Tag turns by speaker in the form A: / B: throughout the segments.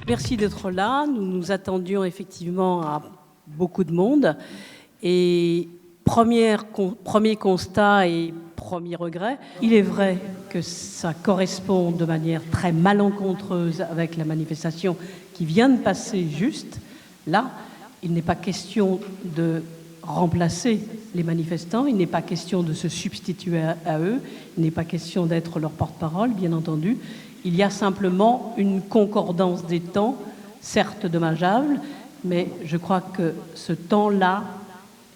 A: Merci d'être là. Nous nous attendions effectivement à beaucoup de monde. Et premier constat et premier regret, il est vrai que ça correspond de manière très malencontreuse avec la manifestation qui vient de passer juste. Là, il n'est pas question de remplacer les manifestants, il n'est pas question de se substituer à eux, il n'est pas question d'être leur porte-parole, bien entendu. Il y a simplement une concordance des temps, certes dommageable, mais je crois que ce temps-là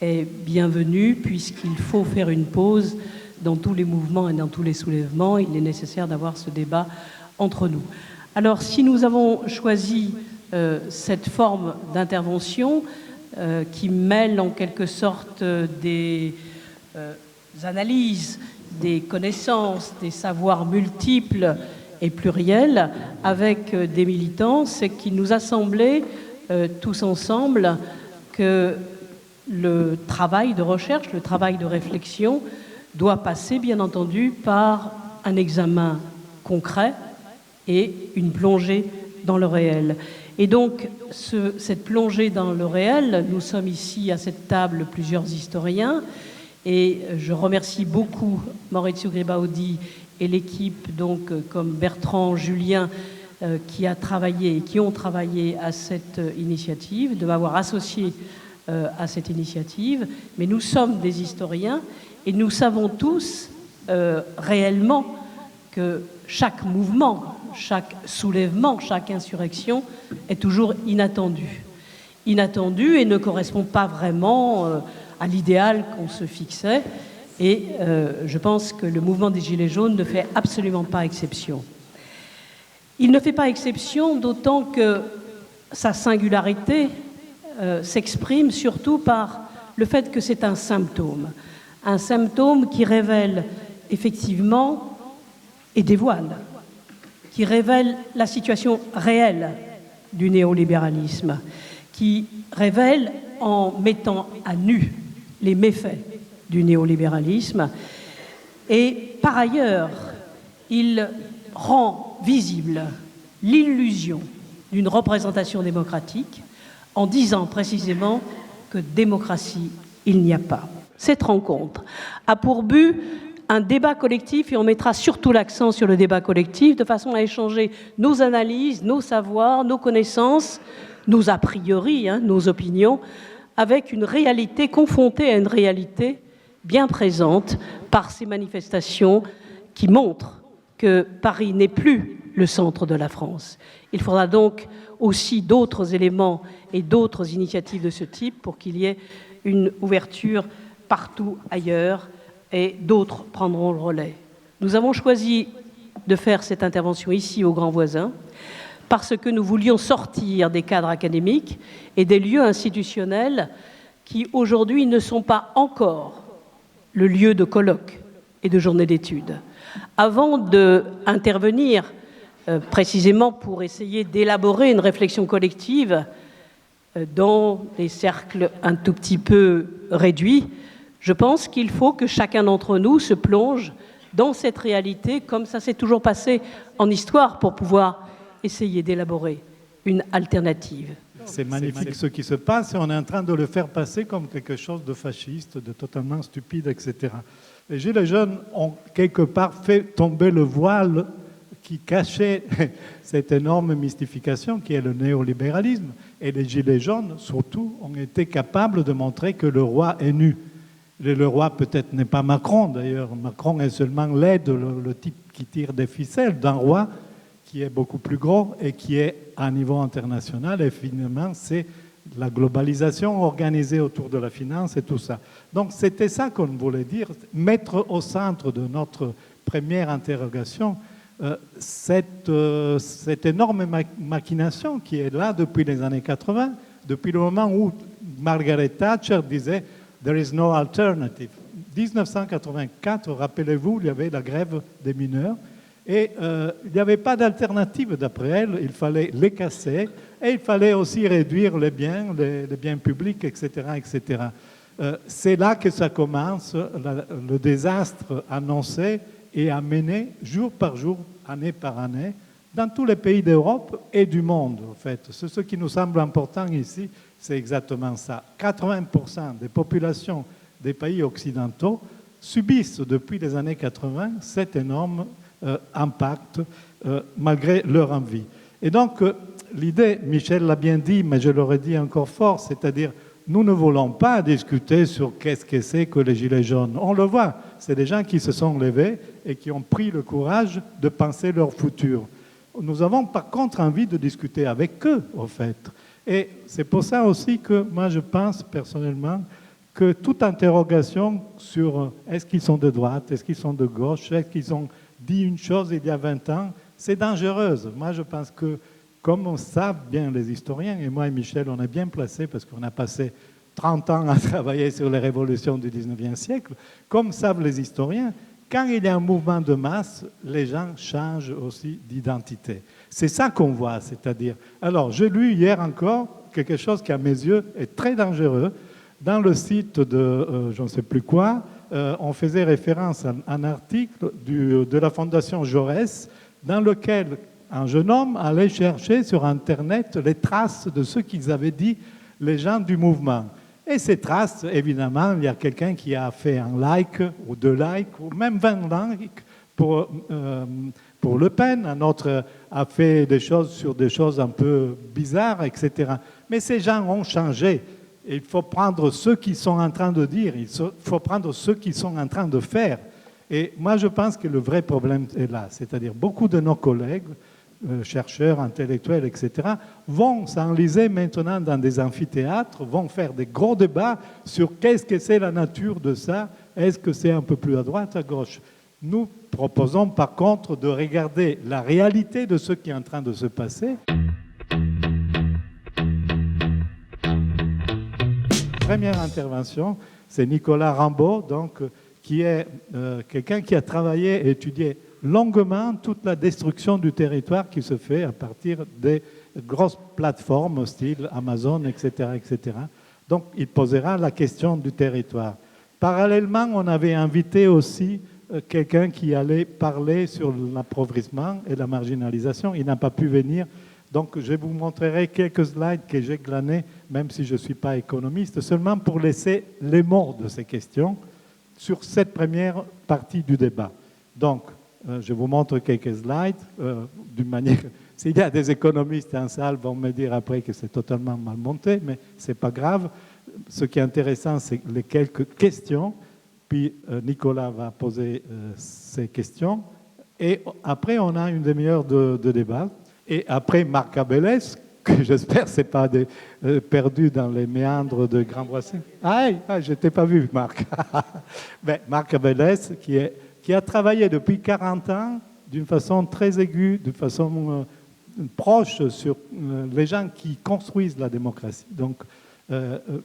A: est bienvenu puisqu'il faut faire une pause dans tous les mouvements et dans tous les soulèvements. Il est nécessaire d'avoir ce débat entre nous. Alors, si nous avons choisi cette forme d'intervention qui mêle en quelque sorte des analyses, des connaissances, des savoirs multiples et pluriel avec des militants, c'est qu'il nous a semblé tous ensemble que le travail de recherche, le travail de réflexion doit passer bien entendu par un examen concret et une plongée dans le réel. Et donc cette plongée dans le réel, nous sommes ici à cette table plusieurs historiens et je remercie beaucoup Maurizio Gribaudi et l'équipe, donc, comme Bertrand, Julien, qui ont travaillé à cette initiative, de m'avoir associé à cette initiative. Mais nous sommes des historiens et nous savons tous réellement que chaque mouvement, chaque soulèvement, chaque insurrection est toujours inattendu. Inattendu et ne correspond pas vraiment à l'idéal qu'on se fixait. Et je pense que le mouvement des Gilets jaunes ne fait absolument pas exception. Il ne fait pas exception, d'autant que sa singularité s'exprime surtout par le fait que c'est un symptôme qui révèle effectivement et dévoile, qui révèle la situation réelle du néolibéralisme, qui révèle en mettant à nu les méfaits du néolibéralisme. Et par ailleurs, il rend visible l'illusion d'une représentation démocratique en disant précisément que démocratie, il n'y a pas. Cette rencontre a pour but un débat collectif et on mettra surtout l'accent sur le débat collectif de façon à échanger nos analyses, nos savoirs, nos connaissances, nos a priori, nos opinions, avec une réalité confrontée à une réalité bien présente par ces manifestations qui montrent que Paris n'est plus le centre de la France. Il faudra donc aussi d'autres éléments et d'autres initiatives de ce type pour qu'il y ait une ouverture partout ailleurs et d'autres prendront le relais. Nous avons choisi de faire cette intervention ici au Grand Voisin parce que nous voulions sortir des cadres académiques et des lieux institutionnels qui aujourd'hui ne sont pas encore le lieu de colloques et de journées d'études. Avant d'intervenir précisément pour essayer d'élaborer une réflexion collective dans des cercles un tout petit peu réduits, je pense qu'il faut que chacun d'entre nous se plonge dans cette réalité comme ça s'est toujours passé en histoire pour pouvoir essayer d'élaborer une alternative.
B: C'est magnifique ce qui se passe et on est en train de le faire passer comme quelque chose de fasciste, de totalement stupide, etc. Les Gilets jaunes ont quelque part fait tomber le voile qui cachait cette énorme mystification qui est le néolibéralisme. Et les Gilets jaunes, surtout, ont été capables de montrer que le roi est nu. Le roi peut-être n'est pas Macron, d'ailleurs. Macron est seulement l'aide, le type qui tire des ficelles d'un roi qui est beaucoup plus gros et qui est à niveau international. Et finalement, c'est la globalisation organisée autour de la finance et tout ça. Donc, c'était ça qu'on voulait dire, mettre au centre de notre première interrogation cette énorme machination qui est là depuis les années 80, depuis le moment où Margaret Thatcher disait « There is no alternative ». 1984, rappelez-vous, il y avait la grève des mineurs et il n'y avait pas d'alternative d'après elle, il fallait les casser et il fallait aussi réduire les biens publics, etc., etc. C'est là que ça commence, le désastre annoncé et amené jour par jour, année par année, dans tous les pays d'Europe et du monde, en fait. Ce qui nous semble important ici, c'est exactement ça. 80% des populations des pays occidentaux subissent depuis les années 80 cet énorme impact malgré leur envie. Et donc, l'idée, Michel l'a bien dit, mais je l'aurais dit encore fort, c'est-à-dire nous ne voulons pas discuter sur qu'est-ce que c'est que les Gilets jaunes. On le voit, c'est des gens qui se sont levés et qui ont pris le courage de penser leur futur. Nous avons par contre envie de discuter avec eux, au fait. Et c'est pour ça aussi que moi je pense personnellement que toute interrogation sur est-ce qu'ils sont de droite, est-ce qu'ils sont de gauche, est-ce qu'ils ont dit une chose il y a 20 ans, c'est dangereuse. Moi je pense que comme on savent bien les historiens, et moi et Michel on est bien placés parce qu'on a passé 30 ans à travailler sur les révolutions du 19e siècle, comme savent les historiens, quand il y a un mouvement de masse, les gens changent aussi d'identité. C'est ça qu'on voit, c'est-à-dire... Alors, j'ai lu hier encore quelque chose qui, à mes yeux, est très dangereux. Dans le site de je ne sais plus quoi, on faisait référence à un article de la Fondation Jaurès, dans lequel un jeune homme allait chercher sur Internet les traces de ce qu'ils avaient dit les gens du mouvement. Et ces traces, évidemment, il y a quelqu'un qui a fait un like ou 2 likes ou même 20 likes pour Le Pen, un autre a fait des choses sur des choses un peu bizarres, etc. Mais ces gens ont changé. Et il faut prendre ce qu'ils sont en train de dire, il faut prendre ce qu'ils sont en train de faire. Et moi, je pense que le vrai problème est là. C'est-à-dire beaucoup de nos collègues, chercheurs, intellectuels, etc., vont s'enliser maintenant dans des amphithéâtres, vont faire des gros débats sur qu'est-ce que c'est la nature de ça, est-ce que c'est un peu plus à droite, à gauche. Nous proposons par contre de regarder la réalité de ce qui est en train de se passer. Première intervention, c'est Nicolas Rambaud, donc, qui est quelqu'un qui a travaillé et étudié longuement toute la destruction du territoire qui se fait à partir des grosses plateformes style Amazon, etc., etc. Donc, il posera la question du territoire. Parallèlement, on avait invité aussi quelqu'un qui allait parler sur l'appauvrissement et la marginalisation. Il n'a pas pu venir. Donc, je vous montrerai quelques slides que j'ai glanés, même si je ne suis pas économiste, seulement pour laisser les mots de ces questions sur cette première partie du débat. Donc, je vous montre quelques slides d'une manière... S'il y a des économistes en salle, vont me dire après que c'est totalement mal monté, mais ce n'est pas grave. Ce qui est intéressant, c'est les quelques questions. Puis Nicolas va poser ces questions. Et après, on a une demi-heure de débat. Et après, Marc Abélès, que j'espère c'est pas perdu dans les méandres de Grand Boissy. Je ne t'ai pas vu, Marc. Ben, Marc Abélès, qui a travaillé depuis 40 ans d'une façon très aiguë, de façon proche sur les gens qui construisent la démocratie. Donc,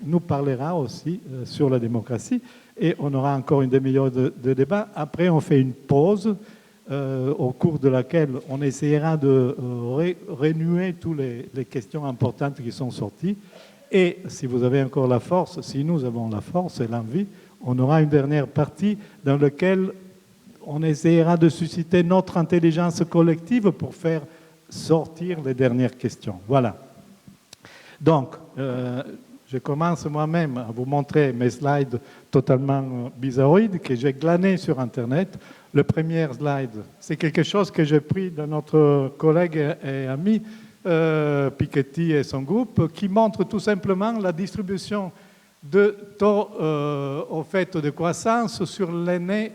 B: nous parlera aussi sur la démocratie et on aura encore une demi-heure de débat. Après, on fait une pause au cours de laquelle on essaiera de renouer toutes les questions importantes qui sont sorties. Et si vous avez encore la force, si nous avons la force et l'envie, on aura une dernière partie dans laquelle on essaiera de susciter notre intelligence collective pour faire sortir les dernières questions. Voilà. Donc, je commence moi-même à vous montrer mes slides totalement bizarroïdes que j'ai glanés sur Internet. Le premier slide, c'est quelque chose que j'ai pris de notre collègue et ami Piketty et son groupe, qui montre tout simplement la distribution de taux au fait de croissance sur l'année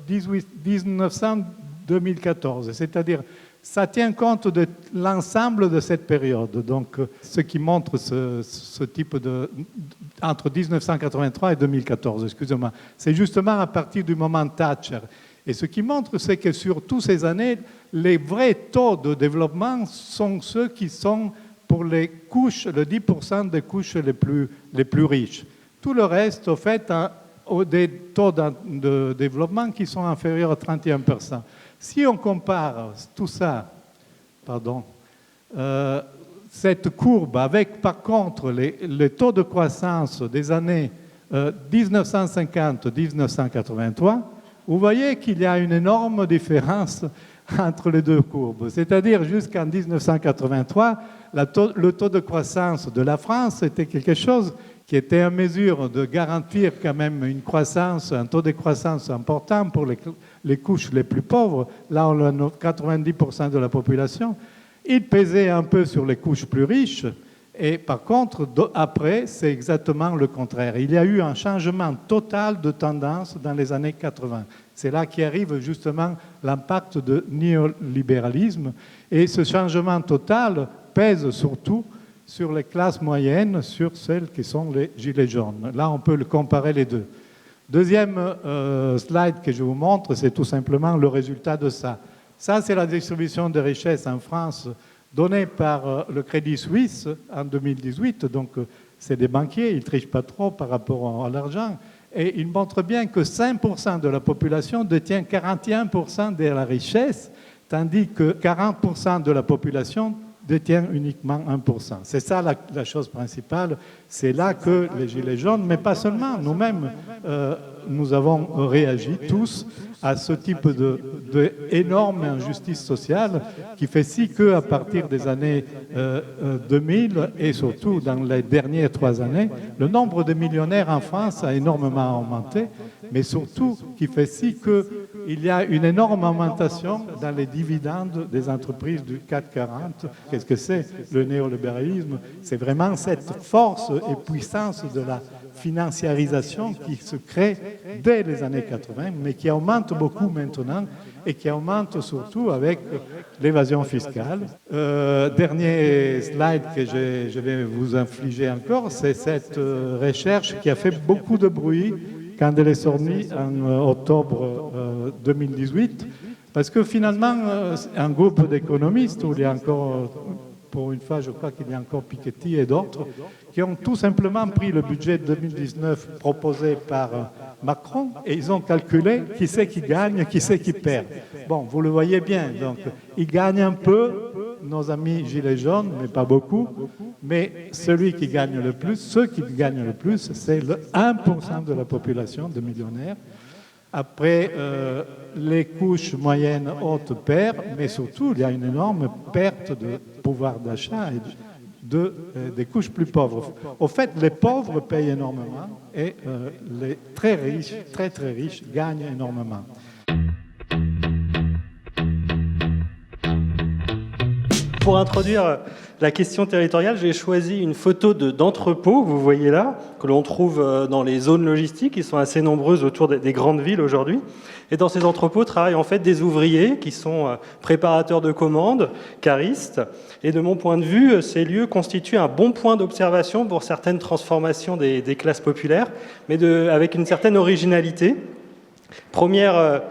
B: 1900-2014. C'est-à-dire, ça tient compte de l'ensemble de cette période. Donc, ce qui montre ce type de... entre 1983 et 2014, excusez-moi. C'est justement à partir du moment Thatcher. Et ce qui montre, c'est que sur toutes ces années, les vrais taux de développement sont ceux qui sont pour les couches, le 10% des couches les plus riches. Tout le reste, au fait, a des taux de développement qui sont inférieurs à 31%. Si on compare tout ça, cette courbe avec, par contre, les taux de croissance des années 1950-1983, vous voyez qu'il y a une énorme différence entre les deux courbes. C'est-à-dire jusqu'en 1983, le taux de croissance de la France était quelque chose qui était en mesure de garantir quand même une croissance, un taux de croissance important pour les couches les plus pauvres. Là, on a 90% de la population. Il pesait un peu sur les couches plus riches. Et par contre, après, c'est exactement le contraire. Il y a eu un changement total de tendance dans les années 80. C'est là qu'arrive justement l'impact du néolibéralisme. Et ce changement total pèse surtout sur les classes moyennes, sur celles qui sont les gilets jaunes. Là, on peut comparer les deux. Deuxième slide que je vous montre, c'est tout simplement le résultat de ça. Ça, c'est la distribution des richesses en France donnée par le Crédit Suisse en 2018. Donc, c'est des banquiers, ils ne trichent pas trop par rapport à l'argent. Et ils montrent bien que 5% de la population détient 41% de la richesse, tandis que 40% de la population détient uniquement 1%. C'est ça la chose principale. C'est là que les Gilets jaunes, mais pas seulement, nous-mêmes, nous avons réagi tous à ce type d'énorme injustice sociale qui fait si qu'à partir des années 2000 et surtout dans les dernières 3 années, le nombre de millionnaires en France a énormément augmenté, mais surtout qui fait si qu'il y a une énorme augmentation dans les dividendes des entreprises du CAC 40. Qu'est-ce que c'est le néolibéralisme? C'est vraiment cette force et puissance de la financiarisation qui se crée dès les années 80, mais qui augmente beaucoup maintenant et qui augmente surtout avec l'évasion fiscale. Dernier slide que je vais vous infliger encore, c'est cette recherche qui a fait beaucoup de bruit quand elle est sortie en octobre 2018, parce que finalement, un groupe d'économistes, où il y a encore, pour une fois, je crois qu'il y a encore Piketty et d'autres, qui ont tout simplement pris le budget 2019 proposé par Macron et ils ont calculé qui c'est qui gagne, qui c'est qui perd. Bon, vous le voyez bien, donc ils gagnent un peu, nos amis gilets jaunes, mais pas beaucoup, mais celui qui gagne le plus, ceux qui gagnent le plus, c'est le 1% de la population de millionnaires. Après, les couches moyennes hautes perdent, mais surtout, il y a une énorme perte de pouvoir d'achat et des couches plus pauvres. Au fait, les pauvres payent énormément et les très riches, très très riches, gagnent énormément.
C: Pour introduire la question territoriale, j'ai choisi une photo d'entrepôts, vous voyez là, que l'on trouve dans les zones logistiques, qui sont assez nombreuses autour des grandes villes aujourd'hui. Et dans ces entrepôts travaillent en fait des ouvriers qui sont préparateurs de commandes, caristes. Et de mon point de vue, ces lieux constituent un bon point d'observation pour certaines transformations des classes populaires, mais avec une certaine originalité. Première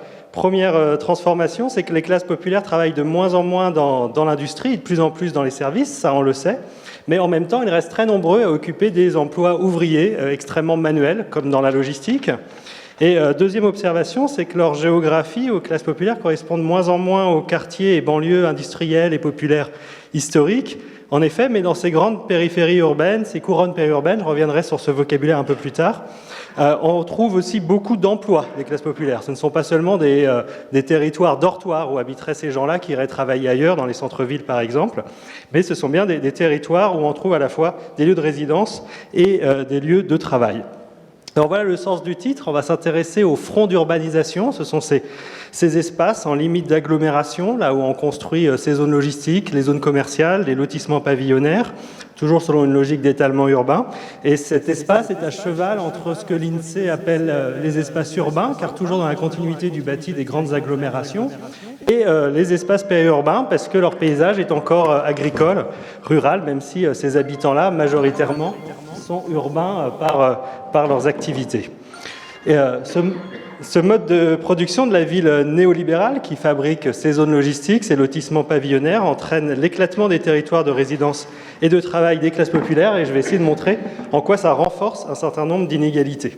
C: transformation, c'est que les classes populaires travaillent de moins en moins dans l'industrie et de plus en plus dans les services, ça on le sait, mais en même temps ils restent très nombreux à occuper des emplois ouvriers extrêmement manuels, comme dans la logistique. Et deuxième observation, c'est que leur géographie aux classes populaires correspond de moins en moins aux quartiers et banlieues industrielles et populaires historiques. En effet, mais dans ces grandes périphéries urbaines, ces couronnes périurbaines, je reviendrai sur ce vocabulaire un peu plus tard, on trouve aussi beaucoup d'emplois des classes populaires. Ce ne sont pas seulement des territoires dortoirs où habiteraient ces gens-là qui iraient travailler ailleurs, dans les centres-villes par exemple, mais ce sont bien des territoires où on trouve à la fois des lieux de résidence et des lieux de travail. Alors voilà le sens du titre, on va s'intéresser au front d'urbanisation, ce sont ces espaces en limite d'agglomération, là où on construit ces zones logistiques, les zones commerciales, les lotissements pavillonnaires, toujours selon une logique d'étalement urbain. Et cet espace est à cheval entre ce que l'INSEE appelle les espaces urbains, car toujours dans la continuité du bâti des grandes agglomérations, et les espaces périurbains, parce que leur paysage est encore agricole, rural, même si ces habitants-là, majoritairement, sont urbains par leurs activités. Et, ce mode de production de la ville néolibérale qui fabrique ces zones logistiques, ces lotissements pavillonnaires, entraîne l'éclatement des territoires de résidence et de travail des classes populaires, et je vais essayer de montrer en quoi ça renforce un certain nombre d'inégalités.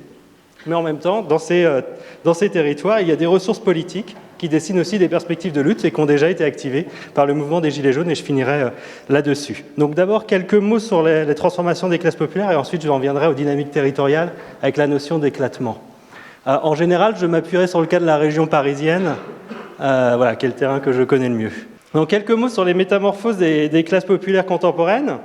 C: Mais en même temps, dans ces territoires, il y a des ressources politiques qui dessinent aussi des perspectives de lutte et qui ont déjà été activées par le mouvement des Gilets jaunes, et je finirai là-dessus. Donc d'abord, quelques mots sur les transformations des classes populaires, et ensuite j'en viendrai aux dynamiques territoriales avec la notion d'éclatement. En général, je m'appuierai sur le cas de la région parisienne, voilà, qui est le terrain que je connais le mieux. Donc quelques mots sur les métamorphoses des classes populaires contemporaines.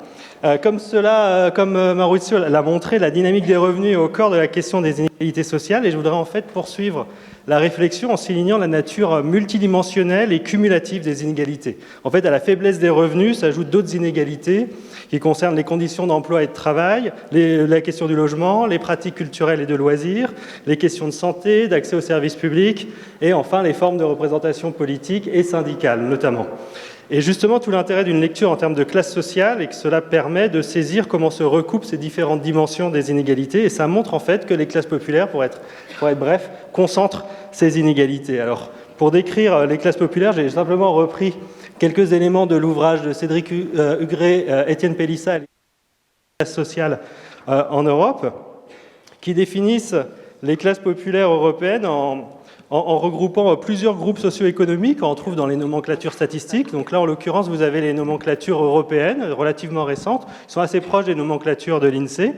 C: Comme Maurizio l'a montré, la dynamique des revenus est au cœur de la question des inégalités sociales, et je voudrais en fait poursuivre la réflexion en soulignant la nature multidimensionnelle et cumulative des inégalités. En fait, à la faiblesse des revenus s'ajoutent d'autres inégalités qui concernent les conditions d'emploi et de travail, la question du logement, les pratiques culturelles et de loisirs, les questions de santé, d'accès aux services publics, et enfin les formes de représentation politique et syndicale notamment. Et justement, tout l'intérêt d'une lecture en termes de classe sociale est que cela permet de saisir comment se recoupent ces différentes dimensions des inégalités, et ça montre en fait que les classes populaires, pour être bref, concentrent ces inégalités. Alors, pour décrire les classes populaires, j'ai simplement repris quelques éléments de l'ouvrage de Cédric Hugret, Étienne Pélissat, les classes sociales en Europe, qui définissent les classes populaires européennes en regroupant plusieurs groupes socio-économiques qu'on retrouve dans les nomenclatures statistiques. Donc là, en l'occurrence, vous avez les nomenclatures européennes, relativement récentes, qui sont assez proches des nomenclatures de l'INSEE.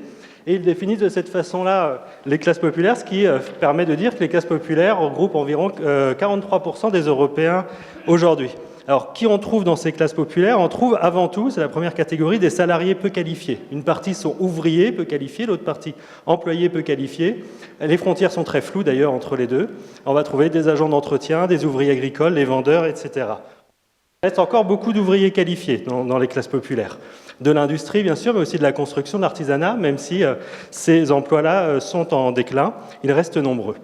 C: Et ils définissent de cette façon-là les classes populaires, ce qui permet de dire que les classes populaires regroupent environ 43% des Européens aujourd'hui. Alors, qui on trouve dans ces classes populaires? On trouve avant tout, c'est la première catégorie, des salariés peu qualifiés. Une partie sont ouvriers peu qualifiés, l'autre partie employés peu qualifiés. Les frontières sont très floues d'ailleurs entre les deux. On va trouver des agents d'entretien, des ouvriers agricoles, les vendeurs, etc. Il reste encore beaucoup d'ouvriers qualifiés dans les classes populaires. De l'industrie, bien sûr, mais aussi de la construction, de l'artisanat, même si ces emplois-là sont en déclin, ils restent nombreux.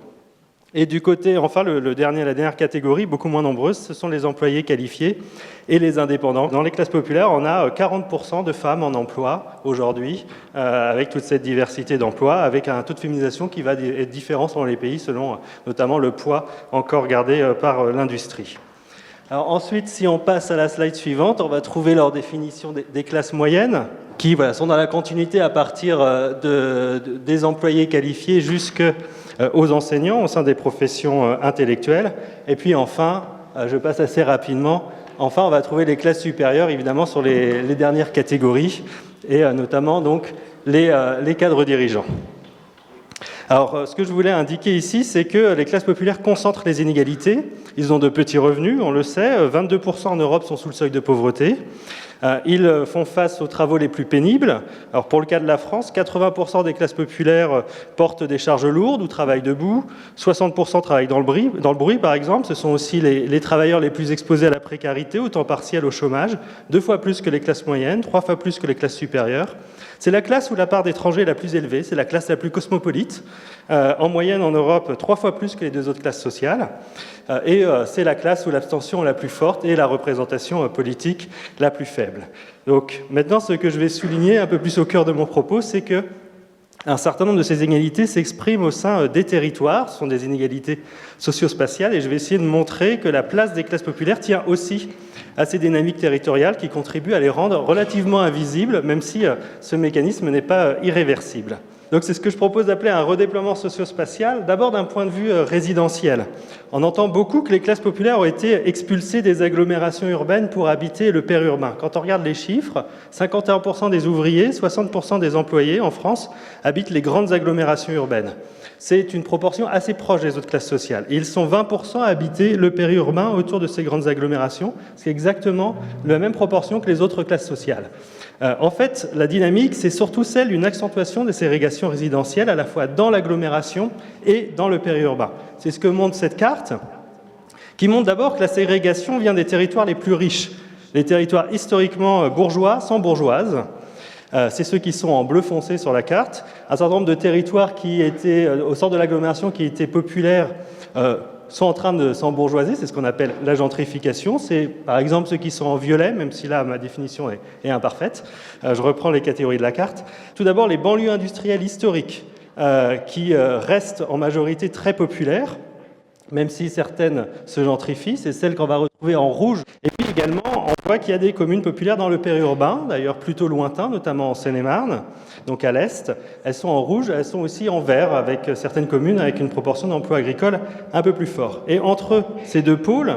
C: Et du côté, enfin, la dernière catégorie, beaucoup moins nombreuse, ce sont les employés qualifiés et les indépendants. Dans les classes populaires, on a 40% de femmes en emploi aujourd'hui, avec toute cette diversité d'emplois, avec un taux de féminisation qui va être différent selon les pays, selon notamment le poids encore gardé par l'industrie. Alors ensuite, si on passe à la slide suivante, on va trouver leur définition des classes moyennes, qui sont dans la continuité à partir des employés qualifiés jusqu'aux enseignants au sein des professions intellectuelles. Et puis enfin, je passe assez rapidement, enfin on va trouver les classes supérieures, évidemment, sur les dernières catégories, et notamment donc les cadres dirigeants. Alors, ce que je voulais indiquer ici, c'est que les classes populaires concentrent les inégalités. Ils ont de petits revenus, on le sait. 22% en Europe sont sous le seuil de pauvreté. Ils font face aux travaux les plus pénibles. Alors, pour le cas de la France, 80% des classes populaires portent des charges lourdes ou travaillent debout. 60% travaillent dans le bruit, par exemple. Ce sont aussi les travailleurs les plus exposés à la précarité, au temps partiel, au chômage. 2 fois plus que les classes moyennes, 3 fois plus que les classes supérieures. C'est la classe où la part d'étrangers est la plus élevée, c'est la classe la plus cosmopolite. En moyenne, en Europe, 3 fois plus que les 2 autres classes sociales. Et c'est la classe où l'abstention est la plus forte et la représentation politique la plus faible. Donc maintenant, ce que je vais souligner un peu plus au cœur de mon propos, c'est que un certain nombre de ces inégalités s'expriment au sein des territoires, ce sont des inégalités socio-spatiales, et je vais essayer de montrer que la place des classes populaires tient aussi à ces dynamiques territoriales qui contribuent à les rendre relativement invisibles, même si ce mécanisme n'est pas irréversible. Donc c'est ce que je propose d'appeler un redéploiement socio-spatial, d'abord d'un point de vue résidentiel. On entend beaucoup que les classes populaires ont été expulsées des agglomérations urbaines pour habiter le périurbain. Quand on regarde les chiffres, 51% des ouvriers, 60% des employés en France habitent les grandes agglomérations urbaines. C'est une proportion assez proche des autres classes sociales. Et ils sont 20% à habiter le périurbain autour de ces grandes agglomérations, ce qui est exactement la même proportion que les autres classes sociales. En fait, la dynamique, c'est surtout celle d'une accentuation des ségrégations résidentielles, à la fois dans l'agglomération et dans le périurbain. C'est ce que montre cette carte, qui montre d'abord que la ségrégation vient des territoires les plus riches. Les territoires historiquement bourgeois sans bourgeoises, c'est ceux qui sont en bleu foncé sur la carte. Un certain nombre de territoires qui étaient, au centre de l'agglomération, qui étaient populaires, sont en train de s'embourgeoiser, c'est ce qu'on appelle la gentrification. C'est par exemple ceux qui sont en violet, même si là ma définition est imparfaite. Je reprends les catégories de la carte. Tout d'abord, les banlieues industrielles historiques, qui restent en majorité très populaires, même si certaines se gentrifient, c'est celles qu'on va retrouver en rouge. Et puis également, on voit qu'il y a des communes populaires dans le périurbain, d'ailleurs plutôt lointain, notamment en Seine-et-Marne, donc à l'est. Elles sont en rouge, elles sont aussi en vert, avec certaines communes avec une proportion d'emplois agricoles un peu plus fort. Et entre ces deux pôles,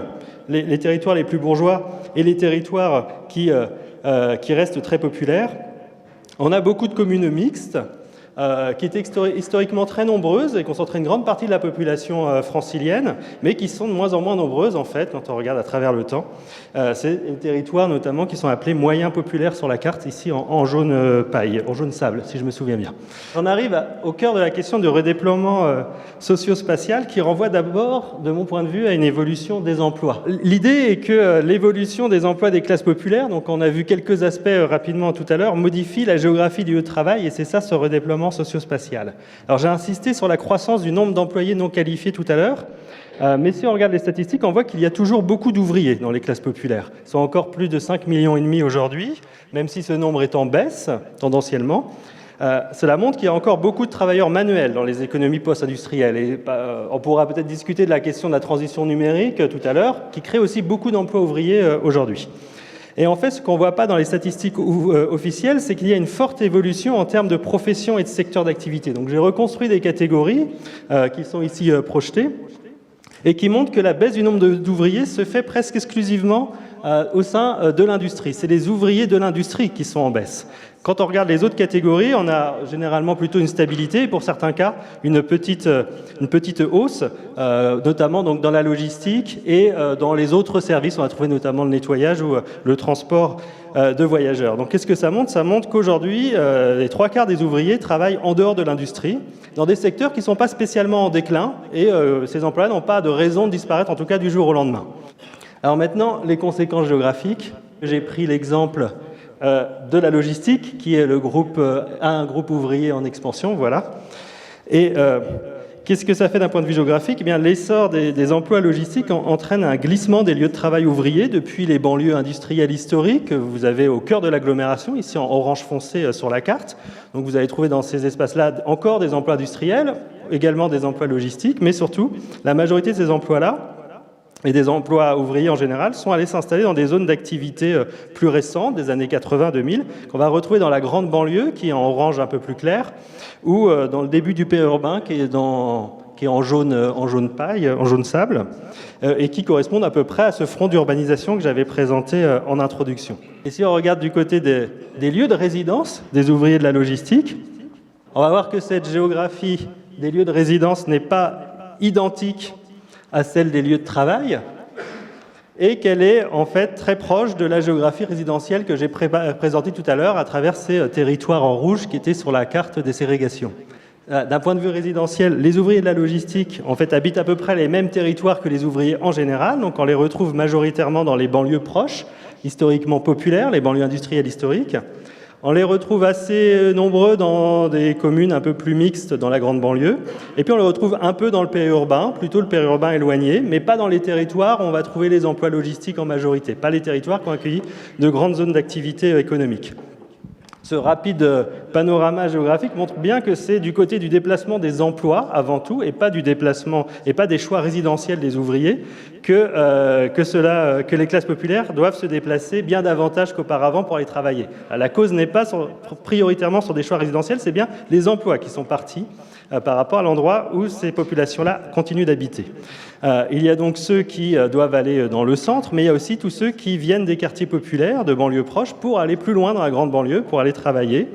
C: les territoires les plus bourgeois et les territoires qui restent très populaires, on a beaucoup de communes mixtes, qui étaient historiquement très nombreuses et concentraient une grande partie de la population francilienne, mais qui sont de moins en moins nombreuses, en fait, quand on regarde à travers le temps. C'est des territoires, notamment, qui sont appelés moyens populaires sur la carte, ici en jaune paille, en jaune sable, si je me souviens bien. On arrive au cœur de la question du redéploiement socio-spatial, qui renvoie d'abord, de mon point de vue, à une évolution des emplois. L'idée est que l'évolution des emplois des classes populaires, donc on a vu quelques aspects rapidement tout à l'heure, modifie la géographie du lieu de travail, et c'est ça, ce redéploiement socio-spatial. Alors j'ai insisté sur la croissance du nombre d'employés non qualifiés tout à l'heure, mais si on regarde les statistiques, on voit qu'il y a toujours beaucoup d'ouvriers dans les classes populaires. Ils sont encore plus de 5,5 millions aujourd'hui, même si ce nombre est en baisse, tendanciellement. Cela montre qu'il y a encore beaucoup de travailleurs manuels dans les économies post-industrielles. Et on pourra peut-être discuter de la question de la transition numérique tout à l'heure, qui crée aussi beaucoup d'emplois ouvriers aujourd'hui. Et en fait, ce qu'on ne voit pas dans les statistiques officielles, c'est qu'il y a une forte évolution en termes de professions et de secteurs d'activité. Donc j'ai reconstruit des catégories qui sont ici projetées et qui montrent que la baisse du nombre d'ouvriers se fait presque exclusivement au sein de l'industrie. C'est les ouvriers de l'industrie qui sont en baisse. Quand on regarde les autres catégories, on a généralement plutôt une stabilité et pour certains cas, une petite hausse, notamment donc dans la logistique et dans les autres services. On a trouvé notamment le nettoyage ou le transport de voyageurs. Donc qu'est-ce que ça montre ? Ça montre qu'aujourd'hui, les 3/4 des ouvriers travaillent en dehors de l'industrie, dans des secteurs qui ne sont pas spécialement en déclin et ces emplois n'ont pas de raison de disparaître, en tout cas du jour au lendemain. Alors maintenant, les conséquences géographiques. J'ai pris l'exemple de la logistique, qui est un groupe ouvrier en expansion, voilà. Et qu'est-ce que ça fait d'un point de vue géographique ? Eh bien, l'essor des emplois logistiques entraîne un glissement des lieux de travail ouvriers depuis les banlieues industrielles historiques que vous avez au cœur de l'agglomération, ici en orange foncé sur la carte. Donc vous allez trouver dans ces espaces-là encore des emplois industriels, également des emplois logistiques, mais surtout, la majorité de ces emplois-là, et des emplois ouvriers en général, sont allés s'installer dans des zones d'activité plus récentes, des années 80-2000, qu'on va retrouver dans la grande banlieue, qui est en orange un peu plus clair, ou dans le début du périurbain, qui est en jaune paille, en jaune sable, et qui correspondent à peu près à ce front d'urbanisation que j'avais présenté en introduction. Et si on regarde du côté des lieux de résidence des ouvriers de la logistique, on va voir que cette géographie des lieux de résidence n'est pas identique à celle des lieux de travail, et qu'elle est en fait très proche de la géographie résidentielle que j'ai présentée tout à l'heure à travers ces territoires en rouge qui étaient sur la carte des ségrégations. D'un point de vue résidentiel, les ouvriers de la logistique en fait, habitent à peu près les mêmes territoires que les ouvriers en général, donc on les retrouve majoritairement dans les banlieues proches, historiquement populaires, les banlieues industrielles historiques. On les retrouve assez nombreux dans des communes un peu plus mixtes dans la grande banlieue. Et puis on les retrouve un peu dans le périurbain, plutôt le périurbain éloigné, mais pas dans les territoires où on va trouver les emplois logistiques en majorité, pas les territoires qui ont accueilli de grandes zones d'activité économique. Ce rapide panorama géographique montre bien que c'est du côté du déplacement des emplois avant tout, et pas du déplacement et pas des choix résidentiels des ouvriers, que les classes populaires doivent se déplacer bien davantage qu'auparavant pour aller travailler. La cause n'est pas prioritairement sur des choix résidentiels, c'est bien les emplois qui sont partis par rapport à l'endroit où ces populations-là continuent d'habiter. Il y a donc ceux qui doivent aller dans le centre, mais il y a aussi tous ceux qui viennent des quartiers populaires, de banlieues proches, pour aller plus loin dans la grande banlieue, pour aller travailler.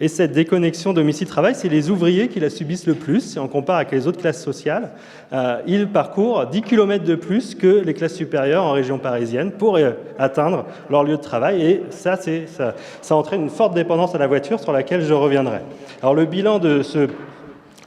C: Et cette déconnexion domicile-travail, c'est les ouvriers qui la subissent le plus. Si on compare avec les autres classes sociales, ils parcourent 10 km de plus que les classes supérieures en région parisienne pour atteindre leur lieu de travail. Et ça entraîne une forte dépendance à la voiture sur laquelle je reviendrai. Alors le bilan de ce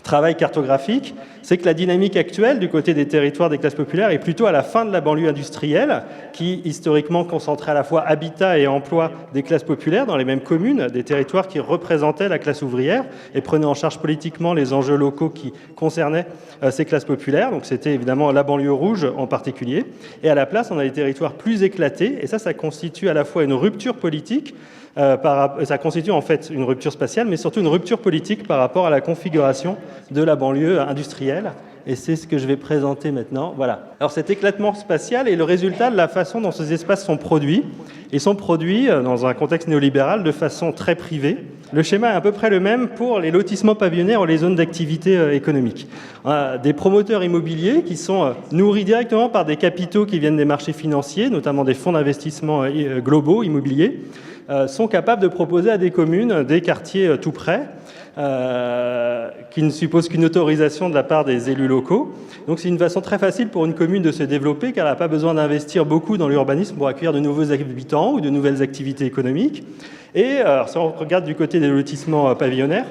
C: travail cartographique, c'est que la dynamique actuelle du côté des territoires des classes populaires est plutôt à la fin de la banlieue industrielle, qui historiquement concentrait à la fois habitat et emploi des classes populaires dans les mêmes communes, des territoires qui représentaient la classe ouvrière et prenaient en charge politiquement les enjeux locaux qui concernaient ces classes populaires. Donc c'était évidemment la banlieue rouge en particulier. Et à la place, on a des territoires plus éclatés, et ça constitue à la fois une rupture politique, ça constitue en fait une rupture spatiale, mais surtout une rupture politique par rapport à la configuration de la banlieue industrielle et c'est ce que je vais présenter maintenant. Voilà. Alors cet éclatement spatial est le résultat de la façon dont ces espaces sont produits. Ils sont produits dans un contexte néolibéral de façon très privée. Le schéma est à peu près le même pour les lotissements pavillonnaires ou les zones d'activité économique. On a des promoteurs immobiliers qui sont nourris directement par des capitaux qui viennent des marchés financiers, notamment des fonds d'investissement globaux immobiliers, sont capables de proposer à des communes des quartiers tout près, qui ne supposent qu'une autorisation de la part des élus locaux. Donc c'est une façon très facile pour une commune de se développer, car elle n'a pas besoin d'investir beaucoup dans l'urbanisme pour accueillir de nouveaux habitants ou de nouvelles activités économiques. Et alors, si on regarde du côté des lotissements pavillonnaires,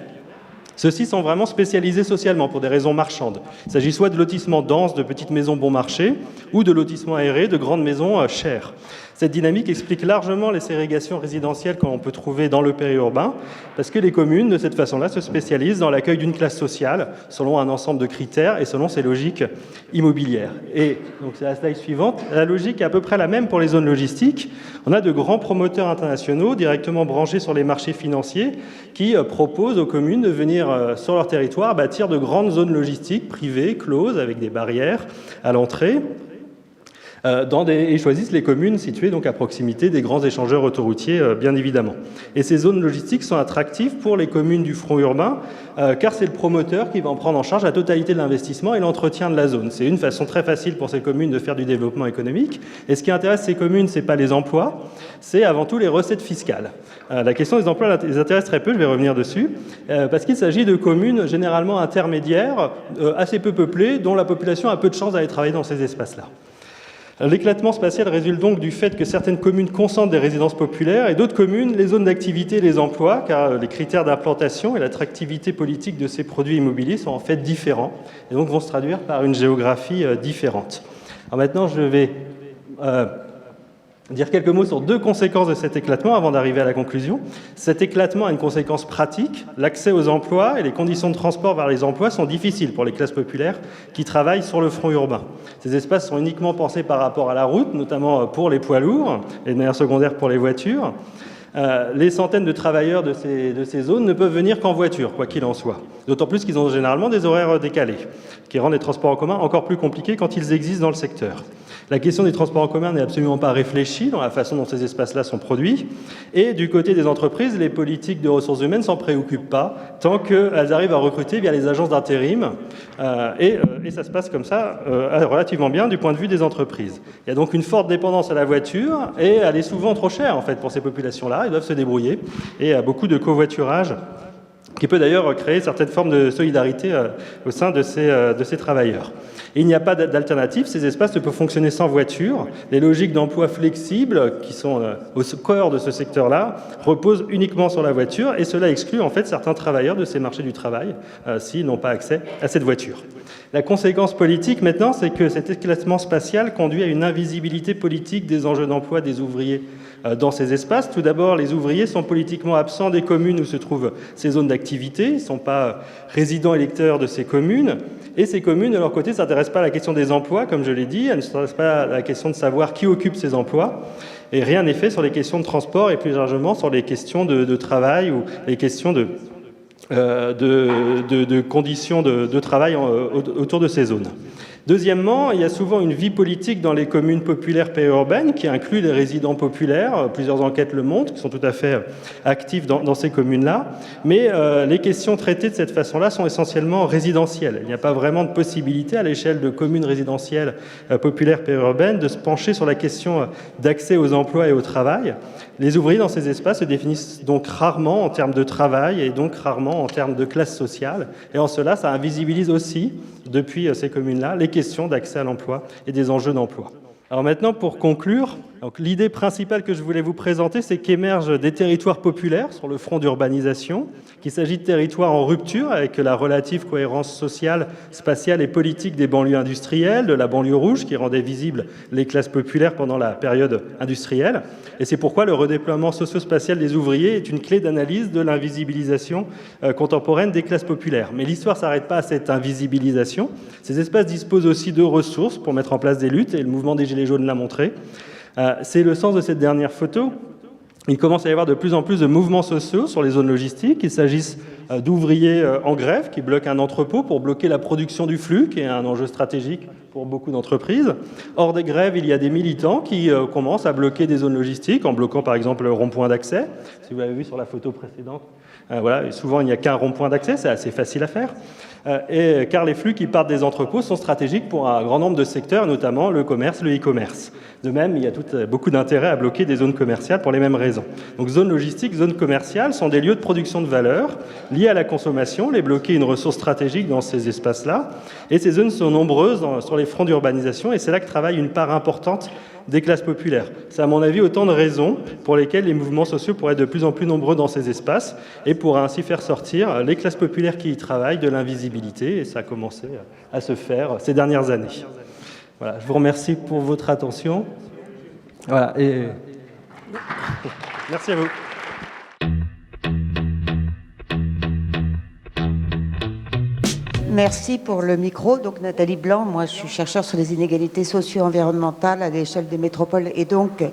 C: ceux-ci sont vraiment spécialisés socialement pour des raisons marchandes. Il s'agit soit de lotissements denses, de petites maisons bon marché, ou de lotissements aérés, de grandes maisons chères. Cette dynamique explique largement les ségrégations résidentielles qu'on peut trouver dans le périurbain, parce que les communes, de cette façon-là, se spécialisent dans l'accueil d'une classe sociale, selon un ensemble de critères et selon ses logiques immobilières. Et donc c'est la slide suivante. La logique est à peu près la même pour les zones logistiques. On a de grands promoteurs internationaux, directement branchés sur les marchés financiers, qui proposent aux communes de venir sur leur territoire bâtir de grandes zones logistiques privées, closes, avec des barrières à l'entrée, et choisissent les communes situées donc à proximité des grands échangeurs autoroutiers, bien évidemment. Et ces zones logistiques sont attractives pour les communes du front urbain, car c'est le promoteur qui va en prendre en charge la totalité de l'investissement et l'entretien de la zone. C'est une façon très facile pour ces communes de faire du développement économique. Et ce qui intéresse ces communes, ce n'est pas les emplois, c'est avant tout les recettes fiscales. La question des emplois les intéresse très peu, je vais revenir dessus, parce qu'il s'agit de communes généralement intermédiaires, assez peu peuplées, dont la population a peu de chance d'aller travailler dans ces espaces-là. L'éclatement spatial résulte donc du fait que certaines communes concentrent des résidences populaires et d'autres communes les zones d'activité et les emplois, car les critères d'implantation et l'attractivité politique de ces produits immobiliers sont en fait différents et donc vont se traduire par une géographie différente. Alors maintenant, je vais dire quelques mots sur deux conséquences de cet éclatement avant d'arriver à la conclusion. Cet éclatement a une conséquence pratique. L'accès aux emplois et les conditions de transport vers les emplois sont difficiles pour les classes populaires qui travaillent sur le front urbain. Ces espaces sont uniquement pensés par rapport à la route, notamment pour les poids lourds et de manière secondaire pour les voitures. Les centaines de travailleurs de ces zones ne peuvent venir qu'en voiture, quoi qu'il en soit. D'autant plus qu'ils ont généralement des horaires décalés, qui rendent les transports en commun encore plus compliqués quand ils existent dans le secteur. La question des transports en commun n'est absolument pas réfléchie dans la façon dont ces espaces-là sont produits. Et du côté des entreprises, les politiques de ressources humaines ne s'en préoccupent pas tant qu'elles arrivent à recruter via les agences d'intérim. Et ça se passe comme ça relativement bien du point de vue des entreprises. Il y a donc une forte dépendance à la voiture et elle est souvent trop chère en fait pour ces populations-là. Ils doivent se débrouiller et il y a beaucoup de covoiturage qui peut d'ailleurs créer certaines formes de solidarité au sein de ces travailleurs. Et il n'y a pas d'alternative, ces espaces ne peuvent fonctionner sans voiture. Les logiques d'emploi flexibles, qui sont au cœur de ce secteur-là, reposent uniquement sur la voiture, et cela exclut en fait certains travailleurs de ces marchés du travail s'ils n'ont pas accès à cette voiture. La conséquence politique maintenant, c'est que cet éclatement spatial conduit à une invisibilité politique des enjeux d'emploi des ouvriers dans ces espaces. Tout d'abord, les ouvriers sont politiquement absents des communes où se trouvent ces zones d'activité. Ils ne sont pas résidents électeurs de ces communes. Et ces communes, de leur côté, ne s'intéressent pas à la question des emplois, comme je l'ai dit. Elles ne s'intéressent pas à la question de savoir qui occupe ces emplois. Et rien n'est fait sur les questions de transport et plus largement sur les questions de travail ou les questions de conditions de travail autour de ces zones. Deuxièmement, il y a souvent une vie politique dans les communes populaires périurbaines qui inclut les résidents populaires. Plusieurs enquêtes le montrent, qui sont tout à fait actifs dans ces communes-là. Mais les questions traitées de cette façon-là sont essentiellement résidentielles. Il n'y a pas vraiment de possibilité à l'échelle de communes résidentielles populaires périurbaines de se pencher sur la question d'accès aux emplois et au travail. Les ouvriers dans ces espaces se définissent donc rarement en termes de travail et donc rarement en termes de classe sociale. Et en cela, ça invisibilise aussi, depuis ces communes-là, les questions d'accès à l'emploi et des enjeux d'emploi. Alors maintenant, pour conclure, l'idée principale que je voulais vous présenter, c'est qu'émergent des territoires populaires sur le front d'urbanisation, qu'il s'agit de territoires en rupture avec la relative cohérence sociale, spatiale et politique des banlieues industrielles, de la banlieue rouge qui rendait visibles les classes populaires pendant la période industrielle. Et c'est pourquoi le redéploiement socio-spatial des ouvriers est une clé d'analyse de l'invisibilisation contemporaine des classes populaires. Mais l'histoire ne s'arrête pas à cette invisibilisation. Ces espaces disposent aussi de ressources pour mettre en place des luttes, et le mouvement des Gilets jaunes l'a montré. C'est le sens de cette dernière photo. Il commence à y avoir de plus en plus de mouvements sociaux sur les zones logistiques. Il s'agisse d'ouvriers en grève qui bloquent un entrepôt pour bloquer la production du flux, qui est un enjeu stratégique pour beaucoup d'entreprises. Hors des grèves, il y a des militants qui commencent à bloquer des zones logistiques, en bloquant par exemple le rond-point d'accès. Si vous l'avez vu sur la photo précédente, voilà, souvent il n'y a qu'un rond-point d'accès, c'est assez facile à faire. Car les flux qui partent des entrepôts sont stratégiques pour un grand nombre de secteurs, notamment le commerce, le e-commerce. De même, il y a beaucoup d'intérêt à bloquer des zones commerciales pour les mêmes raisons. Donc zones logistiques, zones commerciales sont des lieux de production de valeur liés à la consommation. Les bloquer une ressource stratégique dans ces espaces-là. Et ces zones sont nombreuses sur les fronts d'urbanisation et c'est là que travaille une part importante des classes populaires. C'est à mon avis autant de raisons pour lesquelles les mouvements sociaux pourraient être de plus en plus nombreux dans ces espaces et pourraient ainsi faire sortir les classes populaires qui y travaillent de l'invisibilité, et ça a commencé à se faire ces dernières années. Voilà, je vous remercie pour votre attention. Voilà, et merci à vous.
D: Merci pour le micro. Donc Nathalie Blanc, moi je suis chercheure sur les inégalités socio-environnementales à l'échelle des métropoles. Et donc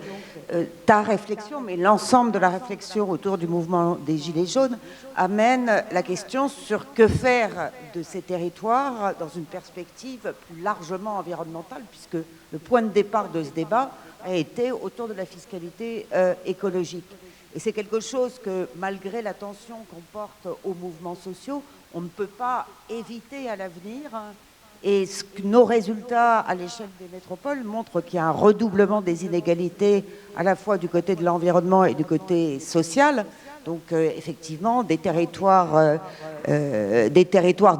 D: ta réflexion, mais l'ensemble de la réflexion autour du mouvement des Gilets jaunes amène la question sur que faire de ces territoires dans une perspective plus largement environnementale, puisque le point de départ de ce débat a été autour de la fiscalité écologique. Et c'est quelque chose que, malgré l'attention qu'on porte aux mouvements sociaux, on ne peut pas éviter à l'avenir. Et nos résultats à l'échelle des métropoles montrent qu'il y a un redoublement des inégalités à la fois du côté de l'environnement et du côté social. Donc effectivement, des territoires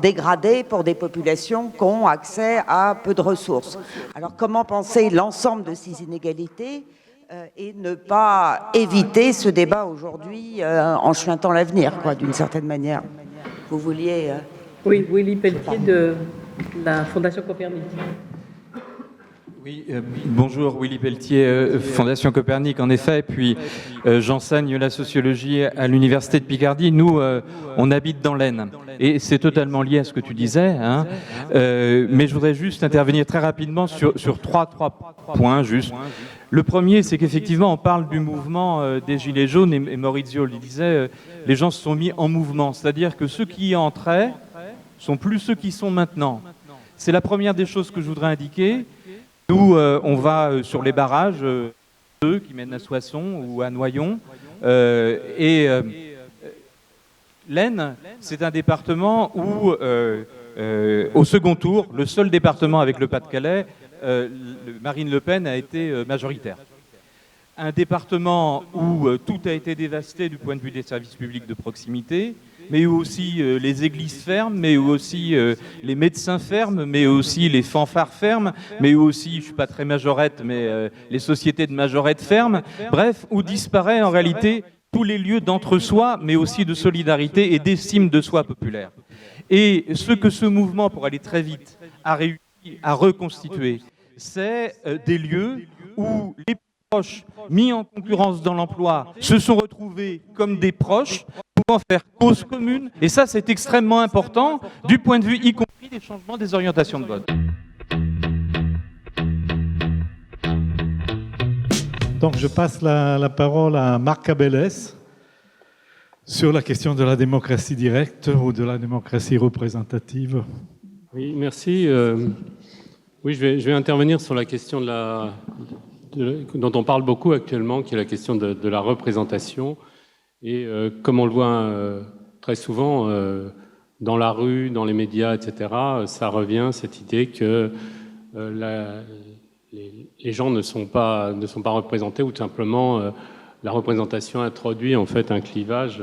D: dégradés pour des populations qui ont accès à peu de ressources. Alors comment penser l'ensemble de ces inégalités et ne pas éviter ce débat aujourd'hui en chuintant l'avenir, quoi, d'une certaine manière. Vous vouliez...
A: Oui, Willy Pelletier de la Fondation Copernic.
E: Oui, bonjour, Willy Pelletier, Fondation Copernic, en effet, puis j'enseigne la sociologie à l'Université de Picardie. Nous, on habite dans l'Aisne, et c'est totalement lié à ce que tu disais, hein. Mais je voudrais juste intervenir très rapidement sur trois points, juste. Le premier, c'est qu'effectivement, on parle du mouvement des Gilets jaunes, et Maurizio le disait, les gens se sont mis en mouvement, c'est-à-dire que ceux qui y entraient sont plus ceux qui sont maintenant. C'est la première des choses que je voudrais indiquer. Nous, on va sur les barrages, ceux qui mènent à Soissons ou à Noyon, l'Aisne, c'est un département où, au second tour, le seul département avec le Pas-de-Calais, Marine Le Pen a été majoritaire. Un département où tout a été dévasté du point de vue des services publics de proximité, mais où aussi les églises ferment, mais où aussi les médecins ferment, mais aussi les fanfares ferment, mais où aussi, je ne suis pas très majorette, mais les sociétés de majorette ferment. Bref, où disparaît en réalité tous les lieux d'entre-soi, mais aussi de solidarité et d'estime de soi populaire. Et ce que ce mouvement, pour aller très vite, a réussi à reconstituer, c'est des lieux où les proches mis en concurrence dans l'emploi se sont retrouvés comme des proches pouvant faire cause commune. Et ça, c'est extrêmement important du point de vue, y compris des changements des orientations de vote.
B: Donc je passe la parole à Marc Cabellès sur la question de la démocratie directe ou de la démocratie représentative.
F: Oui, merci. Oui, je vais intervenir sur la question dont on parle beaucoup actuellement, qui est la question de la représentation. Et comme on le voit très souvent dans la rue, dans les médias, etc., ça revient, cette idée que les gens ne sont pas représentés, ou tout simplement la représentation introduit en fait un clivage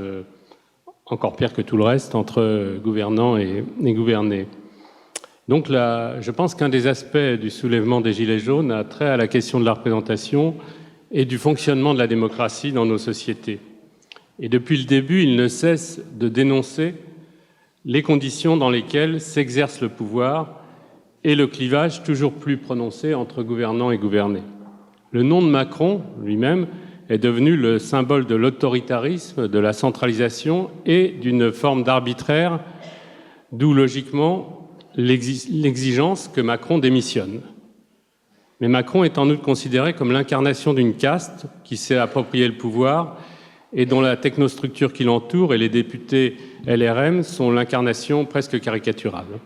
F: encore pire que tout le reste entre gouvernants et gouvernés. Donc là, je pense qu'un des aspects du soulèvement des Gilets jaunes a trait à la question de la représentation et du fonctionnement de la démocratie dans nos sociétés. Et depuis le début, il ne cesse de dénoncer les conditions dans lesquelles s'exerce le pouvoir et le clivage toujours plus prononcé entre gouvernants et gouvernés. Le nom de Macron, lui-même, est devenu le symbole de l'autoritarisme, de la centralisation et d'une forme d'arbitraire, d'où logiquement l'exigence que Macron démissionne. Mais Macron est en outre considéré comme l'incarnation d'une caste qui s'est approprié le pouvoir et dont la technostructure qui l'entoure et les députés LRM sont l'incarnation presque caricaturale.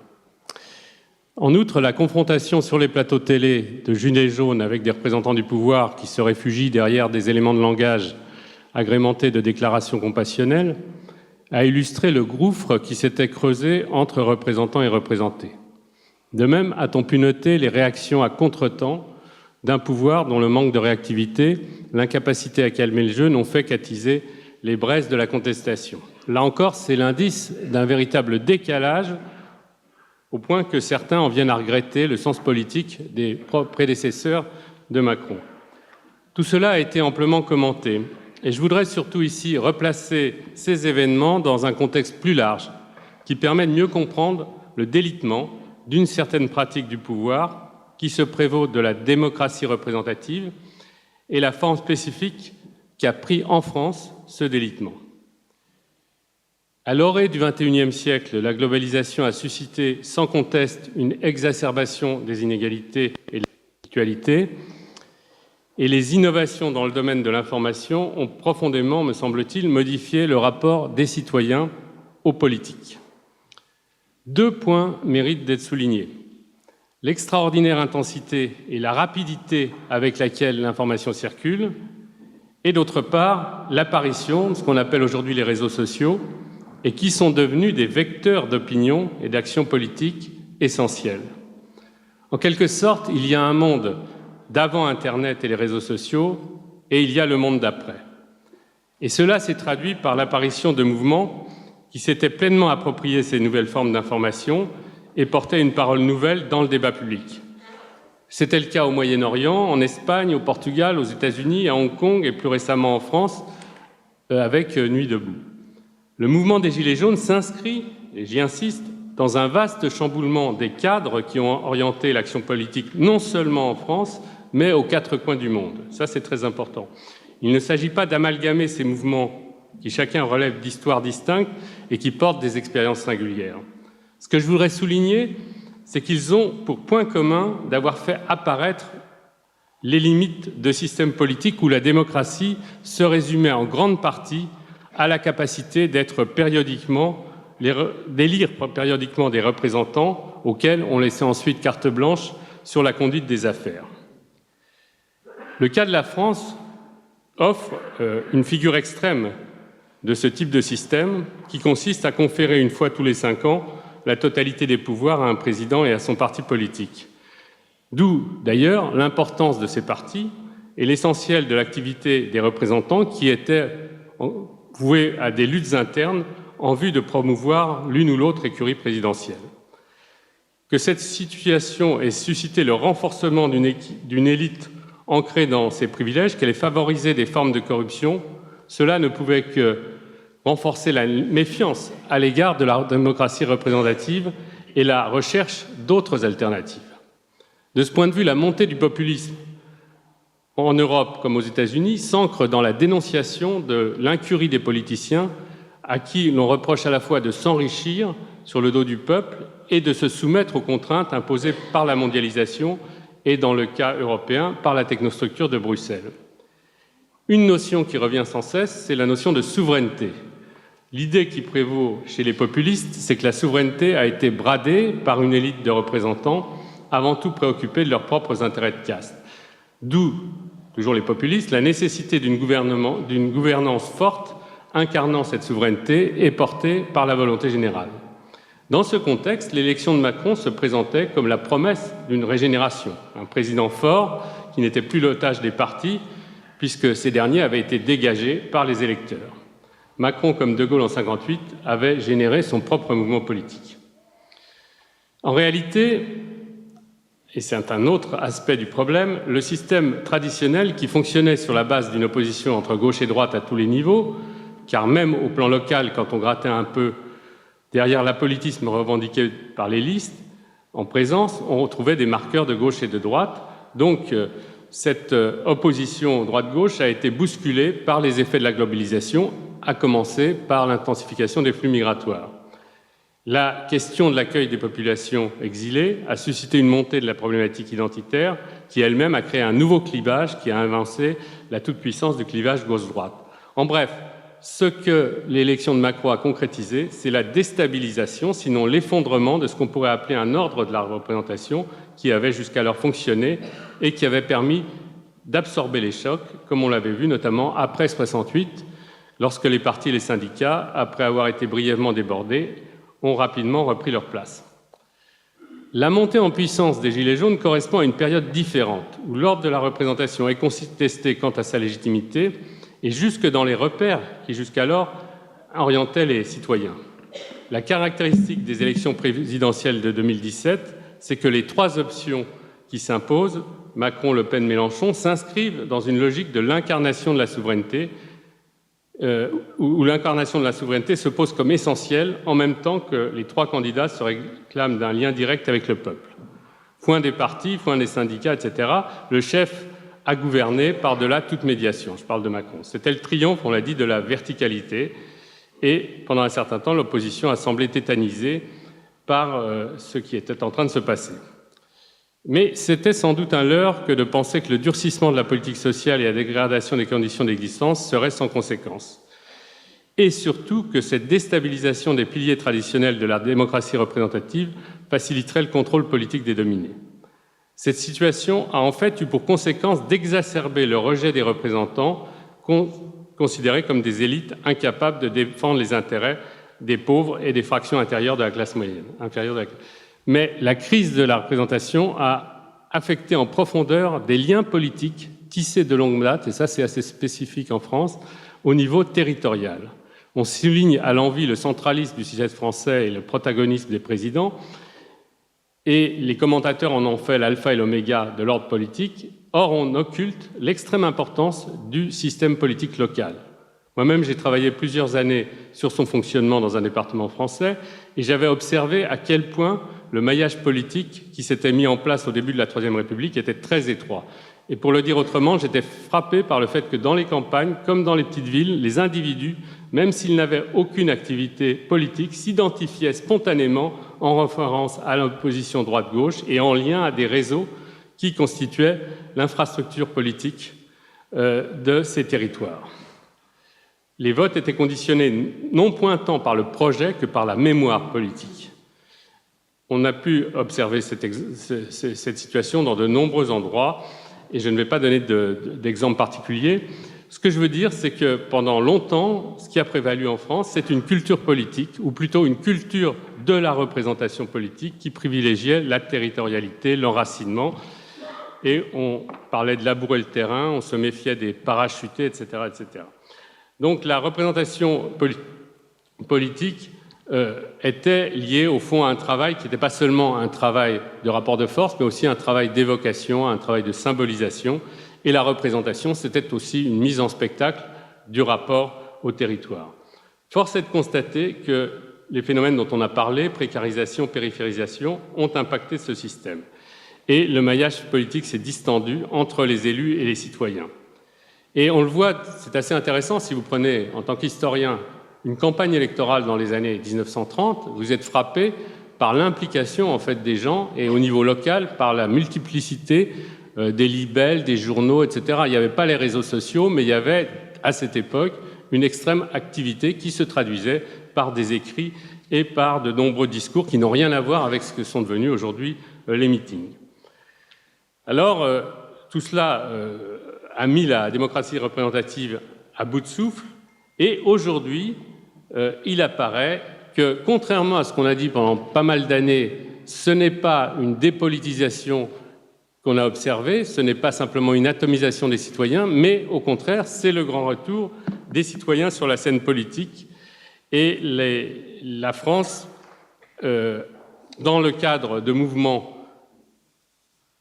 F: En outre, la confrontation sur les plateaux télé de gilets jaunes avec des représentants du pouvoir qui se réfugient derrière des éléments de langage agrémentés de déclarations compassionnelles a illustré le gouffre qui s'était creusé entre représentants et représentés. De même, a-t-on pu noter les réactions à contretemps d'un pouvoir dont le manque de réactivité, l'incapacité à calmer le jeu n'ont fait qu'attiser les braises de la contestation. Là encore, c'est l'indice d'un véritable décalage au point que certains en viennent à regretter le sens politique des prédécesseurs de Macron. Tout cela a été amplement commenté, et je voudrais surtout ici replacer ces événements dans un contexte plus large, qui permet de mieux comprendre le délitement d'une certaine pratique du pouvoir qui se prévaut de la démocratie représentative et la forme spécifique qu'a pris en France ce délitement. À l'orée du XXIe siècle, la globalisation a suscité sans conteste une exacerbation des inégalités et de l'inégalité, et les innovations dans le domaine de l'information ont profondément, me semble-t-il, modifié le rapport des citoyens aux politiques. 2 points méritent d'être soulignés. L'extraordinaire intensité et la rapidité avec laquelle l'information circule, et d'autre part, l'apparition de ce qu'on appelle aujourd'hui les réseaux sociaux, et qui sont devenus des vecteurs d'opinion et d'action politique essentiels. En quelque sorte, il y a un monde d'avant Internet et les réseaux sociaux, et il y a le monde d'après. Et cela s'est traduit par l'apparition de mouvements qui s'étaient pleinement appropriés ces nouvelles formes d'information et portaient une parole nouvelle dans le débat public. C'était le cas au Moyen-Orient, en Espagne, au Portugal, aux États-Unis, à Hong Kong et plus récemment en France, avec Nuit debout. Le mouvement des Gilets jaunes s'inscrit, et j'y insiste, dans un vaste chamboulement des cadres qui ont orienté l'action politique non seulement en France, mais aux 4 coins du monde. Ça, c'est très important. Il ne s'agit pas d'amalgamer ces mouvements qui chacun relève d'histoires distinctes et qui portent des expériences singulières. Ce que je voudrais souligner, c'est qu'ils ont pour point commun d'avoir fait apparaître les limites de systèmes politiques où la démocratie se résumait en grande partie à la capacité d'élire périodiquement des représentants auxquels on laissait ensuite carte blanche sur la conduite des affaires. Le cas de la France offre une figure extrême de ce type de système qui consiste à conférer une fois tous les 5 ans la totalité des pouvoirs à un président et à son parti politique. D'où, d'ailleurs, l'importance de ces partis et l'essentiel de l'activité des représentants qui étaient voués à des luttes internes en vue de promouvoir l'une ou l'autre écurie présidentielle. Que cette situation ait suscité le renforcement d'une élite ancrée dans ses privilèges, qu'elle ait favorisé des formes de corruption, cela ne pouvait que renforcer la méfiance à l'égard de la démocratie représentative et la recherche d'autres alternatives. De ce point de vue, la montée du populisme en Europe comme aux États-Unis s'ancre dans la dénonciation de l'incurie des politiciens à qui l'on reproche à la fois de s'enrichir sur le dos du peuple et de se soumettre aux contraintes imposées par la mondialisation et, dans le cas européen, par la technostructure de Bruxelles. Une notion qui revient sans cesse, c'est la notion de souveraineté. L'idée qui prévaut chez les populistes, c'est que la souveraineté a été bradée par une élite de représentants avant tout préoccupés de leurs propres intérêts de caste. D'où, toujours les populistes, la nécessité d'une gouvernance forte incarnant cette souveraineté et portée par la volonté générale. Dans ce contexte, l'élection de Macron se présentait comme la promesse d'une régénération. Un président fort qui n'était plus l'otage des partis, puisque ces derniers avaient été dégagés par les électeurs. Macron, comme De Gaulle en 1958, avait généré son propre mouvement politique. En réalité, et c'est un autre aspect du problème, le système traditionnel qui fonctionnait sur la base d'une opposition entre gauche et droite à tous les niveaux, car même au plan local, quand on grattait un peu derrière l'apolitisme revendiqué par les listes, en présence, on retrouvait des marqueurs de gauche et de droite. Donc, cette opposition droite-gauche a été bousculée par les effets de la globalisation, à commencer par l'intensification des flux migratoires. La question de l'accueil des populations exilées a suscité une montée de la problématique identitaire qui elle-même a créé un nouveau clivage qui a avancé la toute-puissance du clivage gauche-droite. En bref, ce que l'élection de Macron a concrétisé, c'est la déstabilisation, sinon l'effondrement de ce qu'on pourrait appeler un ordre de la représentation qui avait jusqu'alors fonctionné et qui avait permis d'absorber les chocs, comme on l'avait vu notamment après 68, lorsque les partis et les syndicats, après avoir été brièvement débordés, ont rapidement repris leur place. La montée en puissance des Gilets jaunes correspond à une période différente, où l'ordre de la représentation est contesté quant à sa légitimité, et jusque dans les repères qui jusqu'alors orientaient les citoyens. La caractéristique des élections présidentielles de 2017, c'est que les trois options qui s'imposent, Macron, Le Pen, Mélenchon, s'inscrivent dans une logique de l'incarnation de la souveraineté, où l'incarnation de la souveraineté se pose comme essentielle, en même temps que les trois candidats se réclament d'un lien direct avec le peuple. Foin des partis, foin des syndicats, etc., le chef a gouverné par-delà toute médiation. Je parle de Macron. C'était le triomphe, on l'a dit, de la verticalité. Et pendant un certain temps, l'opposition a semblé tétanisée par ce qui était en train de se passer. Mais c'était sans doute un leurre que de penser que le durcissement de la politique sociale et la dégradation des conditions d'existence serait sans conséquence. Et surtout que cette déstabilisation des piliers traditionnels de la démocratie représentative faciliterait le contrôle politique des dominés. Cette situation a en fait eu pour conséquence d'exacerber le rejet des représentants considérés comme des élites incapables de défendre les intérêts des pauvres et des fractions intérieures de la classe moyenne. Mais la crise de la représentation a affecté en profondeur des liens politiques tissés de longue date, et ça c'est assez spécifique en France, au niveau territorial. On souligne à l'envi le centralisme du système français et le protagonisme des présidents, et les commentateurs en ont fait l'alpha et l'oméga de l'ordre politique. Or, on occulte l'extrême importance du système politique local. Moi-même, j'ai travaillé plusieurs années sur son fonctionnement dans un département français, et j'avais observé à quel point le maillage politique qui s'était mis en place au début de la Troisième République était très étroit. Et pour le dire autrement, j'étais frappé par le fait que dans les campagnes, comme dans les petites villes, les individus, même s'ils n'avaient aucune activité politique, s'identifiaient spontanément en référence à l'opposition droite-gauche et en lien à des réseaux qui constituaient l'infrastructure politique de ces territoires. Les votes étaient conditionnés non point tant par le projet que par la mémoire politique. On a pu observer cette situation dans de nombreux endroits, et je ne vais pas donner d'exemple particulier. Ce que je veux dire, c'est que pendant longtemps, ce qui a prévalu en France, c'est une culture politique, ou plutôt une culture de la représentation politique qui privilégiait la territorialité, l'enracinement, et on parlait de labourer le terrain, on se méfiait des parachutés, etc., etc. Donc la représentation politique était liée au fond à un travail qui n'était pas seulement un travail de rapport de force, mais aussi un travail d'évocation, un travail de symbolisation. Et la représentation, c'était aussi une mise en spectacle du rapport au territoire. Force est de constater que les phénomènes dont on a parlé, précarisation, périphérisation, ont impacté ce système. Et le maillage politique s'est distendu entre les élus et les citoyens. Et on le voit, c'est assez intéressant, si vous prenez, en tant qu'historien, une campagne électorale dans les années 1930, vous êtes frappé par l'implication en fait des gens, et au niveau local, par la multiplicité des libelles, des journaux, etc. Il n'y avait pas les réseaux sociaux, mais il y avait, à cette époque, une extrême activité qui se traduisait par des écrits et par de nombreux discours qui n'ont rien à voir avec ce que sont devenus aujourd'hui les meetings. Alors, tout cela a mis la démocratie représentative à bout de souffle, et aujourd'hui, il apparaît que, contrairement à ce qu'on a dit pendant pas mal d'années, ce n'est pas une dépolitisation qu'on a observée, ce n'est pas simplement une atomisation des citoyens, mais au contraire, c'est le grand retour des citoyens sur la scène politique. Et la France, dans le cadre de mouvements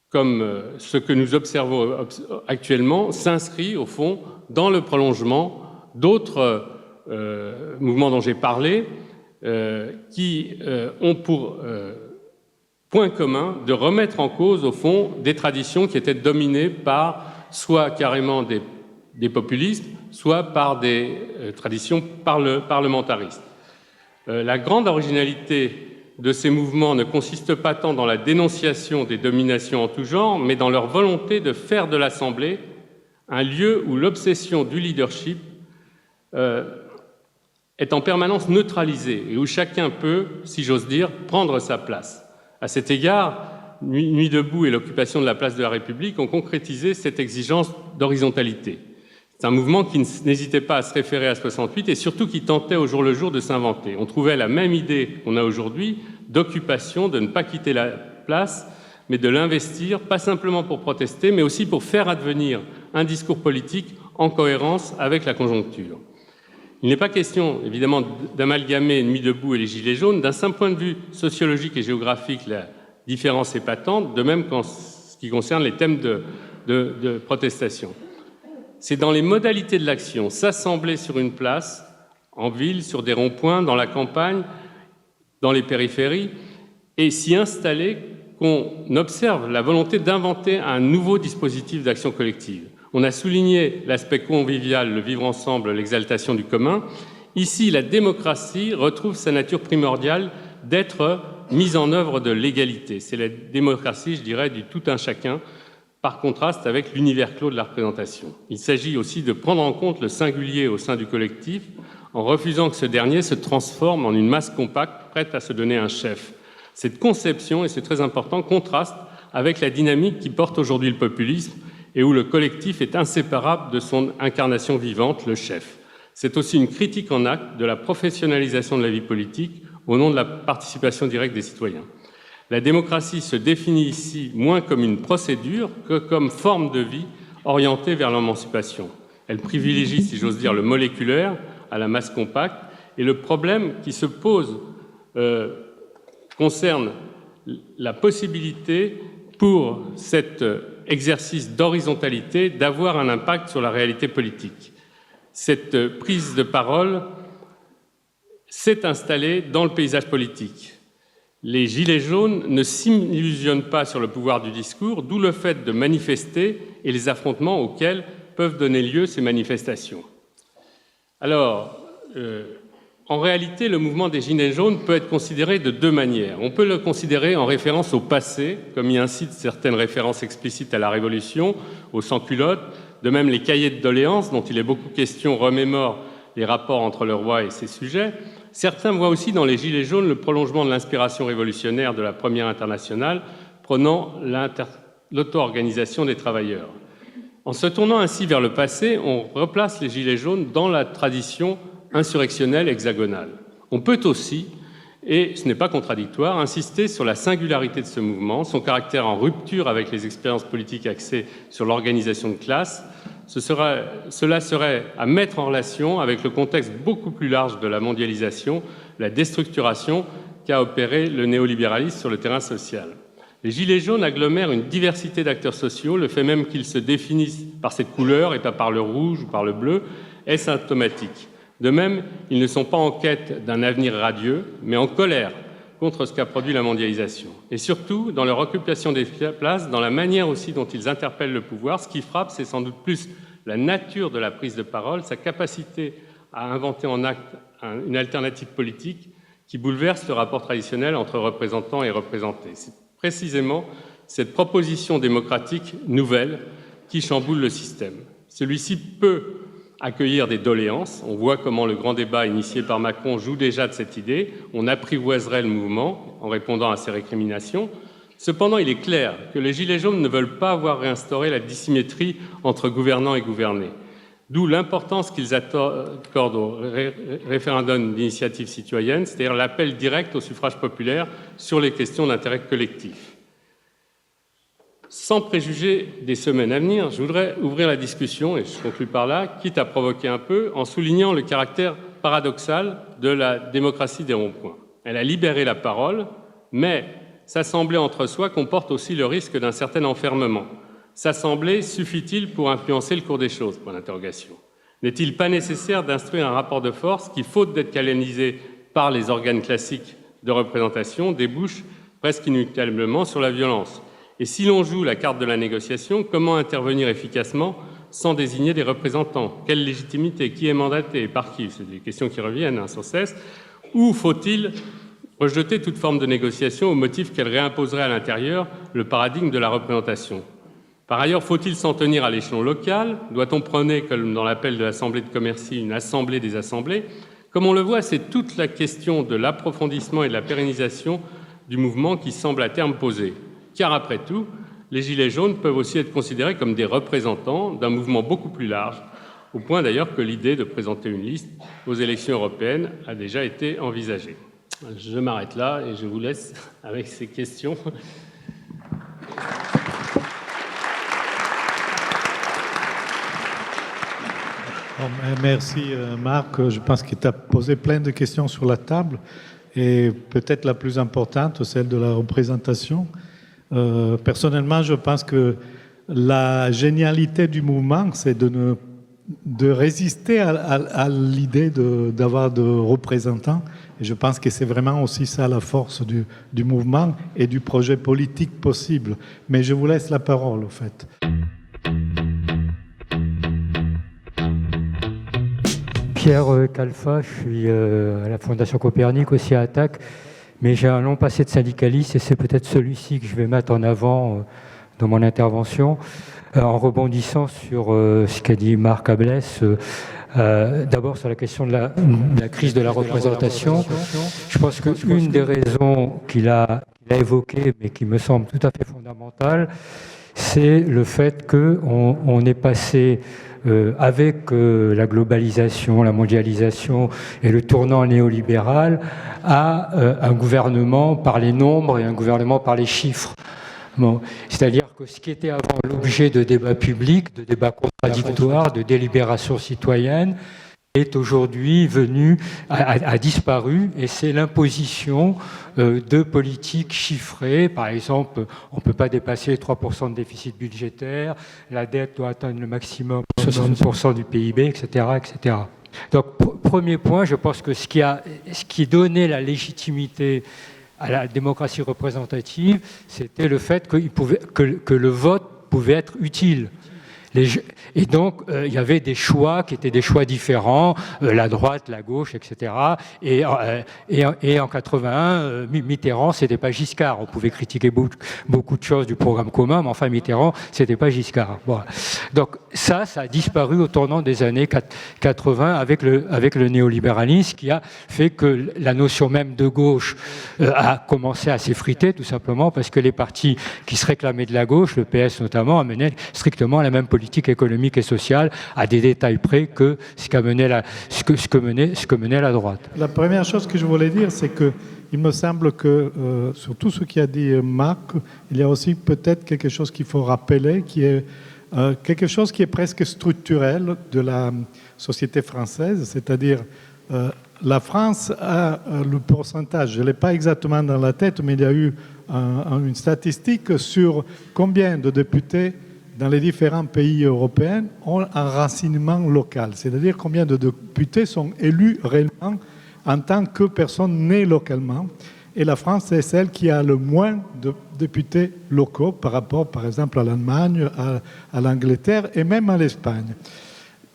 F: comme ce que nous observons actuellement, s'inscrit au fond dans le prolongement d'autres mouvements dont j'ai parlé, qui ont pour point commun de remettre en cause, au fond, des traditions qui étaient dominées par soit carrément des populismes, soit par des traditions parlementaristes. La grande originalité de ces mouvements ne consiste pas tant dans la dénonciation des dominations en tout genre, mais dans leur volonté de faire de l'Assemblée un lieu où l'obsession du leadership est en permanence neutralisée et où chacun peut, si j'ose dire, prendre sa place. À cet égard, Nuit debout et l'occupation de la place de la République ont concrétisé cette exigence d'horizontalité. C'est un mouvement qui n'hésitait pas à se référer à 68 et surtout qui tentait au jour le jour de s'inventer. On trouvait la même idée qu'on a aujourd'hui d'occupation, de ne pas quitter la place, mais de l'investir, pas simplement pour protester, mais aussi pour faire advenir un discours politique en cohérence avec la conjoncture. Il n'est pas question, évidemment, d'amalgamer Nuit debout et les Gilets jaunes. D'un simple point de vue sociologique et géographique, la différence est patente, de même qu'en ce qui concerne les thèmes de protestation. C'est dans les modalités de l'action, s'assembler sur une place, en ville, sur des ronds-points, dans la campagne, dans les périphéries, et s'y installer qu'on observe la volonté d'inventer un nouveau dispositif d'action collective. On a souligné l'aspect convivial, le vivre ensemble, l'exaltation du commun. Ici, la démocratie retrouve sa nature primordiale d'être mise en œuvre de l'égalité. C'est la démocratie, je dirais, du tout un chacun, par contraste avec l'univers clos de la représentation. Il s'agit aussi de prendre en compte le singulier au sein du collectif, en refusant que ce dernier se transforme en une masse compacte, prête à se donner un chef. Cette conception, et c'est très important, contraste avec la dynamique qui porte aujourd'hui le populisme et où le collectif est inséparable de son incarnation vivante, le chef. C'est aussi une critique en acte de la professionnalisation de la vie politique au nom de la participation directe des citoyens. La démocratie se définit ici moins comme une procédure que comme forme de vie orientée vers l'émancipation. Elle privilégie, si j'ose dire, le moléculaire à la masse compacte, et le problème qui se pose concerne la possibilité pour cet exercice d'horizontalité d'avoir un impact sur la réalité politique. Cette prise de parole s'est installée dans le paysage politique. Les Gilets jaunes ne s'illusionnent pas sur le pouvoir du discours, d'où le fait de manifester et les affrontements auxquels peuvent donner lieu ces manifestations. Alors, en réalité, le mouvement des Gilets jaunes peut être considéré de deux manières. On peut le considérer en référence au passé, comme y incitent certaines références explicites à la Révolution, aux sans-culottes. De même, les cahiers de doléances, dont il est beaucoup question, remémorent les rapports entre le roi et ses sujets. Certains voient aussi dans les Gilets jaunes le prolongement de l'inspiration révolutionnaire de la Première Internationale, prônant l'auto-organisation des travailleurs. En se tournant ainsi vers le passé, on replace les Gilets jaunes dans la tradition insurrectionnelle hexagonale. On peut aussi, et ce n'est pas contradictoire, insister sur la singularité de ce mouvement, son caractère en rupture avec les expériences politiques axées sur l'organisation de classe. Cela serait à mettre en relation avec le contexte beaucoup plus large de la mondialisation, la déstructuration qu'a opéré le néolibéralisme sur le terrain social. Les Gilets jaunes agglomèrent une diversité d'acteurs sociaux, le fait même qu'ils se définissent par cette couleur et pas par le rouge ou par le bleu est symptomatique. De même, ils ne sont pas en quête d'un avenir radieux, mais en colère contre ce qu'a produit la mondialisation. Et surtout, dans leur occupation des places, dans la manière aussi dont ils interpellent le pouvoir, ce qui frappe, c'est sans doute plus la nature de la prise de parole, sa capacité à inventer en acte une alternative politique qui bouleverse le rapport traditionnel entre représentants et représentés. C'est précisément cette proposition démocratique nouvelle qui chamboule le système. Celui-ci peut accueillir des doléances. On voit comment le grand débat initié par Macron joue déjà de cette idée. On apprivoiserait le mouvement en répondant à ces récriminations. Cependant, il est clair que les Gilets jaunes ne veulent pas voir réinstaurer la dissymétrie entre gouvernants et gouvernés. D'où l'importance qu'ils accordent au référendum d'initiative citoyenne, c'est-à-dire l'appel direct au suffrage populaire sur les questions d'intérêt collectif. Sans préjuger des semaines à venir, je voudrais ouvrir la discussion, et je conclue par là, quitte à provoquer un peu, en soulignant le caractère paradoxal de la démocratie des ronds-points. Elle a libéré la parole, mais s'assembler entre soi comporte aussi le risque d'un certain enfermement. S'assembler suffit-il pour influencer le cours des choses ? Point d'interrogation. N'est-il pas nécessaire d'instruire un rapport de force qui, faute d'être canalisé par les organes classiques de représentation, débouche presque inéluctablement sur la violence ? Et si l'on joue la carte de la négociation, comment intervenir efficacement sans désigner des représentants ? Quelle légitimité ? Qui est mandaté ? Par qui ? C'est des questions qui reviennent sans cesse. Ou faut-il Rejeter toute forme de négociation au motif qu'elle réimposerait à l'intérieur le paradigme de la représentation. Par ailleurs, faut-il s'en tenir à l'échelon local? Doit-on prôner, comme dans l'appel de l'Assemblée de Commercy, une assemblée des assemblées? Comme on le voit, c'est toute la question de l'approfondissement et de la pérennisation du mouvement qui semble à terme posée. Car après tout, les Gilets jaunes peuvent aussi être considérés comme des représentants d'un mouvement beaucoup plus large, au point d'ailleurs que l'idée de présenter une liste aux élections européennes a déjà été envisagée. Je m'arrête là et je vous laisse avec ces questions.
B: Bon, merci Marc. Je pense que tu as posé plein de questions sur la table et peut-être la plus importante, celle de la représentation. Personnellement, je pense que la génialité du mouvement, c'est de résister à l'idée d'avoir de représentants. Et je pense que c'est vraiment aussi ça la force du mouvement et du projet politique possible. Mais je vous laisse la parole, au fait.
G: Pierre Calfa, je suis à la Fondation Copernic, aussi à Attac, mais j'ai un long passé de syndicaliste et c'est peut-être celui-ci que je vais mettre en avant dans mon intervention, en rebondissant sur ce qu'a dit Marc Ablès, d'abord sur la question de la crise de la représentation. Je pense qu'une des raisons qu'il a évoquées, mais qui me semble tout à fait fondamentale, c'est le fait qu'on est passé avec la globalisation, la mondialisation et le tournant néolibéral à un gouvernement par les nombres et un gouvernement par les chiffres. Bon, c'est-à-dire que ce qui était avant l'objet de débats publics, de débats contradictoires, de délibérations citoyennes, est aujourd'hui a disparu, et c'est l'imposition de politiques chiffrées. Par exemple, on ne peut pas dépasser 3% de déficit budgétaire, la dette doit atteindre le maximum 60% du PIB, etc., etc. Donc, premier point, je pense que ce qui donnait la légitimité à la démocratie représentative, c'était le fait que le vote pouvait être utile. Et donc, il y avait des choix qui étaient des choix différents, la droite, la gauche, etc. Et en 81, Mitterrand, c'était pas Giscard. On pouvait critiquer beaucoup de choses du programme commun, mais enfin, Mitterrand, c'était pas Giscard. Bon. Donc, ça a disparu au tournant des années 80 avec le néolibéralisme, qui a fait que la notion même de gauche a commencé à s'effriter, tout simplement, parce que les partis qui se réclamaient de la gauche, le PS notamment, amenaient strictement la même politique économique et sociale à des détails près que ce que menait la droite.
B: La première chose que je voulais dire, c'est que il me semble que sur tout ce qu'a dit Marc, il y a aussi peut-être quelque chose qu'il faut rappeler, qui est quelque chose qui est presque structurel de la société française, c'est-à-dire la France a le pourcentage, je ne l'ai pas exactement dans la tête, mais il y a eu une statistique sur combien de députés dans les différents pays européens ont un racinement local, c'est-à-dire combien de députés sont élus réellement en tant que personnes nées localement. Et la France est celle qui a le moins de députés locaux par rapport, par exemple, à l'Allemagne, à l'Angleterre et même à l'Espagne.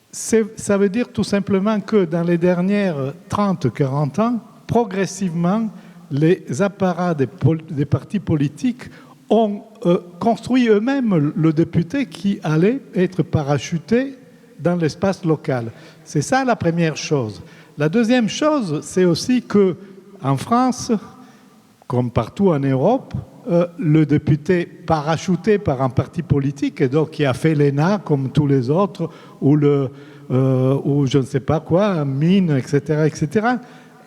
B: Ça veut dire tout simplement que dans les dernières 30-40 ans, progressivement, les apparats des partis politiques ont construit eux-mêmes le député qui allait être parachuté dans l'espace local. C'est ça la première chose. La deuxième chose, c'est aussi qu'en France, comme partout en Europe, le député parachuté par un parti politique, et donc qui a fait l'ENA comme tous les autres, ou je ne sais pas quoi, mine, etc.,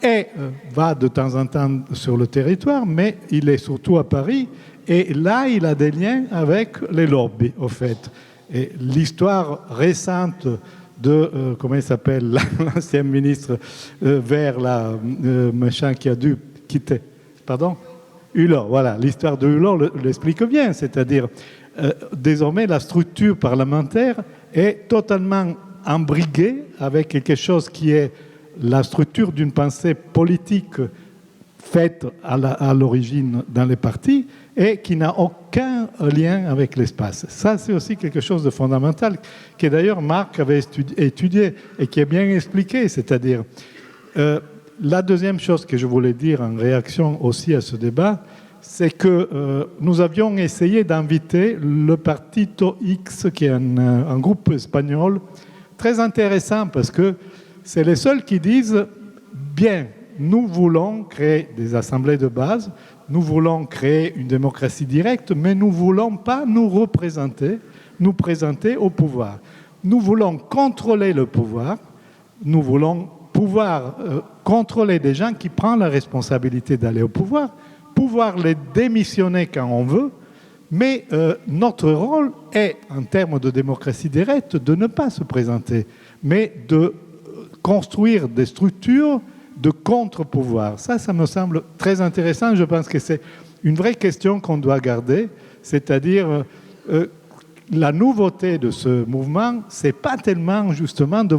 B: et va de temps en temps sur le territoire, mais il est surtout à Paris. Et là, il a des liens avec les lobbies, au fait. Et l'histoire récente de, comment il s'appelle, l'ancien ministre vert, machin qui a dû quitter. Pardon ? Hulot, voilà. L'histoire de Hulot l'explique bien. C'est-à-dire, désormais, la structure parlementaire est totalement embriguée avec quelque chose qui est la structure d'une pensée politique faite à l'origine dans les partis et qui n'a aucun lien avec l'espace. Ça, c'est aussi quelque chose de fondamental, que d'ailleurs Marc avait étudié et qui est bien expliqué, c'est-à-dire la deuxième chose que je voulais dire en réaction aussi à ce débat, c'est que nous avions essayé d'inviter le Partito X, qui est un groupe espagnol très intéressant parce que c'est les seuls qui disent « Bien, nous voulons créer des assemblées de base, nous voulons créer une démocratie directe, mais nous ne voulons pas nous représenter, nous présenter au pouvoir. Nous voulons contrôler le pouvoir, nous voulons pouvoir contrôler des gens qui prennent la responsabilité d'aller au pouvoir les démissionner quand on veut, mais notre rôle est, en termes de démocratie directe, de ne pas se présenter, mais de construire des structures de contre-pouvoir. Ça me semble très intéressant. Je pense que c'est une vraie question qu'on doit garder, c'est-à-dire la nouveauté de ce mouvement, c'est pas tellement justement de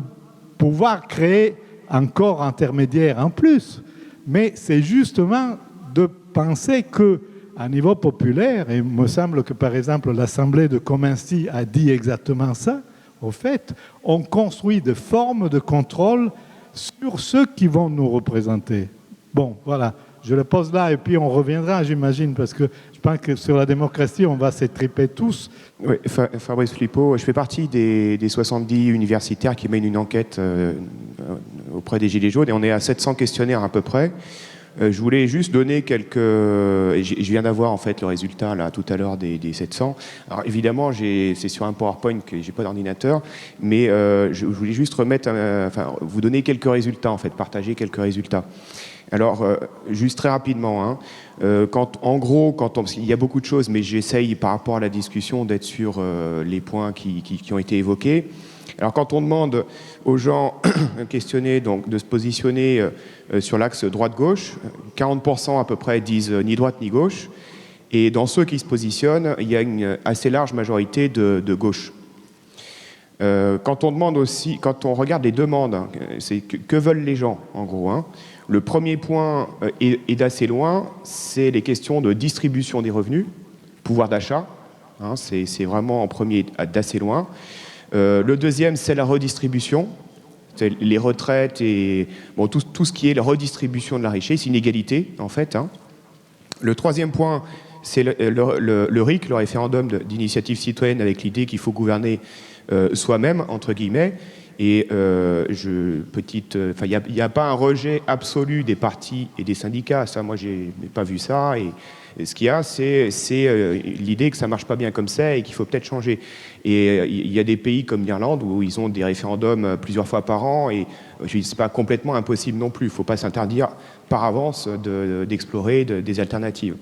B: pouvoir créer un corps intermédiaire en plus, mais c'est justement de penser qu'à niveau populaire, et il me semble que par exemple l'Assemblée de Comency a dit exactement ça, au fait, on construit des formes de contrôle sur ceux qui vont nous représenter. Bon, voilà, je le pose là et puis on reviendra, j'imagine, parce que je pense que sur la démocratie, on va s'étriper tous.
H: Oui, Fabrice Flippo, je fais partie des 70 universitaires qui mènent une enquête auprès des Gilets jaunes et on est à 700 questionnaires à peu près. Je voulais juste donner quelques... Je viens d'avoir en fait le résultat là tout à l'heure des 700. Alors évidemment, c'est sur un PowerPoint que j'ai pas d'ordinateur, mais je voulais juste remettre, vous donner quelques résultats en fait, partager quelques résultats. Alors, juste très rapidement, il y a beaucoup de choses, mais j'essaye par rapport à la discussion d'être sur les points qui ont été évoqués. Alors quand on demande aux gens questionnés donc, de se positionner sur l'axe droite-gauche, 40% à peu près disent ni droite ni gauche, et dans ceux qui se positionnent, il y a une assez large majorité de gauche. Quand on demande aussi, quand on regarde les demandes, c'est que veulent les gens en gros, le premier point est d'assez loin, c'est les questions de distribution des revenus, pouvoir d'achat, c'est vraiment en premier d'assez loin. Le deuxième, c'est la redistribution, c'est les retraites et bon, tout ce qui est la redistribution de la richesse, inégalité en fait. Le troisième point, c'est le RIC, le référendum d'initiative citoyenne, avec l'idée qu'il faut gouverner soi-même, entre guillemets. Et il n'y a pas un rejet absolu des partis et des syndicats. Ça, moi, je n'ai pas vu ça. Et ce qu'il y a, c'est l'idée que ça ne marche pas bien comme ça et qu'il faut peut-être changer. Et il y a des pays comme l'Irlande où ils ont des référendums plusieurs fois par an et ce n'est pas complètement impossible non plus. Il ne faut pas s'interdire par avance d'explorer des alternatives.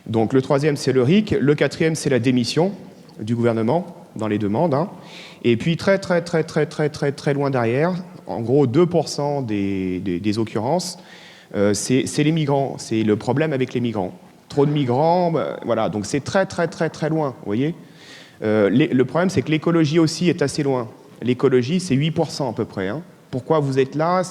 H: Donc le troisième, c'est le RIC. Le quatrième, c'est la démission du gouvernement dans les demandes. Et puis très loin derrière, en gros 2% des occurrences, c'est les migrants. C'est le problème avec les migrants. Trop de migrants, voilà. Donc c'est très loin, vous voyez. Le problème, c'est que l'écologie aussi est assez loin. L'écologie, c'est 8% à peu près. Pourquoi vous êtes là?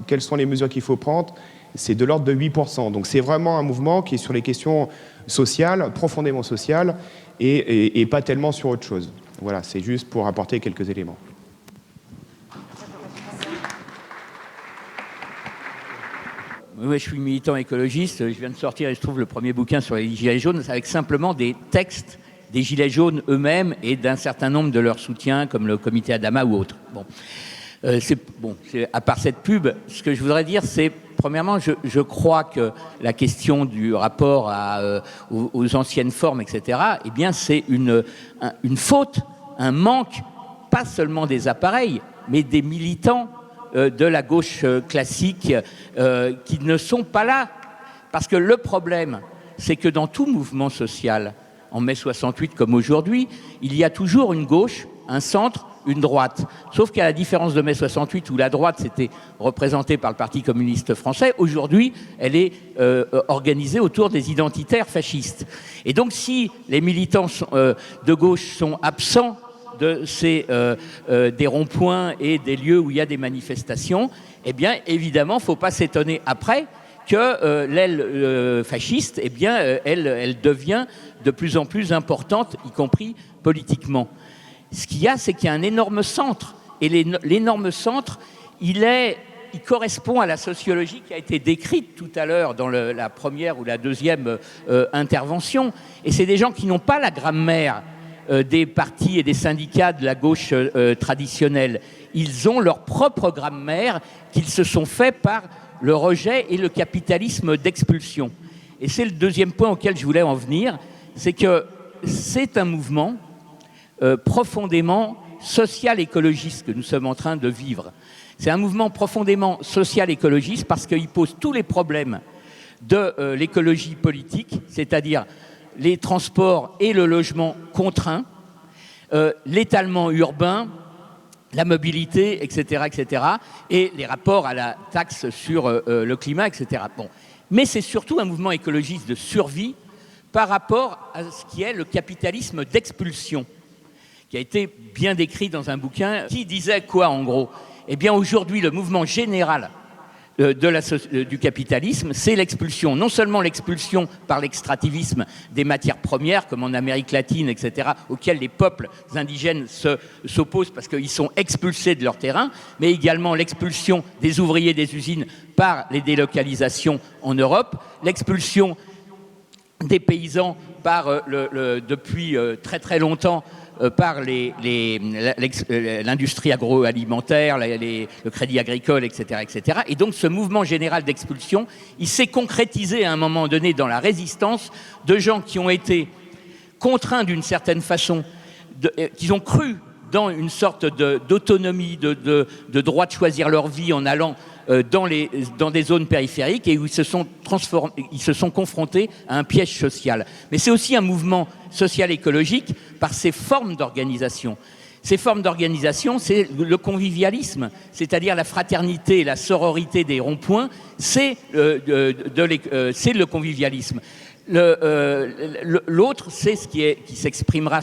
H: Quelles sont les mesures qu'il faut prendre? C'est de l'ordre de 8%. Donc c'est vraiment un mouvement qui est sur les questions sociales, profondément sociales, et pas tellement sur autre chose. Voilà, c'est juste pour apporter quelques éléments.
I: Oui, je suis militant écologiste. Je viens de sortir, il se trouve, le premier bouquin sur les Gilets jaunes, avec simplement des textes des Gilets jaunes eux-mêmes et d'un certain nombre de leurs soutiens, comme le comité Adama ou autres. Bon. À part cette pub, ce que je voudrais dire, c'est, premièrement, je crois que la question du rapport aux anciennes formes, etc., eh bien, c'est une faute, un manque, pas seulement des appareils, mais des militants de la gauche classique qui ne sont pas là. Parce que le problème, c'est que dans tout mouvement social, en mai 68 comme aujourd'hui, il y a toujours une gauche, un centre, une droite. Sauf qu'à la différence de mai 68, où la droite s'était représentée par le Parti communiste français, aujourd'hui, elle est organisée autour des identitaires fascistes. Et donc, si les militants de gauche sont absents des ronds-points et des lieux où il y a des manifestations, eh bien, évidemment, il ne faut pas s'étonner après que l'aile fasciste, eh bien, elle devient de plus en plus importante, y compris politiquement. Ce qu'il y a, c'est qu'il y a un énorme centre. Et l'énorme centre, il est il correspond à la sociologie qui a été décrite tout à l'heure dans la première ou la deuxième intervention. Et c'est des gens qui n'ont pas la grammaire des partis et des syndicats de la gauche traditionnelle. Ils ont leur propre grammaire qu'ils se sont fait par le rejet et le capitalisme d'expulsion. Et c'est le deuxième point auquel je voulais en venir, c'est que c'est un mouvement profondément social-écologiste que nous sommes en train de vivre. C'est un mouvement profondément social-écologiste parce qu'il pose tous les problèmes de l'écologie politique, c'est-à-dire les transports et le logement contraint, l'étalement urbain, la mobilité, etc., etc., et les rapports à la taxe sur le climat, etc. Bon. Mais c'est surtout un mouvement écologiste de survie par rapport à ce qui est le capitalisme d'expulsion, qui a été bien décrit dans un bouquin qui disait quoi en gros? Eh bien aujourd'hui, le mouvement général du capitalisme, c'est l'expulsion. Non seulement l'expulsion par l'extractivisme des matières premières, comme en Amérique latine, etc., auxquelles les peuples indigènes s'opposent parce qu'ils sont expulsés de leur terrain, mais également l'expulsion des ouvriers des usines par les délocalisations en Europe, l'expulsion des paysans par depuis très très longtemps par l'industrie agroalimentaire, le crédit agricole, etc., etc. Et donc ce mouvement général d'expulsion, il s'est concrétisé à un moment donné dans la résistance de gens qui ont été contraints d'une certaine façon, qui ont cru dans une sorte d'autonomie, de droit de choisir leur vie en allant dans des zones périphériques et où ils se sont confrontés à un piège social. Mais c'est aussi un mouvement social-écologique par ses formes d'organisation. Ces formes d'organisation, c'est le convivialisme, c'est-à-dire la fraternité, la sororité des ronds-points, c'est le convivialisme. L'autre, c'est ce qui s'exprimera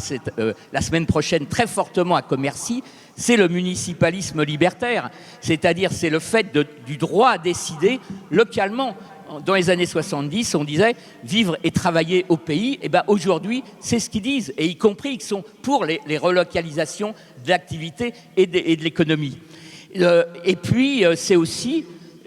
I: la semaine prochaine très fortement à Commercy, c'est le municipalisme libertaire, c'est-à-dire c'est le fait du droit à décider localement. Dans les années 70, on disait vivre et travailler au pays. Et ben aujourd'hui, c'est ce qu'ils disent, et y compris qu'ils sont pour les relocalisations de l'activité et de l'économie. Et puis, c'est aussi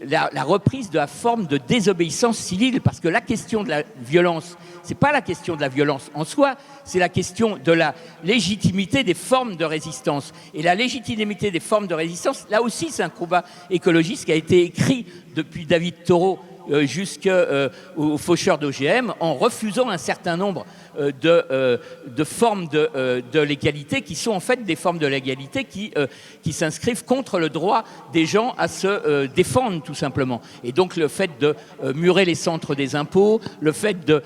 I: la reprise de la forme de désobéissance civile, parce que la question de la violence, c'est pas la question de la violence en soi, c'est la question de la légitimité des formes de résistance. Et la légitimité des formes de résistance, là aussi, c'est un combat écologiste qui a été écrit depuis David Thoreau jusqu'aux faucheurs d'OGM, en refusant un certain nombre de formes de l'égalité qui sont en fait des formes de l'égalité qui s'inscrivent contre le droit des gens à se défendre tout simplement. Et donc le fait de murer les centres des impôts, le fait de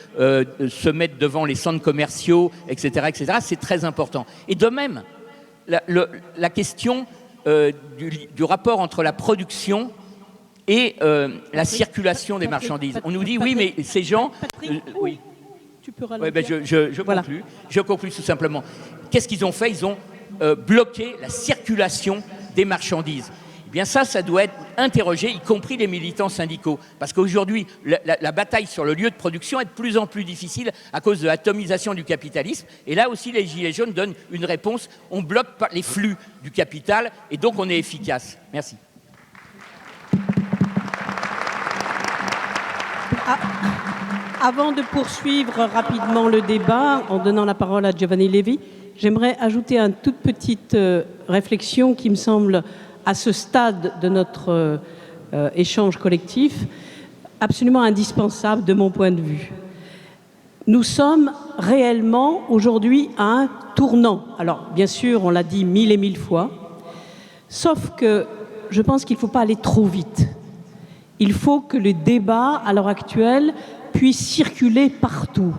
I: se mettre devant les centres commerciaux, etc., c'est très important. Et de même, la question du rapport entre la production et la circulation des marchandises. On nous dit, oui, mais ces gens... oui.
A: Tu peux ralentir.
I: Ouais, ben je conclue tout simplement. Qu'est-ce qu'ils ont fait? Ils ont bloqué la circulation des marchandises. Eh bien ça doit être interrogé, y compris les militants syndicaux. Parce qu'aujourd'hui, la bataille sur le lieu de production est de plus en plus difficile à cause de l'atomisation du capitalisme. Et là aussi, les Gilets jaunes donnent une réponse. On bloque les flux du capital et donc on est efficace. Merci.
A: Avant de poursuivre rapidement le débat, en donnant la parole à Giovanni Levi, j'aimerais ajouter une toute petite réflexion qui me semble, à ce stade de notre échange collectif, absolument indispensable de mon point de vue. Nous sommes réellement aujourd'hui à un tournant. Alors, bien sûr, on l'a dit 1000 et 1000 fois, sauf que je pense qu'il ne faut pas aller trop vite. Il faut que le débat, à l'heure actuelle, puisse circuler partout.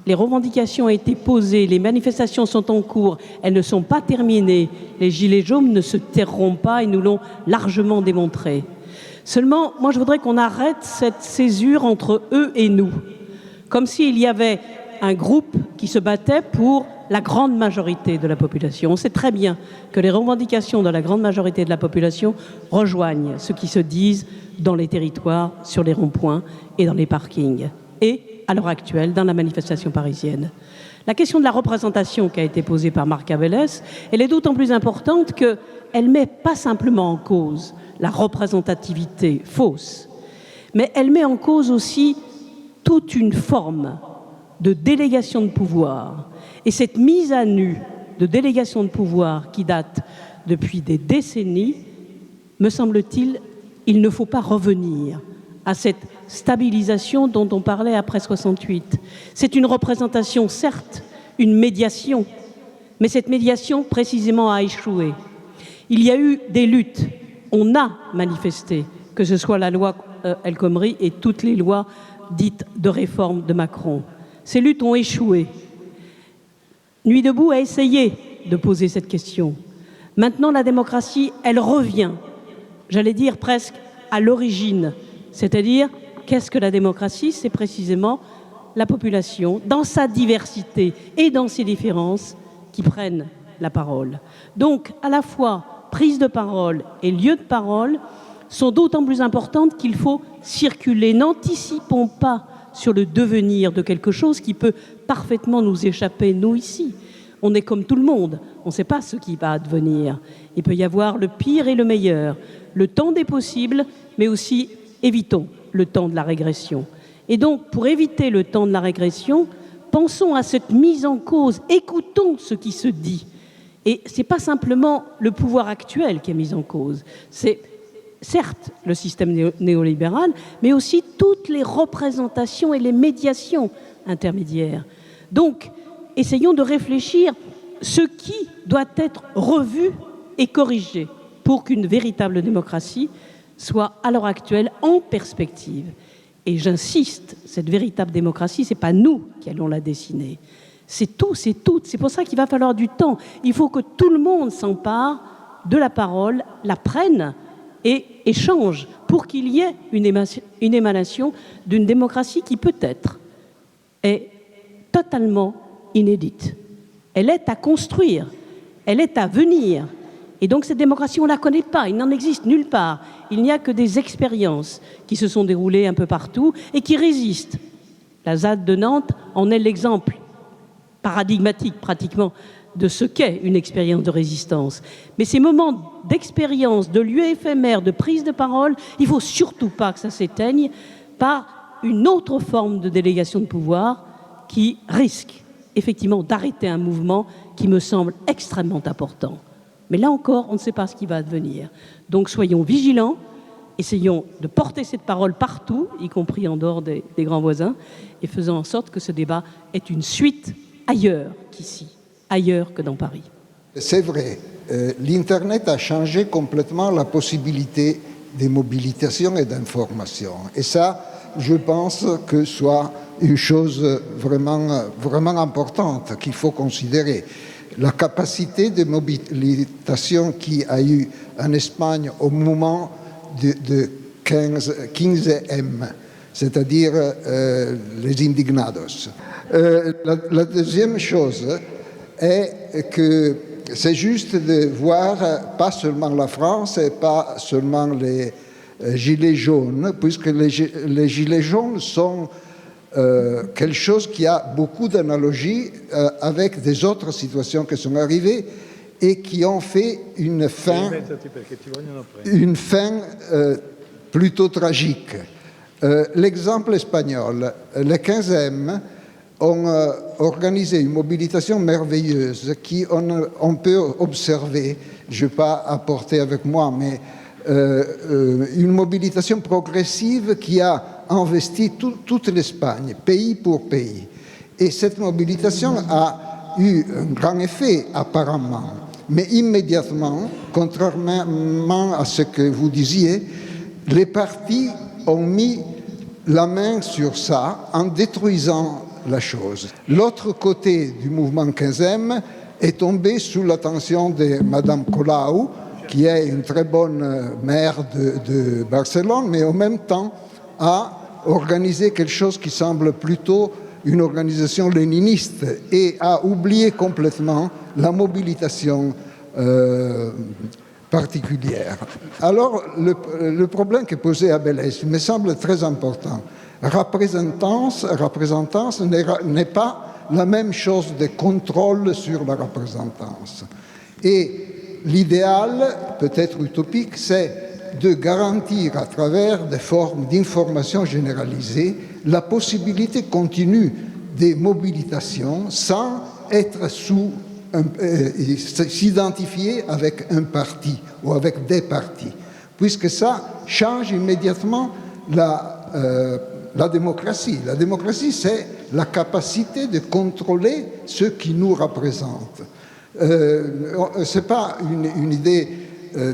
A: Les revendications ont été posées, les manifestations sont en cours, elles ne sont pas terminées. Les Gilets jaunes ne se tairont pas, ils nous l'ont largement démontré. Seulement, moi je voudrais qu'on arrête cette césure entre eux et nous, comme s'il y avait un groupe qui se battait pour la grande majorité de la population. On sait très bien que les revendications de la grande majorité de la population rejoignent ceux qui se disent dans les territoires, sur les ronds-points et dans les parkings. Et, à l'heure actuelle, dans la manifestation parisienne. La question de la représentation qui a été posée par Marc Abélès, elle est d'autant plus importante qu'elle ne met pas simplement en cause la représentativité fausse, mais elle met en cause aussi toute une forme de délégation de pouvoir. Et cette mise à nu de délégation de pouvoir qui date depuis des décennies, me semble-t-il, il ne faut pas revenir à cette stabilisation dont on parlait après 68. C'est une représentation, certes, une médiation, mais cette médiation, précisément, a échoué. Il y a eu des luttes, on a manifesté, que ce soit la loi El Khomri et toutes les lois dites de réforme de Macron. Ces luttes ont échoué. Nuit debout a essayé de poser cette question. Maintenant, la démocratie, elle revient, j'allais dire presque à l'origine, c'est-à-dire, qu'est-ce que la démocratie? C'est précisément la population, dans sa diversité et dans ses différences, qui prennent la parole. Donc, à la fois, prise de parole et lieu de parole sont d'autant plus importantes qu'il faut circuler. N'anticipons pas sur le devenir de quelque chose qui peut parfaitement nous échapper, nous ici. On est comme tout le monde, on ne sait pas ce qui va advenir. Il peut y avoir le pire et le meilleur, le temps des possibles, mais aussi évitons le temps de la régression. Et donc, pour éviter le temps de la régression, pensons à cette mise en cause, écoutons ce qui se dit. Et ce n'est pas simplement le pouvoir actuel qui est mis en cause, c'est certes le système néolibéral, mais aussi toutes les représentations et les médiations intermédiaires. Donc, essayons de réfléchir ce qui doit être revu et corrigé pour qu'une véritable démocratie soit à l'heure actuelle en perspective. Et j'insiste, cette véritable démocratie, ce n'est pas nous qui allons la dessiner. C'est tous, c'est toutes. C'est pour ça qu'il va falloir du temps. Il faut que tout le monde s'empare de la parole, la prenne et échange pour qu'il y ait une émanation d'une démocratie qui peut-être est totalement inédite. Elle est à construire, elle est à venir. Et donc cette démocratie, on ne la connaît pas, il n'en existe nulle part. Il n'y a que des expériences qui se sont déroulées un peu partout et qui résistent. La ZAD de Nantes en est l'exemple paradigmatique pratiquement de ce qu'est une expérience de résistance. Mais ces moments d'expérience, de lieu éphémère, de prise de parole, il ne faut surtout pas que ça s'éteigne par une autre forme de délégation de pouvoir qui risque effectivement d'arrêter un mouvement qui me semble extrêmement important. Mais là encore, on ne sait pas ce qui va advenir. Donc soyons vigilants, essayons de porter cette parole partout, y compris en dehors des grands voisins, et faisons en sorte que ce débat ait une suite ailleurs qu'ici, ailleurs que dans Paris.
J: C'est vrai, l'Internet a changé complètement la possibilité de mobilisation et d'information. Et ça, je pense que soit une chose vraiment, vraiment importante qu'il faut considérer. La capacité de mobilisation qu'il y a eu en Espagne au moment de 15M, c'est-à-dire les indignados. La deuxième chose est que c'est juste de voir pas seulement la France et pas seulement les gilets jaunes, puisque les gilets jaunes sont quelque chose qui a beaucoup d'analogies avec des autres situations qui sont arrivées et qui ont fait une fin plutôt tragique. L'exemple espagnol, les 15M ont organisé une mobilisation merveilleuse qui on peut observer, je ne vais pas apporter avec moi, mais une mobilisation progressive qui a investi toute l'Espagne, pays pour pays. Et cette mobilisation a eu un grand effet apparemment, mais immédiatement, contrairement à ce que vous disiez, les partis ont mis la main sur ça en détruisant la chose. L'autre côté du mouvement 15M est tombé sous l'attention de Madame Colau, qui est une très bonne maire de Barcelone, mais en même temps a organisé quelque chose qui semble plutôt une organisation léniniste et a oublié complètement la mobilisation particulière. Alors, le problème que posait Abélès me semble très important. Représentance n'est pas la même chose de contrôle sur la représentance. Et l'idéal, peut-être utopique, c'est de garantir à travers des formes d'information généralisée la possibilité continue des mobilisations sans être s'identifier avec un parti ou avec des partis, puisque ça change immédiatement la démocratie. La démocratie, c'est la capacité de contrôler ceux qui nous représentent. Ce n'est pas une idée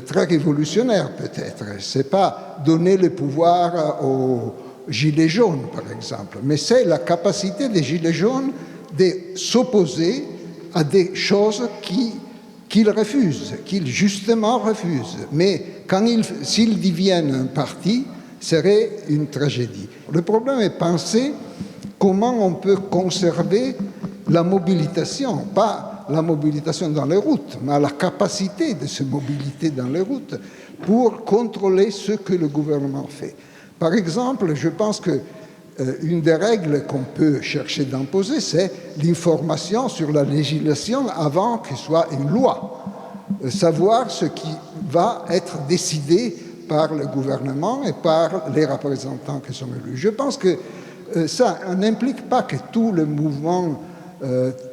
J: très révolutionnaire peut-être, ce n'est pas donner le pouvoir aux gilets jaunes par exemple, mais c'est la capacité des gilets jaunes de s'opposer à des choses qu'ils refusent, qu'ils justement refusent. Mais s'ils deviennent un parti, serait une tragédie. Le problème est penser comment on peut conserver la mobilisation, pas la mobilisation dans les routes, mais la capacité de se mobiliser dans les routes pour contrôler ce que le gouvernement fait. Par exemple, je pense que une des règles qu'on peut chercher d'imposer, c'est l'information sur la législation avant qu'elle soit une loi. Savoir ce qui va être décidé par le gouvernement et par les représentants qui sont élus. Je pense que ça n'implique pas que tout le mouvement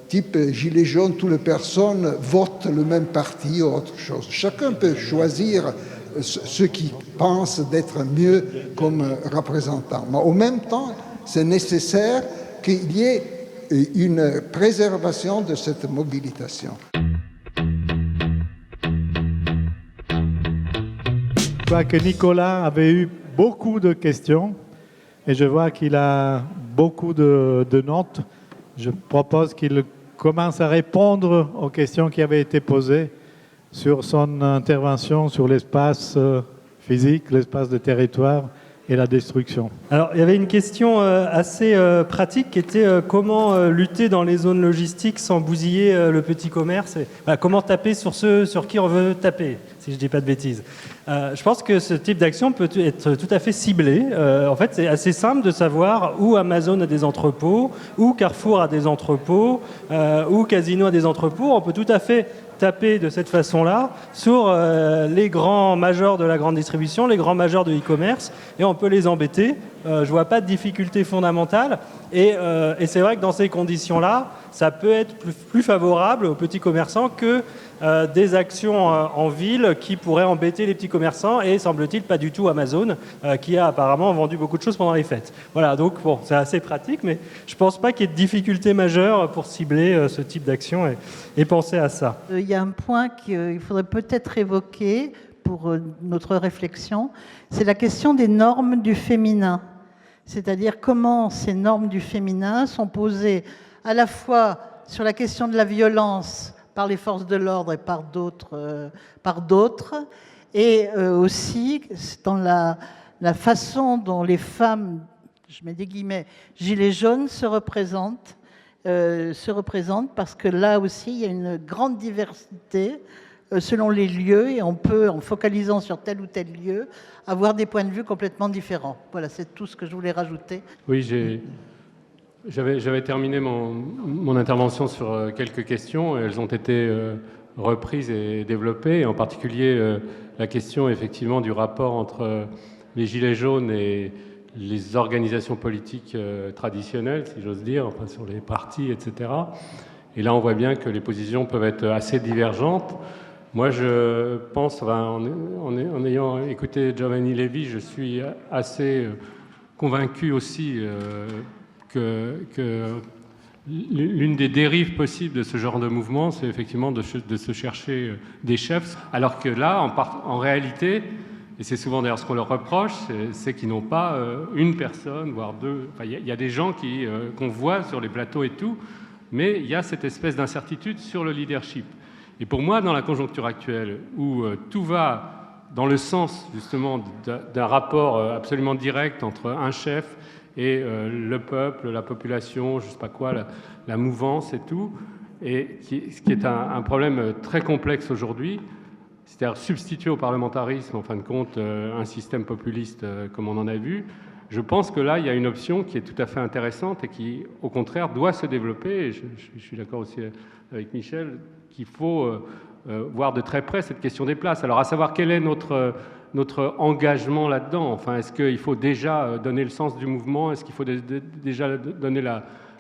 J: type Gilets jaunes, toutes les personnes votent le même parti ou autre chose. Chacun peut choisir ce qui pense d'être mieux comme représentant. Mais en même temps, c'est nécessaire qu'il y ait une préservation de cette mobilisation.
B: Je vois que Nicolas avait eu beaucoup de questions et je vois qu'il a beaucoup de notes. Je propose qu'il commence à répondre aux questions qui avaient été posées sur son intervention sur l'espace physique, l'espace de territoire et la destruction.
C: Alors, il y avait une question assez pratique qui était comment lutter dans les zones logistiques sans bousiller le petit commerce et, comment taper sur ceux sur qui on veut taper, si je ne dis pas de bêtises. Je pense que ce type d'action peut être tout à fait ciblé. En fait, c'est assez simple de savoir où Amazon a des entrepôts, où Carrefour a des entrepôts, où Casino a des entrepôts. On peut tout à fait taper de cette façon-là sur les grands majors de la grande distribution, les grands majors de e-commerce, et on peut les embêter. Je ne vois pas de difficulté fondamentale. Et c'est vrai que dans ces conditions-là, ça peut être plus favorable aux petits commerçants que des actions en ville qui pourraient embêter les petits commerçants et, semble-t-il, pas du tout Amazon, qui a apparemment vendu beaucoup de choses pendant les fêtes. Voilà, donc bon, c'est assez pratique, mais je ne pense pas qu'il y ait de difficulté majeure pour cibler ce type d'action et penser à ça.
K: Il y a un point qu'il faudrait peut-être évoquer pour notre réflexion, c'est la question des normes du féminin. C'est-à-dire comment ces normes du féminin sont posées à la fois sur la question de la violence par les forces de l'ordre et par d'autres, et aussi dans la façon dont les femmes, je mets des guillemets, gilets jaunes se représentent, parce que là aussi il y a une grande diversité selon les lieux, et on peut, en focalisant sur tel ou tel lieu, avoir des points de vue complètement différents. Voilà, c'est tout ce que je voulais rajouter.
F: Oui, j'avais terminé mon intervention sur quelques questions. Elles ont été reprises et développées, et en particulier la question effectivement du rapport entre les Gilets jaunes et les organisations politiques traditionnelles, si j'ose dire, enfin, sur les partis, etc. Et là, on voit bien que les positions peuvent être assez divergentes. Moi, je pense, en ayant écouté Giovanni Levi, je suis assez convaincu aussi que l'une des dérives possibles de ce genre de mouvement, c'est effectivement de se chercher des chefs, alors que là, en réalité, et c'est souvent d'ailleurs ce qu'on leur reproche, c'est qu'ils n'ont pas une personne, voire deux. Enfin, il y a des gens qu'on voit sur les plateaux et tout, mais il y a cette espèce d'incertitude sur le leadership. Et pour moi, dans la conjoncture actuelle, où tout va dans le sens justement d'un rapport absolument direct entre un chef et le peuple, la population, je ne sais pas quoi, la mouvance et tout, et ce qui est un problème très complexe aujourd'hui, c'est-à-dire substituer au parlementarisme, en fin de compte, un système populiste comme on en a vu, Je pense que là, il y a une option qui est tout à fait intéressante et qui, au contraire, doit se développer. Et je suis d'accord aussi avec Michel qu'il faut voir de très près cette question des places. Alors, à savoir quel est notre engagement là-dedans. Enfin, est-ce qu'il faut déjà donner le sens du mouvement? Est-ce qu'il faut déjà donner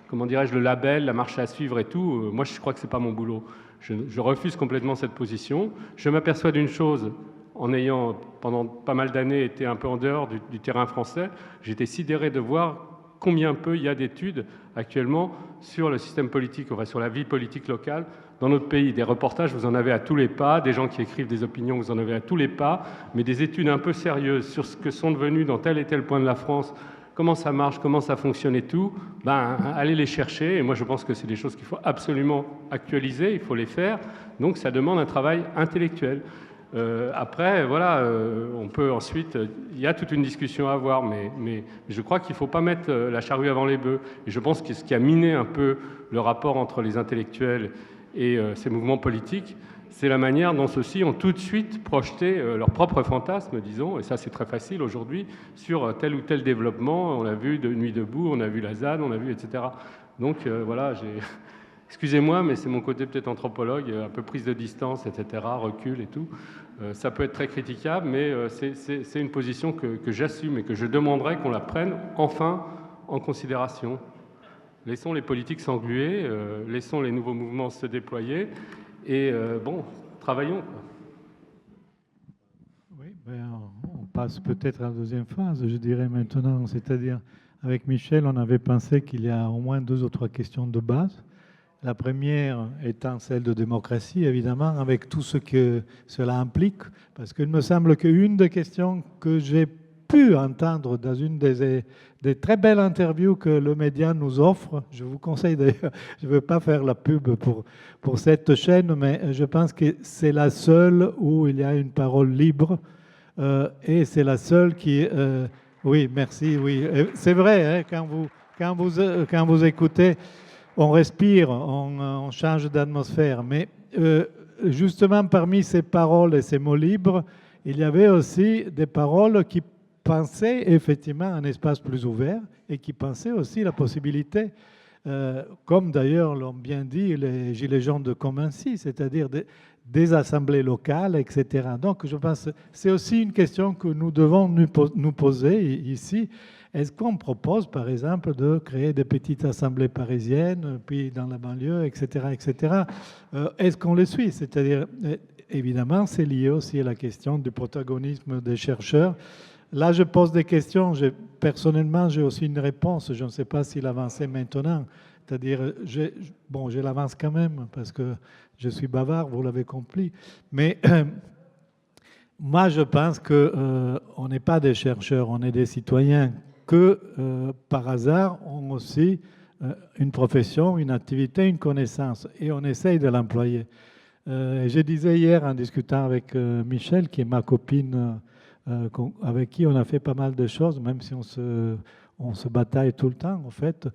F: comment dirais-je, le label, la marche à suivre et tout? Moi, je crois que c'est pas mon boulot. Je refuse complètement cette position. Je m'aperçois d'une chose, en ayant pendant pas mal d'années été un peu en dehors du terrain français, j'étais sidéré de voir combien peu il y a d'études actuellement sur le système politique, enfin sur la vie politique locale dans notre pays. Des reportages, vous en avez à tous les pas, des gens qui écrivent des opinions, vous en avez à tous les pas, mais des études un peu sérieuses sur ce que sont devenus dans tel et tel point de la France, comment ça marche, comment ça fonctionne et tout, allez les chercher. Et moi, je pense que c'est des choses qu'il faut absolument actualiser, il faut les faire. Donc, ça demande un travail intellectuel. Après, voilà, on peut ensuite... Il y a toute une discussion à avoir, mais je crois qu'il ne faut pas mettre la charrue avant les bœufs. Et je pense que ce qui a miné un peu le rapport entre les intellectuels et ces mouvements politiques, c'est la manière dont ceux-ci ont tout de suite projeté leur propre fantasme, disons, et ça c'est très facile aujourd'hui, sur tel ou tel développement. On l'a vu de Nuit debout, on a vu la ZAD, on a vu, etc. Donc voilà, excusez-moi, mais c'est mon côté peut-être anthropologue, un peu prise de distance, etc., recul et tout. Ça peut être très critiquable, mais c'est une position que j'assume et que je demanderais qu'on la prenne enfin en considération. Laissons les politiques s'engluer, laissons les nouveaux mouvements se déployer, et travaillons.
B: Oui, on passe peut-être à la deuxième phase, je dirais maintenant, c'est-à-dire avec Michel, on avait pensé qu'il y a au moins 2 ou 3 questions de base. La première étant celle de démocratie, évidemment, avec tout ce que cela implique, parce qu'il me semble qu'une des questions que j'ai pu entendre dans une des très belles interviews que le média nous offre, je vous conseille d'ailleurs, je ne veux pas faire la pub pour cette chaîne, mais je pense que c'est la seule où il y a une parole libre, et c'est la seule qui... oui, merci, oui. C'est vrai, hein, quand vous écoutez... On respire, on change d'atmosphère. Mais justement, parmi ces paroles et ces mots libres, il y avait aussi des paroles qui pensaient effectivement un espace plus ouvert et qui pensaient aussi la possibilité, comme d'ailleurs l'ont bien dit les Gilets jaunes de Comency, c'est-à-dire des assemblées locales, etc. Donc je pense que c'est aussi une question que nous devons nous poser ici. Est-ce qu'on propose, par exemple, de créer des petites assemblées parisiennes, puis dans la banlieue, etc., etc. Est-ce qu'on les suit? C'est-à-dire, évidemment, c'est lié aussi à la question du protagonisme des chercheurs. Là, je pose des questions. Personnellement, j'ai aussi une réponse. Je ne sais pas s'il avançait maintenant. C'est-à-dire, je l'avance quand même, parce que je suis bavard, vous l'avez compris. Mais... moi, je pense qu'on n'est pas des chercheurs, on est des citoyens que, par hasard, ont aussi une profession, une activité, une connaissance, et on essaye de l'employer. Je disais hier, en discutant avec Michel, qui est ma copine, avec qui on a fait pas mal de choses, même si on se bataille tout le temps, en fait,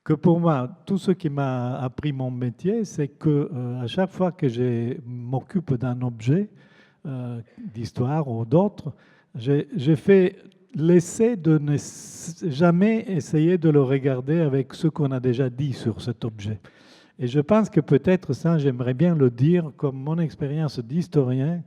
B: que pour moi, tout ce qui m'a appris mon métier, c'est que à chaque fois que je m'occupe d'un objet, d'histoire ou d'autres, j'ai fait l'essai de ne jamais essayer de le regarder avec ce qu'on a déjà dit sur cet objet. Et je pense que peut-être ça, j'aimerais bien le dire comme mon expérience d'historien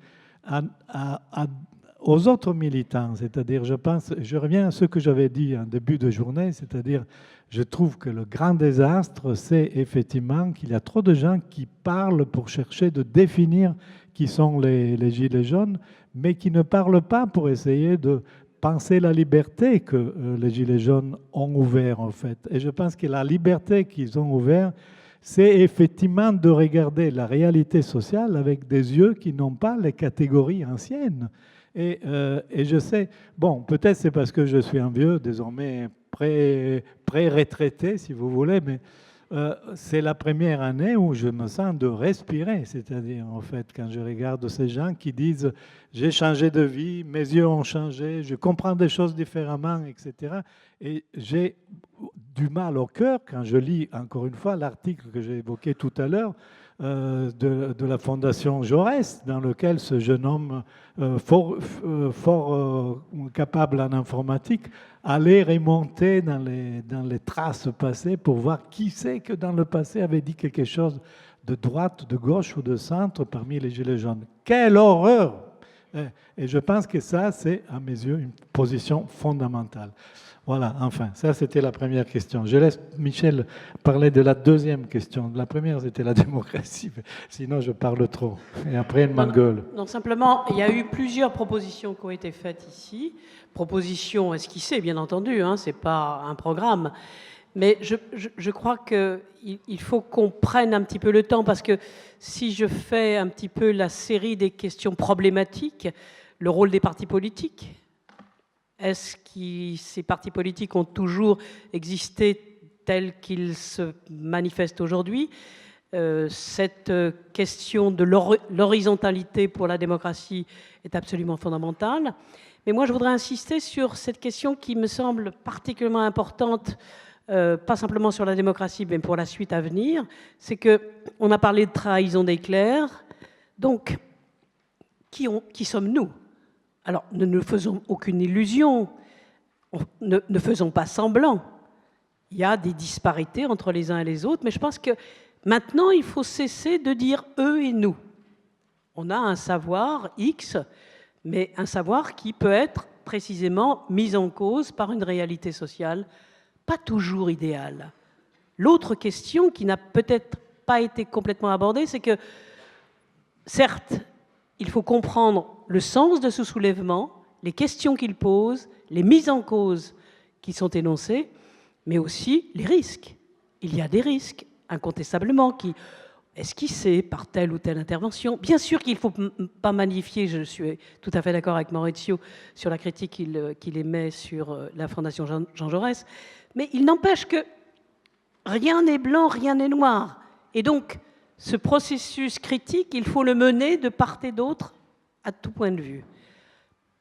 B: aux autres militants. C'est-à-dire, je reviens à ce que j'avais dit en début de journée, c'est-à-dire, je trouve que le grand désastre, c'est effectivement qu'il y a trop de gens qui parlent pour chercher de définir qui sont les Gilets jaunes, mais qui ne parlent pas pour essayer de penser la liberté que les Gilets jaunes ont ouvert, en fait. Et je pense que la liberté qu'ils ont ouvert, c'est effectivement de regarder la réalité sociale avec des yeux qui n'ont pas les catégories anciennes. Et je sais, bon, peut-être c'est parce que je suis un vieux, désormais pré-retraité, si vous voulez, mais c'est la première année où je me sens de respirer. C'est-à-dire, en fait, quand je regarde ces gens qui disent « j'ai changé de vie, mes yeux ont changé, je comprends des choses différemment, etc. » Et j'ai du mal au cœur quand je lis, encore une fois, l'article que j'ai évoqué tout à l'heure, de la Fondation Jaurès, dans lequel ce jeune homme fort capable en informatique allait remonter dans les traces passées pour voir qui c'est que dans le passé avait dit quelque chose de droite, de gauche ou de centre parmi les Gilets jaunes. Quelle horreur! Et je pense que ça, c'est, à mes yeux, une position fondamentale. Voilà, enfin, ça c'était la première question. Je laisse Michel parler de la deuxième question. La première, c'était la démocratie, sinon je parle trop. Et après, elle m'engueule.
A: Non, simplement, il y a eu plusieurs propositions qui ont été faites ici. Propositions esquissées, bien entendu, hein, ce n'est pas un programme. Mais je crois qu'il faut qu'on prenne un petit peu le temps, parce que si je fais un petit peu la série des questions problématiques, le rôle des partis politiques, est-ce que ces partis politiques ont toujours existé tels qu'ils se manifestent aujourd'hui? Cette question de l'horizontalité pour la démocratie est absolument fondamentale. Mais moi, je voudrais insister sur cette question qui me semble particulièrement importante, pas simplement sur la démocratie, mais pour la suite à venir. C'est qu'on a parlé de trahison des clercs. Donc, qui sommes-nous? Alors, ne nous faisons aucune illusion, ne faisons pas semblant. Il y a des disparités entre les uns et les autres, mais je pense que maintenant, il faut cesser de dire « eux » et « nous ». On a un savoir X, mais un savoir qui peut être précisément mis en cause par une réalité sociale pas toujours idéale. L'autre question qui n'a peut-être pas été complètement abordée, c'est que, certes, il faut comprendre le sens de ce soulèvement, les questions qu'il pose, les mises en cause qui sont énoncées, mais aussi les risques. Il y a des risques, incontestablement, qui esquissés par telle ou telle intervention. Bien sûr qu'il ne faut pas magnifier, je suis tout à fait d'accord avec Maurizio sur la critique qu'il émet sur la Fondation Jean Jaurès, mais il n'empêche que rien n'est blanc, rien n'est noir. Et donc, ce processus critique, il faut le mener de part et d'autre, à tout point de vue.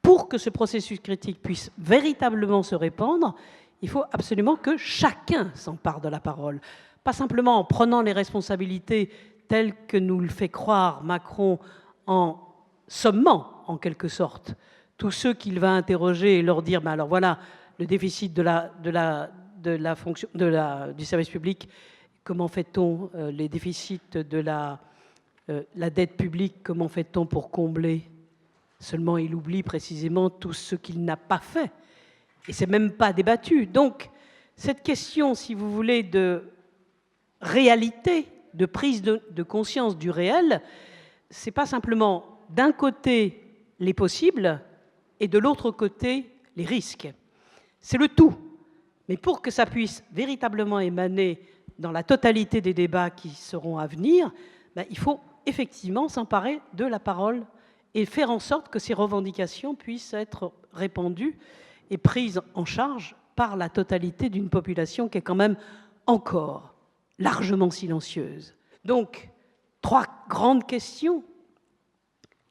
A: Pour que ce processus critique puisse véritablement se répandre, il faut absolument que chacun s'empare de la parole. Pas simplement en prenant les responsabilités telles que nous le fait croire Macron en sommant, en quelque sorte, tous ceux qu'il va interroger et leur dire, ben alors voilà, le déficit du service public, comment fait-on les déficits de la dette publique, comment fait-on pour combler? Seulement, il oublie précisément tout ce qu'il n'a pas fait. Et ce n'est même pas débattu. Donc, cette question, si vous voulez, de réalité, de prise de conscience du réel, ce n'est pas simplement d'un côté les possibles et de l'autre côté les risques. C'est le tout. Mais pour que ça puisse véritablement émaner dans la totalité des débats qui seront à venir, ben, il faut effectivement s'emparer de la parole et faire en sorte que ces revendications puissent être répandues et prises en charge par la totalité d'une population qui est quand même encore largement silencieuse. Donc, 3 grandes questions.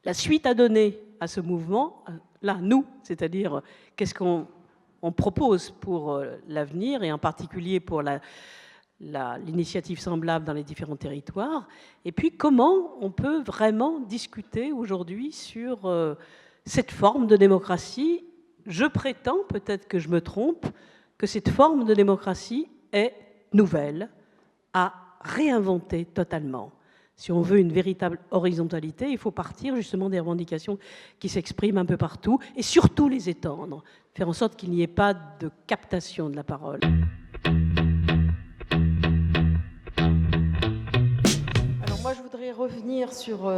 A: La suite à donner à ce mouvement, là, nous, c'est-à-dire qu'est-ce qu'on propose pour l'avenir, et en particulier pour l'initiative semblable dans les différents territoires, et puis comment on peut vraiment discuter aujourd'hui sur cette forme de démocratie. Je prétends, peut-être que je me trompe, que cette forme de démocratie est nouvelle, à réinventer totalement. Si on veut une véritable horizontalité, il faut partir justement des revendications qui s'expriment un peu partout et surtout les étendre, faire en sorte qu'il n'y ait pas de captation de la parole.
L: Alors moi, je voudrais revenir sur...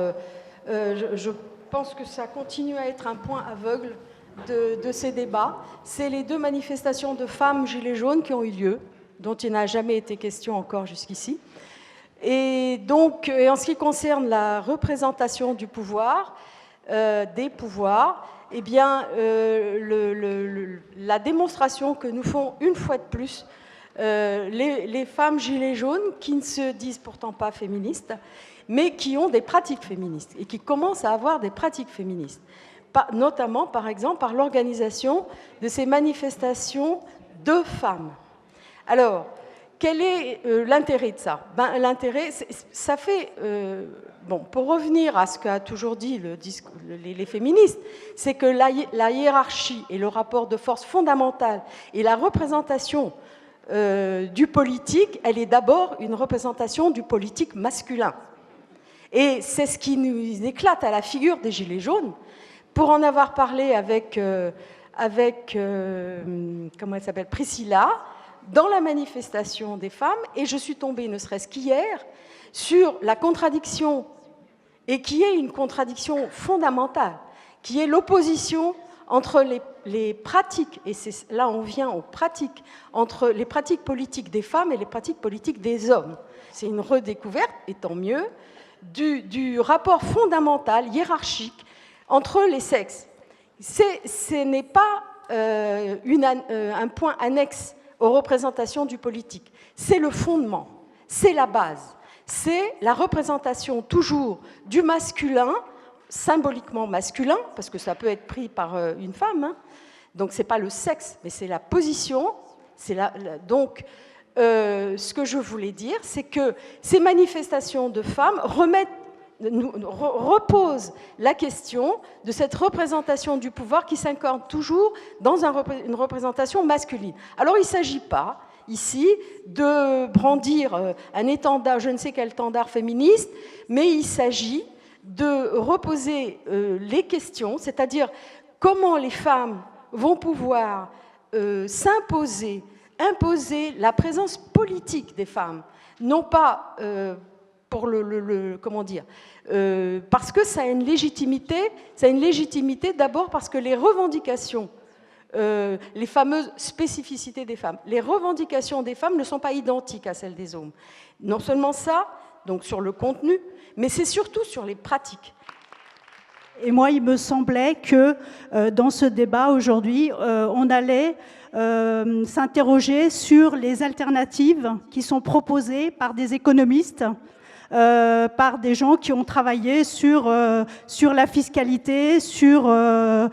L: je pense que ça continue à être un point aveugle de ces débats. C'est les 2 manifestations de femmes gilets jaunes qui ont eu lieu, dont il n'a jamais été question encore jusqu'ici. Et donc, en ce qui concerne la représentation du pouvoir, des pouvoirs, eh bien, la démonstration que nous font une fois de plus les femmes gilets jaunes, qui ne se disent pourtant pas féministes, mais qui ont des pratiques féministes et qui commencent à avoir des pratiques féministes, notamment, par exemple, par l'organisation de ces manifestations de femmes. Alors, quel est l'intérêt de ça? L'intérêt, ça fait... bon, pour revenir à ce qu'a toujours dit les féministes, c'est que la hiérarchie et le rapport de force fondamental et la représentation du politique, elle est d'abord une représentation du politique masculin. Et c'est ce qui nous éclate à la figure des Gilets jaunes. Pour en avoir parlé avec comment elle s'appelle, Priscilla, dans la manifestation des femmes, et je suis tombée, ne serait-ce qu'hier, sur la contradiction, et qui est une contradiction fondamentale, qui est l'opposition entre les pratiques, et là on vient aux pratiques, entre les pratiques politiques des femmes et les pratiques politiques des hommes. C'est une redécouverte, et tant mieux, du rapport fondamental, hiérarchique, entre les sexes. Ce n'est pas un point annexe aux représentations du politique. C'est le fondement, c'est la base. C'est la représentation toujours du masculin, symboliquement masculin, parce que ça peut être pris par une femme, hein. Donc ce n'est pas le sexe, mais c'est la position. Donc ce que je voulais dire, c'est que ces manifestations de femmes reposent la question de cette représentation du pouvoir qui s'incarne toujours dans une représentation masculine. Alors il ne s'agit pas ici de brandir un étendard, je ne sais quel étendard féministe, mais il s'agit de reposer les questions, c'est-à-dire comment les femmes vont pouvoir imposer la présence politique des femmes, non pas pour comment dire, parce que ça a une légitimité d'abord parce que les revendications, les fameuses spécificités des femmes, les revendications des femmes ne sont pas identiques à celles des hommes. Non seulement ça, donc sur le contenu, mais c'est surtout sur les pratiques.
M: Et moi, il me semblait que dans ce débat aujourd'hui, on allait s'interroger sur les alternatives qui sont proposées par des économistes, par des gens qui ont travaillé sur la fiscalité, sur la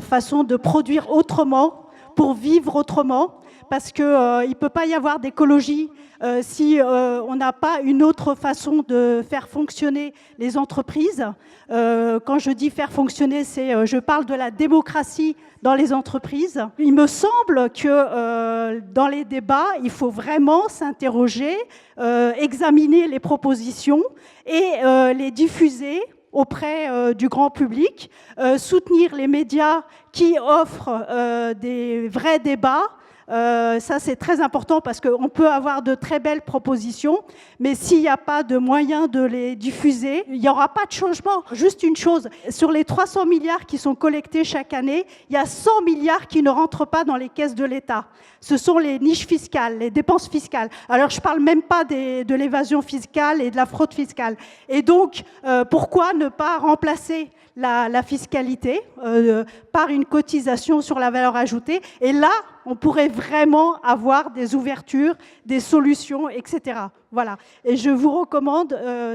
M: façon de produire autrement, pour vivre autrement, parce qu'il ne peut pas y avoir d'écologie si on n'a pas une autre façon de faire fonctionner les entreprises. Quand je dis faire fonctionner, je parle de la démocratie dans les entreprises. Il me semble que dans les débats, il faut vraiment s'interroger, examiner les propositions et les diffuser auprès du grand public, soutenir les médias qui offrent des vrais débats. Ça, c'est très important parce qu'on peut avoir de très belles propositions, mais s'il n'y a pas de moyens de les diffuser, il n'y aura pas de changement. Juste une chose, sur les 300 milliards qui sont collectés chaque année, il y a 100 milliards qui ne rentrent pas dans les caisses de l'État. Ce sont les niches fiscales, les dépenses fiscales. Alors, je ne parle même pas de l'évasion fiscale et de la fraude fiscale. Et donc, pourquoi ne pas remplacer la fiscalité par une cotisation sur la valeur ajoutée? Et là, on pourrait vraiment avoir des ouvertures, des solutions, etc. Voilà. Et je vous recommande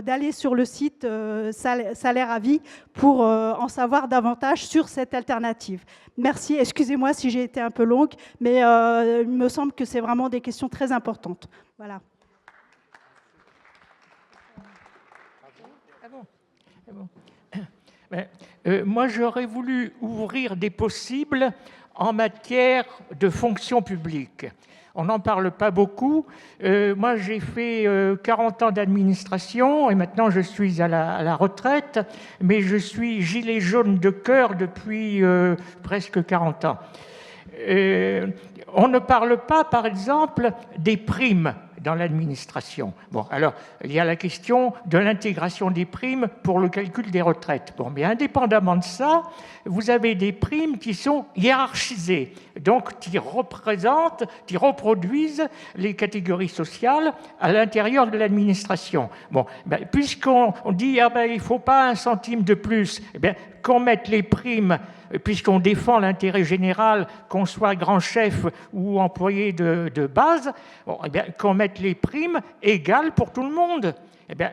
M: d'aller sur le site Salaire à vie pour en savoir davantage sur cette alternative. Merci. Excusez-moi si j'ai été un peu longue, mais il me semble que c'est vraiment des questions très importantes. Voilà.
N: Moi, j'aurais voulu ouvrir des possibles en matière de fonction publique. On n'en parle pas beaucoup. Moi, j'ai fait 40 ans d'administration et maintenant je suis à la retraite, mais je suis gilet jaune de cœur depuis presque 40 ans. On ne parle pas, par exemple, des primes dans l'administration. Bon, alors, il y a la question de l'intégration des primes pour le calcul des retraites. Bon, mais indépendamment de ça, vous avez des primes qui sont hiérarchisées, donc qui reproduisent les catégories sociales à l'intérieur de l'administration. Bon, puisqu'on dit il ne faut pas un centime de plus, qu'on mette les primes, puisqu'on défend l'intérêt général, qu'on soit grand chef ou employé de base, qu'on mette les primes égales pour tout le monde.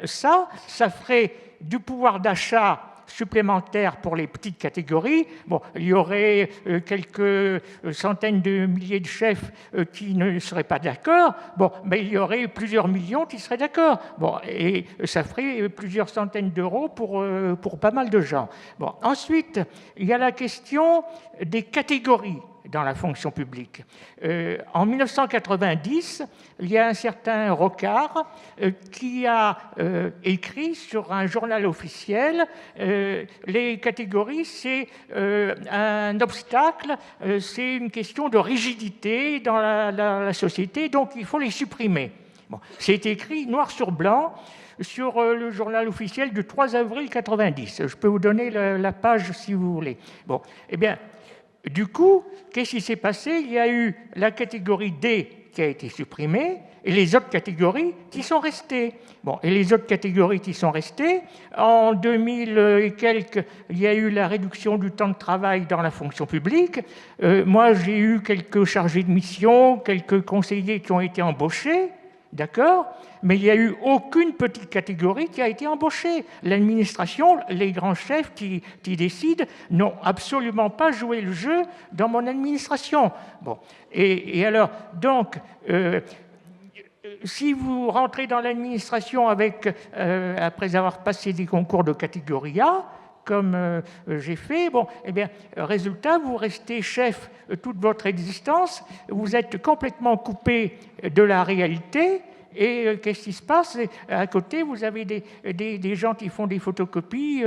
N: Ça ferait du pouvoir d'achat supplémentaire pour les petites catégories. Bon, il y aurait quelques centaines de milliers de chefs qui ne seraient pas d'accord. Bon, mais il y aurait plusieurs millions qui seraient d'accord. Bon, et ça ferait plusieurs centaines d'euros pour pas mal de gens. Bon, ensuite, il y a la question des catégories dans la fonction publique. En 1990, il y a un certain Rocard qui a écrit sur un journal officiel les catégories, c'est un obstacle, c'est une question de rigidité dans la société, donc il faut les supprimer. Bon, c'est écrit noir sur blanc sur le journal officiel du 3 avril 90. Je peux vous donner la page si vous voulez. Bon, eh bien, du coup, qu'est-ce qui s'est passé? Il y a eu la catégorie D qui a été supprimée et les autres catégories qui sont restées. Bon, et les autres catégories qui sont restées, en 2000 et quelques, il y a eu la réduction du temps de travail dans la fonction publique. Moi, j'ai eu quelques chargés de mission, quelques conseillers qui ont été embauchés, d'accord, mais il n'y a eu aucune petite catégorie qui a été embauchée. L'administration, les grands chefs qui décident, n'ont absolument pas joué le jeu dans mon administration. Bon. Et alors, donc, si vous rentrez dans l'administration après avoir passé des concours de catégorie A, comme j'ai fait, bon, eh bien, résultat, vous restez chef toute votre existence, vous êtes complètement coupé de la réalité. Et qu'est-ce qui se passe? À côté, vous avez des gens qui font des photocopies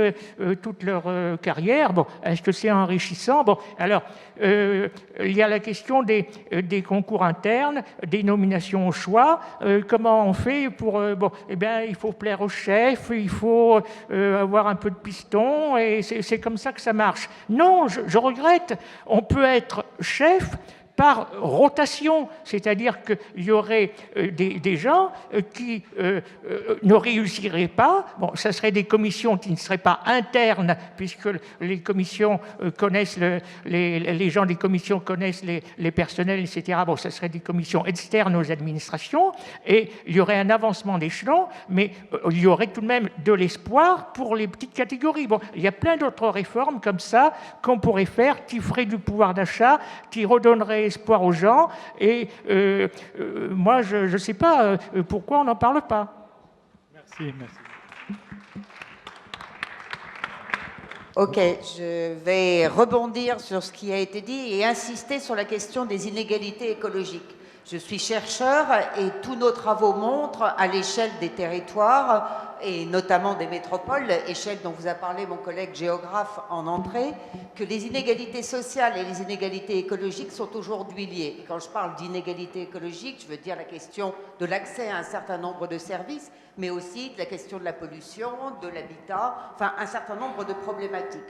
N: toute leur carrière. Bon, est-ce que c'est enrichissant? Bon, alors, il y a la question des concours internes, des nominations au choix. Comment on fait pour... bon, eh bien, il faut plaire au chef, il faut avoir un peu de piston, et c'est comme ça que ça marche. Non, je regrette. On peut être chef par rotation, c'est-à-dire qu'il y aurait des gens qui ne réussiraient pas. Bon, ça serait des commissions qui ne seraient pas internes, puisque les commissions connaissent, les gens des commissions connaissent les personnels, etc. Bon, ça serait des commissions externes aux administrations, et il y aurait un avancement d'échelon, mais il y aurait tout de même de l'espoir pour les petites catégories. Bon, il y a plein d'autres réformes comme ça qu'on pourrait faire, qui feraient du pouvoir d'achat, qui redonneraient espoir aux gens, et moi, je ne sais pas pourquoi on n'en parle pas.
B: Merci.
D: Ok, je vais rebondir sur ce qui a été dit et insister sur la question des inégalités écologiques. Je suis chercheur et tous nos travaux montrent à l'échelle des territoires et notamment des métropoles, échelle dont vous a parlé mon collègue géographe en entrée, que les inégalités sociales et les inégalités écologiques sont aujourd'hui liées. Et quand je parle d'inégalités écologiques, je veux dire la question de l'accès à un certain nombre de services, mais aussi de la question de la pollution, de l'habitat, enfin un certain nombre de problématiques.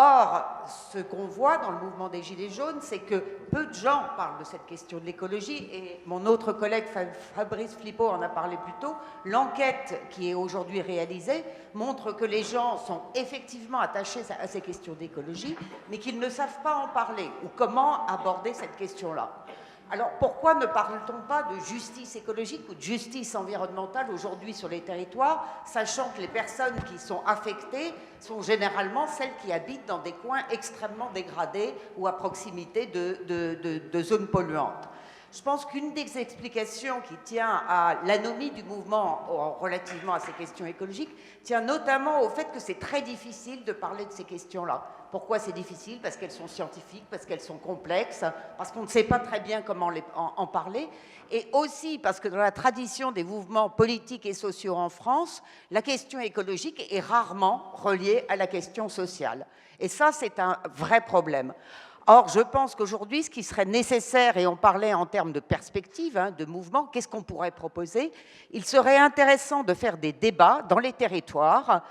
D: Or, ce qu'on voit dans le mouvement des Gilets jaunes, c'est que peu de gens parlent de cette question de l'écologie, et mon autre collègue Fabrice Flippo en a parlé plus tôt. L'enquête qui est aujourd'hui réalisée montre que les gens sont effectivement attachés à ces questions d'écologie, mais qu'ils ne savent pas en parler, ou comment aborder cette question-là. Alors pourquoi ne parle-t-on pas de justice écologique ou de justice environnementale aujourd'hui sur les territoires, sachant que les personnes qui sont affectées sont généralement celles qui habitent dans des coins extrêmement dégradés ou à proximité de zones polluantes? Je pense qu'une des explications qui tient à l'anomie du mouvement relativement à ces questions écologiques tient notamment au fait que c'est très difficile de parler de ces questions-là. Pourquoi c'est difficile? Parce qu'elles sont scientifiques, parce qu'elles sont complexes, parce qu'on ne sait pas très bien comment en parler, et aussi parce que dans la tradition des mouvements politiques et sociaux en France, la question écologique est rarement reliée à la question sociale. Et ça, c'est un vrai problème. Or, je pense qu'aujourd'hui, ce qui serait nécessaire, et on parlait en termes de perspective, de mouvement, qu'est-ce qu'on pourrait proposer? Il serait intéressant de faire des débats dans les territoires,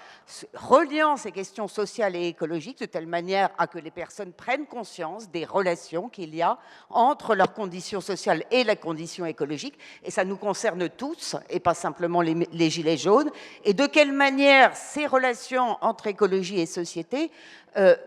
D: reliant ces questions sociales et écologiques de telle manière à que les personnes prennent conscience des relations qu'il y a entre leurs conditions sociales et la condition écologique, et ça nous concerne tous, et pas simplement les gilets jaunes, et de quelle manière ces relations entre écologie et société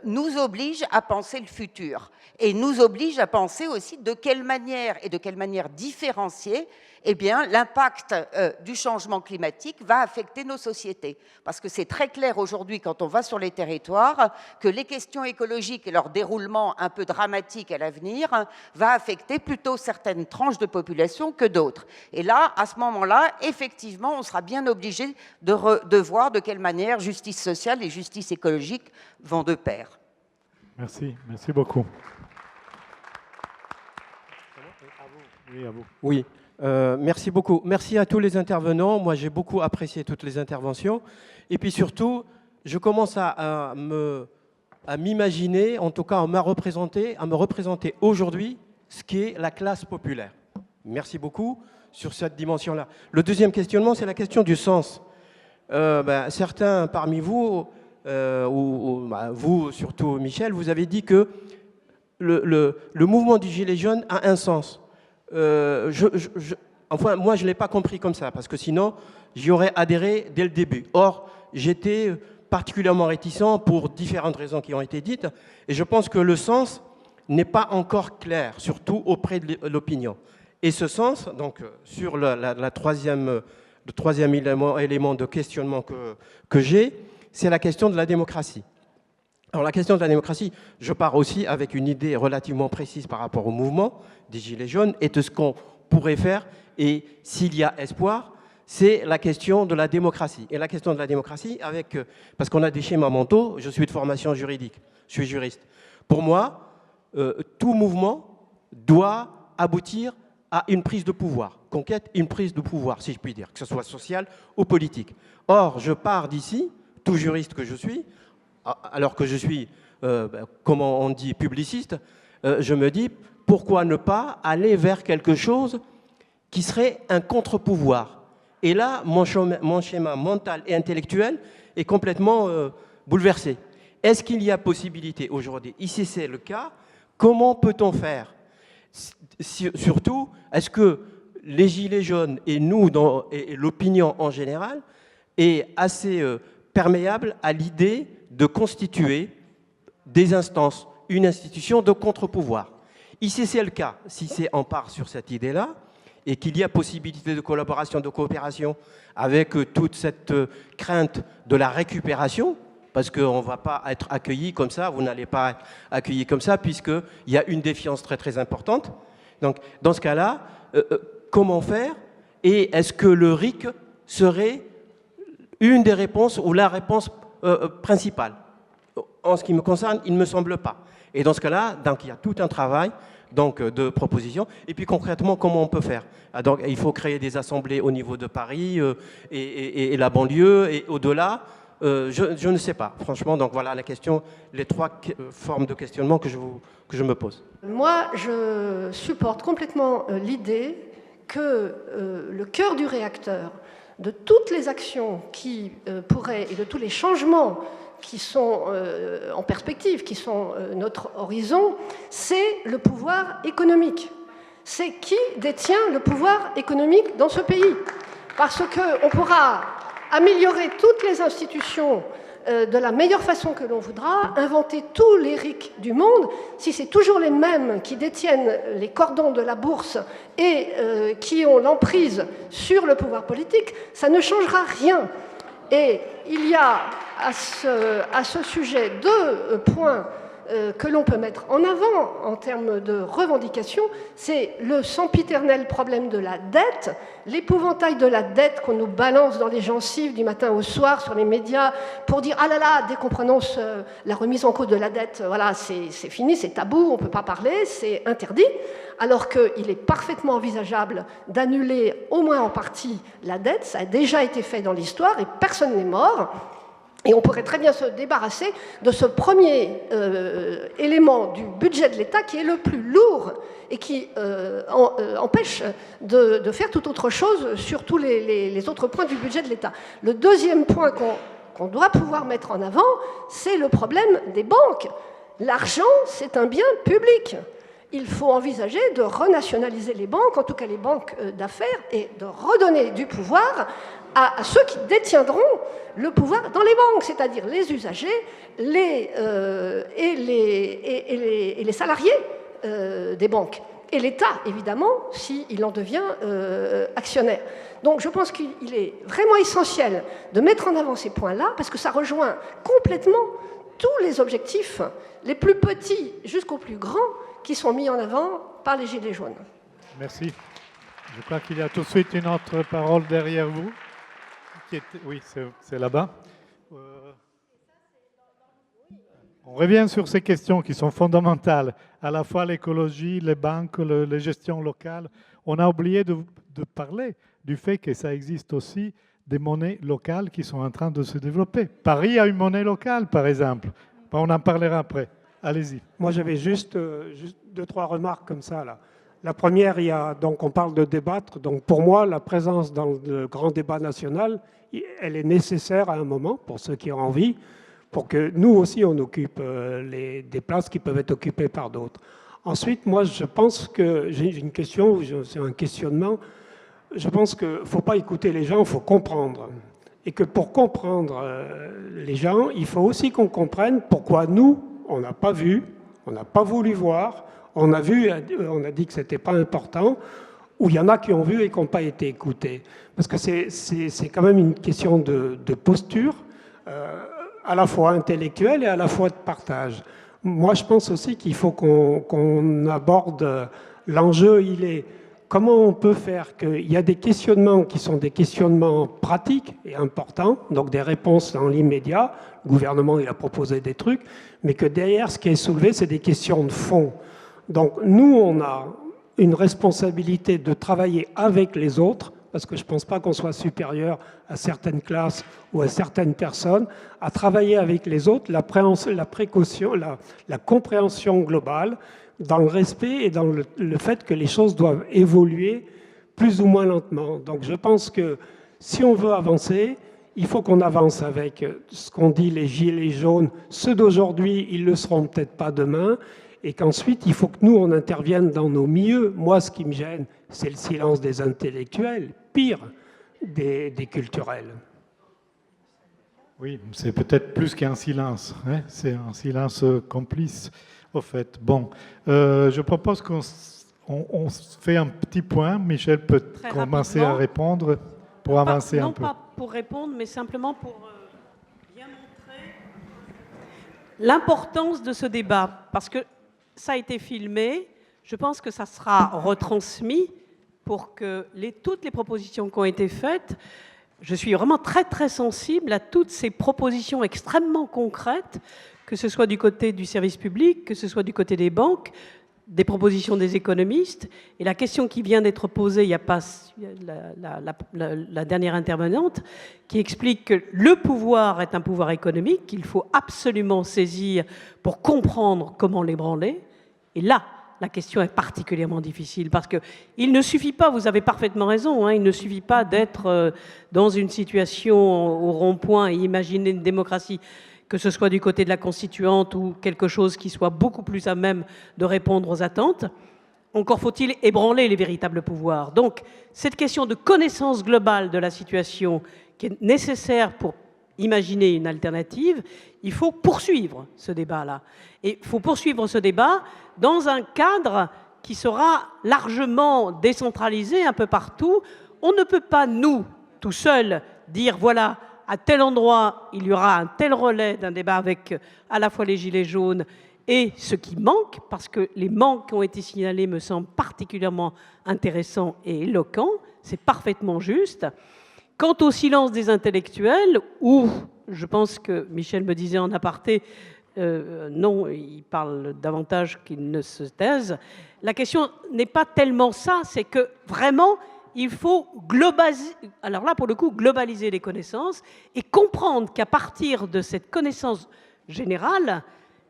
D: nous obligent à penser le futur. mesure et nous oblige à penser aussi de quelle manière et de quelle manière différenciée eh bien, l'impact du changement climatique va affecter nos sociétés. Parce que c'est très clair aujourd'hui, quand on va sur les territoires, que les questions écologiques et leur déroulement un peu dramatique à l'avenir va affecter plutôt certaines tranches de population que d'autres. Et là, à ce moment-là, effectivement, on sera bien obligé de voir de quelle manière justice sociale et justice écologique vont de pair.
B: Merci, merci beaucoup. Oui, à vous.
O: Oui. Merci beaucoup. Merci à tous les intervenants. Moi, j'ai beaucoup apprécié toutes les interventions. Et puis surtout, je commence à m'imaginer, en tout cas à me représenter aujourd'hui ce qu'est la classe populaire. Merci beaucoup sur cette dimension-là. Le deuxième questionnement, c'est la question du sens. Certains parmi vous, vous surtout Michel, vous avez dit que le mouvement du Gilet jaune a un sens. Enfin, moi, je ne l'ai pas compris comme ça, parce que sinon, j'y aurais adhéré dès le début. Or, j'étais particulièrement réticent pour différentes raisons qui ont été dites, et je pense que le sens n'est pas encore clair, surtout auprès de l'opinion. Et ce sens, donc, sur le troisième élément de questionnement que j'ai, c'est la question de la démocratie. Alors la question de la démocratie, je pars aussi avec une idée relativement précise par rapport au mouvement des Gilets jaunes et de ce qu'on pourrait faire, et s'il y a espoir, c'est la question de la démocratie. Et la question de la démocratie, parce qu'on a des schémas mentaux, je suis de formation juridique, je suis juriste. Pour moi, tout mouvement doit aboutir à une prise de pouvoir, conquête, une prise de pouvoir, si je puis dire, que ce soit social ou politique. Or, je pars d'ici, tout juriste que je suis, alors que je suis, comment on dit, publiciste, je me dis, pourquoi ne pas aller vers quelque chose qui serait un contre-pouvoir? Et là, mon schéma mental et intellectuel est complètement bouleversé. Est-ce qu'il y a possibilité aujourd'hui? Si c'est le cas, comment peut-on faire? Surtout, est-ce que les Gilets jaunes et nous, et l'opinion en général, est assez perméable à l'idée de constituer des instances, une institution de contre-pouvoir? Si c'est le cas, si on part sur cette idée-là, et qu'il y a possibilité de collaboration, de coopération, avec toute cette crainte de la récupération, parce qu'on ne va pas être accueilli comme ça, vous n'allez pas être accueilli comme ça, puisqu'il y a une défiance très très importante. Donc, dans ce cas-là, comment faire? Et est-ce que le RIC serait une des réponses ou la réponse principale? En ce qui me concerne, il ne me semble pas. Et dans ce cas-là, il y a tout un travail de propositions. Et puis concrètement, comment on peut faire? Donc, il faut créer des assemblées au niveau de Paris et la banlieue et au-delà. Je ne sais pas, franchement. Donc voilà la question, les trois formes de questionnement que je me pose.
P: Moi, je supporte complètement l'idée que le cœur du réacteur de toutes les actions qui pourraient et de tous les changements qui sont en perspective, qui sont notre horizon, c'est le pouvoir économique. C'est qui détient le pouvoir économique dans ce pays. Parce qu'on pourra améliorer toutes les institutions de la meilleure façon que l'on voudra, inventer tous les RIC du monde, si c'est toujours les mêmes qui détiennent les cordons de la bourse et qui ont l'emprise sur le pouvoir politique, ça ne changera rien. Et il y a à ce sujet deux points que l'on peut mettre en avant en termes de revendication, c'est le sempiternel problème de la dette, l'épouvantail de la dette qu'on nous balance dans les gencives du matin au soir sur les médias pour dire « Ah là là, dès qu'on prononce la remise en cause de la dette, voilà, c'est fini, c'est tabou, on ne peut pas parler, c'est interdit », alors qu'il est parfaitement envisageable d'annuler au moins en partie la dette, ça a déjà été fait dans l'histoire et personne n'est mort. Et on pourrait très bien se débarrasser de ce premier élément du budget de l'État qui est le plus lourd et qui empêche de faire toute autre chose sur tous les autres points du budget de l'État. Le deuxième point qu'on doit pouvoir mettre en avant, c'est le problème des banques. L'argent, c'est un bien public. Il faut envisager de renationaliser les banques, en tout cas les banques d'affaires, et de redonner du pouvoir à ceux qui détiendront le pouvoir dans les banques, c'est-à-dire les usagers et les salariés des banques. Et l'État, évidemment, s'il en devient actionnaire. Donc je pense qu'il est vraiment essentiel de mettre en avant ces points-là, parce que ça rejoint complètement tous les objectifs, les plus petits jusqu'aux plus grands, qui sont mis en avant par les Gilets jaunes. Merci.
B: Je crois qu'il y a tout de suite une autre parole derrière vous. Oui, c'est là-bas. On revient sur ces questions qui sont fondamentales, à la fois l'écologie, les banques, les gestions locales. On a oublié de parler du fait que ça existe aussi des monnaies locales qui sont en train de se développer. Paris a une monnaie locale, par exemple. On en parlera après. Allez-y.
Q: Moi, j'avais juste 2-3 remarques comme ça, là. La première, donc on parle de débattre. Donc pour moi, la présence dans le grand débat national, elle est nécessaire à un moment, pour ceux qui ont envie, pour que nous aussi, on occupe des places qui peuvent être occupées par d'autres. Ensuite, moi, je pense que j'ai une question, c'est un questionnement. Je pense qu'il ne faut pas écouter les gens, il faut comprendre. Et que pour comprendre les gens, il faut aussi qu'on comprenne pourquoi nous, on n'a pas vu, on n'a pas voulu voir, on a dit que ce n'était pas important, ou il y en a qui ont vu et qui n'ont pas été écoutés. Parce que c'est quand même une question de posture, à la fois intellectuelle et à la fois de partage. Moi, je pense aussi qu'il faut qu'on aborde l'enjeu, il est comment on peut faire qu'il y a des questionnements qui sont des questionnements pratiques et importants, donc des réponses dans l'immédiat. Le gouvernement, il a proposé des trucs, mais que derrière, ce qui est soulevé, c'est des questions de fond. Donc nous, on a une responsabilité de travailler avec les autres, parce que je ne pense pas qu'on soit supérieur à certaines classes ou à certaines personnes, à travailler avec les autres, la compréhension globale, dans le respect et dans le fait que les choses doivent évoluer plus ou moins lentement. Donc je pense que si on veut avancer, il faut qu'on avance avec ce qu'on dit les gilets jaunes. Ceux d'aujourd'hui, ils ne le seront peut-être pas demain, et qu'ensuite, il faut que nous, on intervienne dans nos milieux. Moi, ce qui me gêne, c'est le silence des intellectuels, pire, des culturels.
B: Oui, c'est peut-être plus qu'un silence, hein, c'est un silence complice, au fait. Bon, je propose qu'on fait un petit point. Michel peut commencer à répondre pour avancer un peu.
A: Non pas pour répondre, mais simplement pour bien montrer l'importance de ce débat, parce que ça a été filmé, je pense que ça sera retransmis pour que toutes les propositions qui ont été faites, je suis vraiment très très sensible à toutes ces propositions extrêmement concrètes, que ce soit du côté du service public, que ce soit du côté des banques, des propositions des économistes. Et la question qui vient d'être posée, il n'y a pas la dernière intervenante, qui explique que le pouvoir est un pouvoir économique qu'il faut absolument saisir pour comprendre comment l'ébranler. Et là, la question est particulièrement difficile parce qu'il ne suffit pas, vous avez parfaitement raison, hein, il ne suffit pas d'être dans une situation au rond-point et imaginer une démocratie, que ce soit du côté de la constituante ou quelque chose qui soit beaucoup plus à même de répondre aux attentes. Encore faut-il ébranler les véritables pouvoirs. Donc, cette question de connaissance globale de la situation qui est nécessaire pour imaginer une alternative, il faut poursuivre ce débat-là. Et il faut poursuivre ce débat dans un cadre qui sera largement décentralisé un peu partout. On ne peut pas, nous, tout seuls, dire, voilà, à tel endroit, il y aura un tel relais d'un débat avec à la fois les Gilets jaunes et ce qui manque, parce que les manques qui ont été signalés me semblent particulièrement intéressants et éloquents, c'est parfaitement juste. Quant au silence des intellectuels, où je pense que Michel me disait en aparté, non, il parle davantage qu'ils ne se taisent, la question n'est pas tellement ça, c'est que vraiment, il faut globaliser, alors là pour le coup, globaliser les connaissances et comprendre qu'à partir de cette connaissance générale,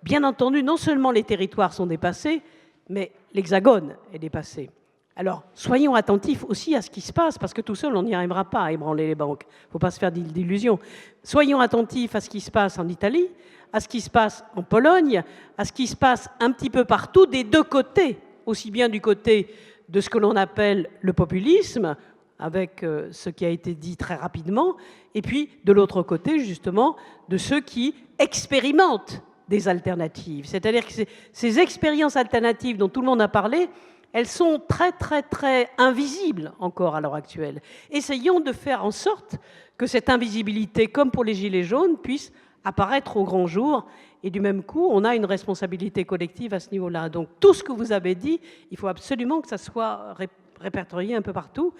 A: bien entendu, non seulement les territoires sont dépassés, mais l'Hexagone est dépassé. Alors, soyons attentifs aussi à ce qui se passe, parce que tout seul, on n'y arrivera pas à ébranler les banques. Il ne faut pas se faire d'illusions. Soyons attentifs à ce qui se passe en Italie, à ce qui se passe en Pologne, à ce qui se passe un petit peu partout, des deux côtés, aussi bien du côté de ce que l'on appelle le populisme, avec ce qui a été dit très rapidement, et puis de l'autre côté, justement, de ceux qui expérimentent des alternatives. C'est-à-dire que ces expériences alternatives dont tout le monde a parlé, elles sont très, très, très invisibles encore à l'heure actuelle. Essayons de faire en sorte que cette invisibilité, comme pour les Gilets jaunes, puisse apparaître au grand jour. Et du même coup, on a une responsabilité collective à ce niveau-là. Donc tout ce que vous avez dit, il faut absolument que ça soit répertorié un peu partout.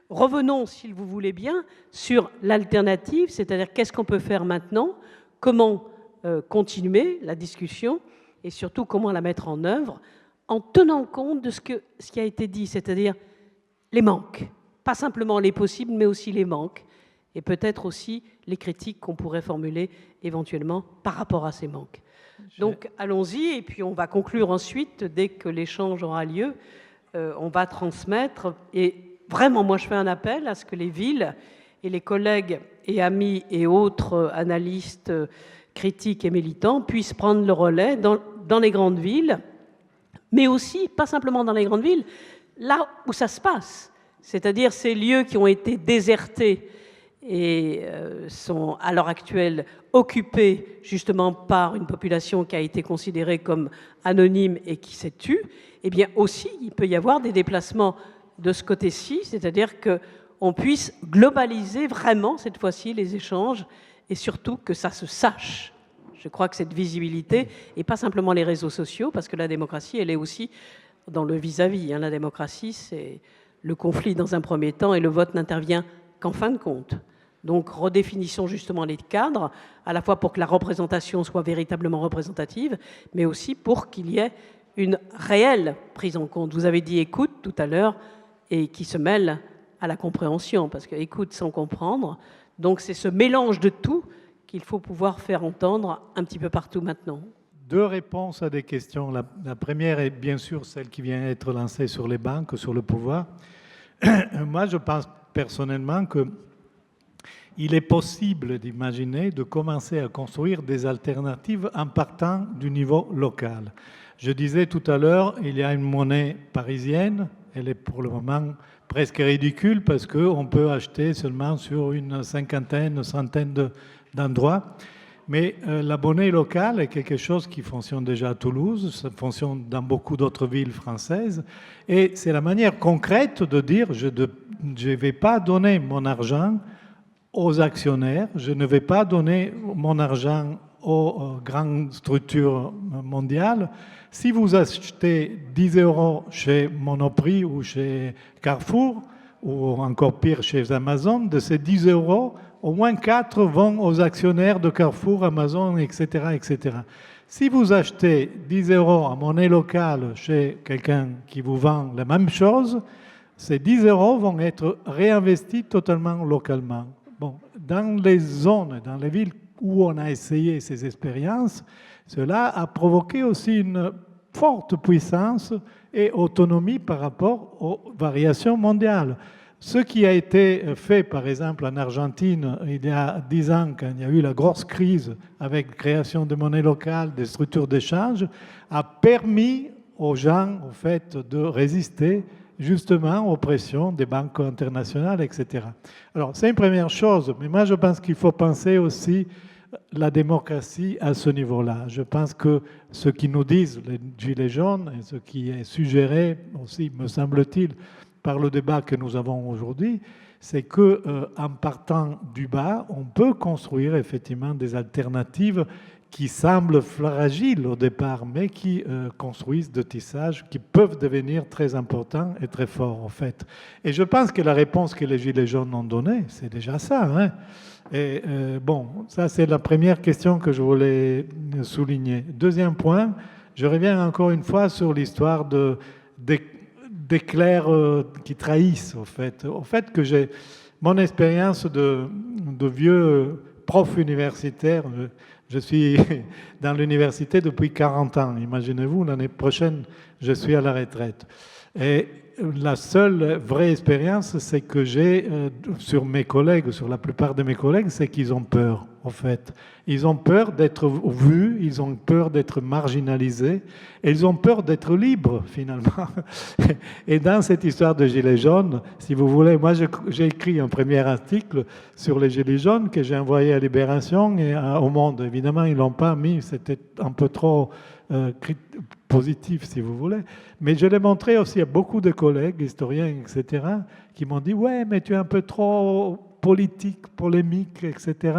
A: Revenons, si vous voulez bien, sur l'alternative, c'est-à-dire qu'est-ce qu'on peut faire maintenant, comment continuer la discussion et surtout comment la mettre en œuvre en tenant compte de ce qui a été dit, c'est-à-dire les manques. Pas simplement les possibles, mais aussi les manques. Et peut-être aussi les critiques qu'on pourrait formuler éventuellement par rapport à ces manques. Donc allons-y, et puis on va conclure ensuite, dès que l'échange aura lieu, on va transmettre. Et vraiment, moi je fais un appel à ce que les villes et les collègues et amis et autres analystes, critiques et militants puissent prendre le relais dans les grandes villes, mais aussi, pas simplement dans les grandes villes, là où ça se passe, c'est-à-dire ces lieux qui ont été désertés et sont à l'heure actuelle occupés justement par une population qui a été considérée comme anonyme et qui s'est tue, eh bien aussi il peut y avoir des déplacements de ce côté-ci, c'est-à-dire qu'on puisse globaliser vraiment cette fois-ci les échanges et surtout que ça se sache. Je crois que cette visibilité, et pas simplement les réseaux sociaux, parce que la démocratie, elle est aussi dans le vis-à-vis. La démocratie, c'est le conflit dans un premier temps et le vote n'intervient qu'en fin de compte. Donc redéfinissons justement les cadres, à la fois pour que la représentation soit véritablement représentative, mais aussi pour qu'il y ait une réelle prise en compte. Vous avez dit écoute tout à l'heure, et qui se mêle à la compréhension, parce que écoute sans comprendre, donc c'est ce mélange de tout qu'il faut pouvoir faire entendre un petit peu partout maintenant.
B: Deux réponses à des questions. La première est bien sûr celle qui vient d'être lancée sur les banques, sur le pouvoir. Moi, je pense personnellement qu'il est possible d'imaginer de commencer à construire des alternatives en partant du niveau local. Je disais tout à l'heure, il y a une monnaie parisienne, elle est pour le moment presque ridicule parce qu'on peut acheter seulement sur une cinquantaine, une centaine d'endroits. Mais la monnaie locale est quelque chose qui fonctionne déjà à Toulouse, ça fonctionne dans beaucoup d'autres villes françaises. Et c'est la manière concrète de dire je ne vais pas donner mon argent aux actionnaires, je ne vais pas donner mon argent aux grandes structures mondiales. Si vous achetez 10 € chez Monoprix ou chez Carrefour, ou encore pire chez Amazon, de ces 10 €, au moins 4 vont aux actionnaires de Carrefour, Amazon, etc., etc. Si vous achetez 10 € en monnaie locale chez quelqu'un qui vous vend la même chose, ces 10 € vont être réinvestis totalement localement. Bon, dans les zones, dans les villes où on a essayé ces expériences, cela a provoqué aussi une forte puissance et autonomie par rapport aux variations mondiales. Ce qui a été fait, par exemple, en Argentine, il y a 10 ans, quand il y a eu la grosse crise avec la création de monnaie locale, des structures d'échange, a permis aux gens, en fait, de résister justement aux pressions des banques internationales, etc. Alors, c'est une première chose, mais moi, je pense qu'il faut penser aussi la démocratie à ce niveau-là. Je pense que ce qui nous disent les Gilets jaunes, et ce qui est suggéré aussi, me semble-t-il, par le débat que nous avons aujourd'hui, c'est qu'en partant du bas, on peut construire effectivement des alternatives qui semblent fragiles au départ, mais qui construisent des tissages qui peuvent devenir très importants et très forts, en fait. Et je pense que la réponse que les Gilets jaunes ont donnée, c'est déjà ça. Hein. Et bon, ça c'est la première question que je voulais souligner. Deuxième point, je reviens encore une fois sur l'histoire des clercs qui trahissent, au fait que j'ai mon expérience de vieux prof universitaire. Je suis dans l'université depuis 40 ans. Imaginez-vous, l'année prochaine, je suis à la retraite. Et la seule vraie expérience, c'est que j'ai sur mes collègues, sur la plupart de mes collègues, c'est qu'ils ont peur, en fait. Ils ont peur d'être vus, ils ont peur d'être marginalisés, et ils ont peur d'être libres, finalement. Et dans cette histoire de Gilets jaunes, si vous voulez, moi j'ai écrit un premier article sur les Gilets jaunes que j'ai envoyé à Libération et au Monde. Évidemment, ils ne l'ont pas mis, c'était un peu trop positif, si vous voulez. Mais je l'ai montré aussi à beaucoup de collègues, historiens, etc., qui m'ont dit « Ouais, mais tu es un peu trop politique, polémique, etc. »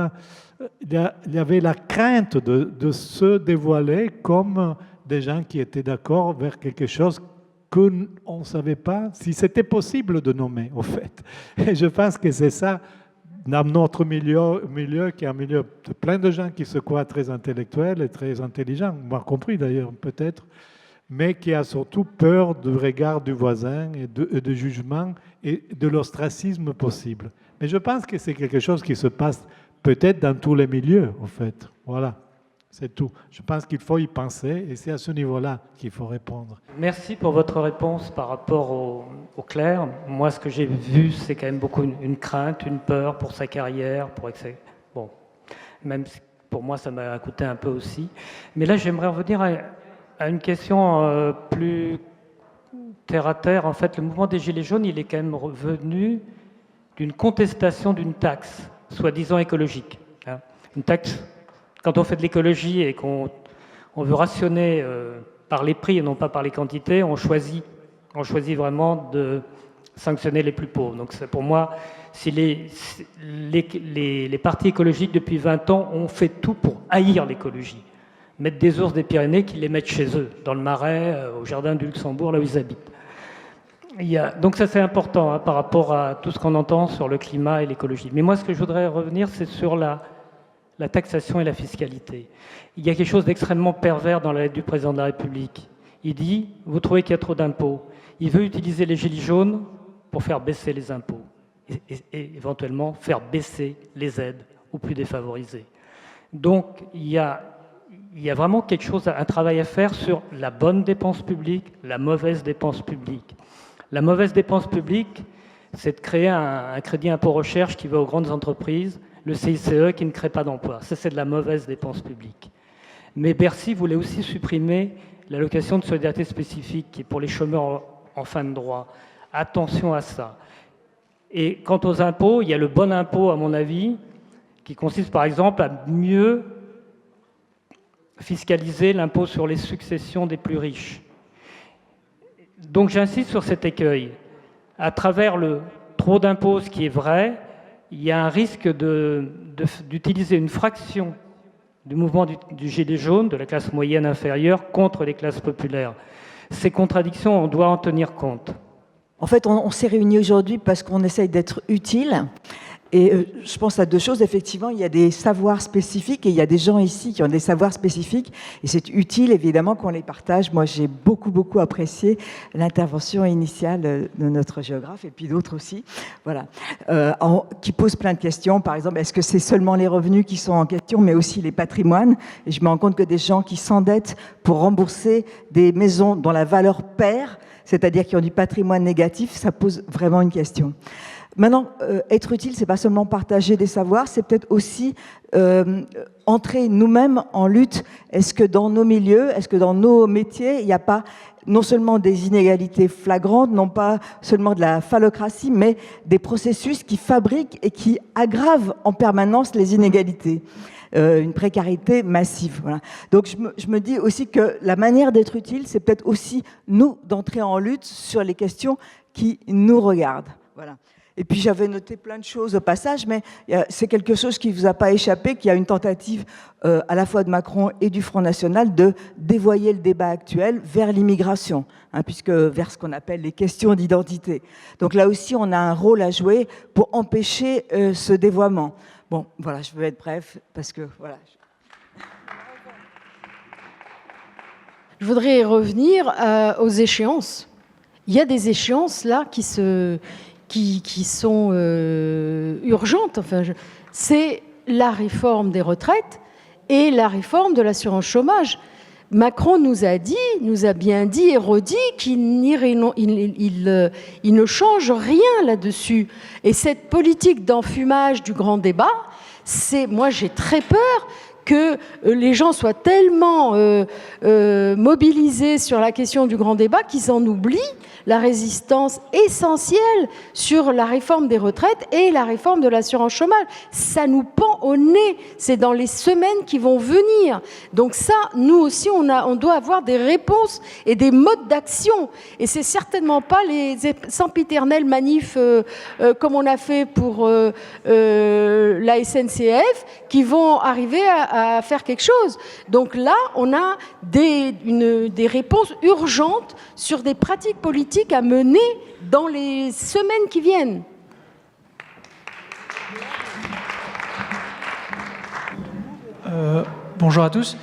B: Il y avait la crainte de se dévoiler comme des gens qui étaient d'accord vers quelque chose qu'on ne savait pas si c'était possible de nommer, au fait. Et je pense que c'est ça, dans notre milieu, qui est un milieu de plein de gens qui se croient très intellectuels et très intelligents, moi compris d'ailleurs peut-être, mais qui a surtout peur du regard du voisin et de jugement et de l'ostracisme possible. Mais je pense que c'est quelque chose qui se passe peut-être dans tous les milieux, en fait. Voilà, c'est tout. Je pense qu'il faut y penser et c'est à ce niveau-là qu'il faut répondre.
R: Merci pour votre réponse par rapport au clerc. Moi, ce que j'ai vu, c'est quand même beaucoup une crainte, une peur pour sa carrière, bon, même si pour moi, ça m'a coûté un peu aussi. Mais là, j'aimerais revenir à une question plus terre à terre. En fait, le mouvement des Gilets jaunes, il est quand même revenu d'une contestation d'une taxe, soi-disant écologique. Une taxe, quand on fait de l'écologie et qu'on veut rationner par les prix et non pas par les quantités, on choisit vraiment de sanctionner les plus pauvres. Donc pour moi, si les partis écologiques depuis 20 ans ont fait tout pour haïr l'écologie, mettre des ours des Pyrénées qui les mettent chez eux, dans le Marais, au jardin du Luxembourg, là où ils habitent. Donc ça c'est important par rapport à tout ce qu'on entend sur le climat et l'écologie. Mais moi ce que je voudrais revenir, c'est sur la taxation et la fiscalité. Il y a quelque chose d'extrêmement pervers dans la lettre du président de la République. Il dit, vous trouvez qu'il y a trop d'impôts. Il veut utiliser les gilets jaunes pour faire baisser les impôts et éventuellement faire baisser les aides aux plus défavorisés. Donc il y a vraiment quelque chose, un travail à faire sur la bonne dépense publique, la mauvaise dépense publique. La mauvaise dépense publique, c'est de créer un crédit impôt recherche qui va aux grandes entreprises, le CICE qui ne crée pas d'emploi. Ça, c'est de la mauvaise dépense publique. Mais Bercy voulait aussi supprimer l'allocation de solidarité spécifique qui est pour les chômeurs en fin de droit. Attention à ça. Et quant aux impôts, il y a le bon impôt, à mon avis, qui consiste par exemple à mieux fiscaliser l'impôt sur les successions des plus riches. Donc j'insiste sur cet écueil. À travers le trop d'impôts, ce qui est vrai, il y a un risque d'utiliser une fraction du mouvement du gilet jaune, de la classe moyenne inférieure, contre les classes populaires. Ces contradictions, on doit en tenir compte.
S: En fait, on s'est réunis aujourd'hui parce qu'on essaye d'être utile. Et je pense à deux choses. Effectivement, il y a des savoirs spécifiques et il y a des gens ici qui ont des savoirs spécifiques. Et c'est utile, évidemment, qu'on les partage. Moi, j'ai beaucoup apprécié l'intervention initiale de notre géographe et puis d'autres aussi, voilà, qui posent plein de questions. Par exemple, est-ce que c'est seulement les revenus qui sont en question, mais aussi les patrimoines? Et je me rends compte que des gens qui s'endettent pour rembourser des maisons dont la valeur perd, c'est-à-dire qui ont du patrimoine négatif, ça pose vraiment une question. Maintenant, être utile, c'est pas seulement partager des savoirs, c'est peut-être aussi entrer nous-mêmes en lutte. Est-ce que dans nos milieux, est-ce que dans nos métiers, il n'y a pas non seulement des inégalités flagrantes, non pas seulement de la phallocratie, mais des processus qui fabriquent et qui aggravent en permanence les inégalités. Une précarité massive. Voilà. Donc je me dis aussi que la manière d'être utile, c'est peut-être aussi nous d'entrer en lutte sur les questions qui nous regardent. Voilà. Et puis j'avais noté plein de choses au passage, mais c'est quelque chose qui ne vous a pas échappé, qu'il y a une tentative à la fois de Macron et du Front National de dévoyer le débat actuel vers l'immigration, puisque vers ce qu'on appelle les questions d'identité. Donc là aussi, on a un rôle à jouer pour empêcher ce dévoiement. Bon, voilà, je veux être bref, parce que voilà.
L: Je voudrais revenir aux échéances. Il y a des échéances là qui sont urgentes. Enfin, c'est la réforme des retraites et la réforme de l'assurance chômage. Macron nous a bien dit et redit qu'il ne change rien là-dessus. Et cette politique d'enfumage du grand débat, moi j'ai très peur que les gens soient tellement mobilisés sur la question du grand débat qu'ils en oublient la résistance essentielle sur la réforme des retraites et la réforme de l'assurance chômage. Ça nous pend au nez, c'est dans les semaines qui vont venir. Donc ça, nous aussi, on doit avoir des réponses et des modes d'action. Et c'est certainement pas les sempiternelles manifs comme on a fait pour la SNCF qui vont arriver à faire quelque chose. Donc là, on a des réponses urgentes sur des pratiques politiques à mener dans les semaines qui viennent.
T: Bonjour à tous.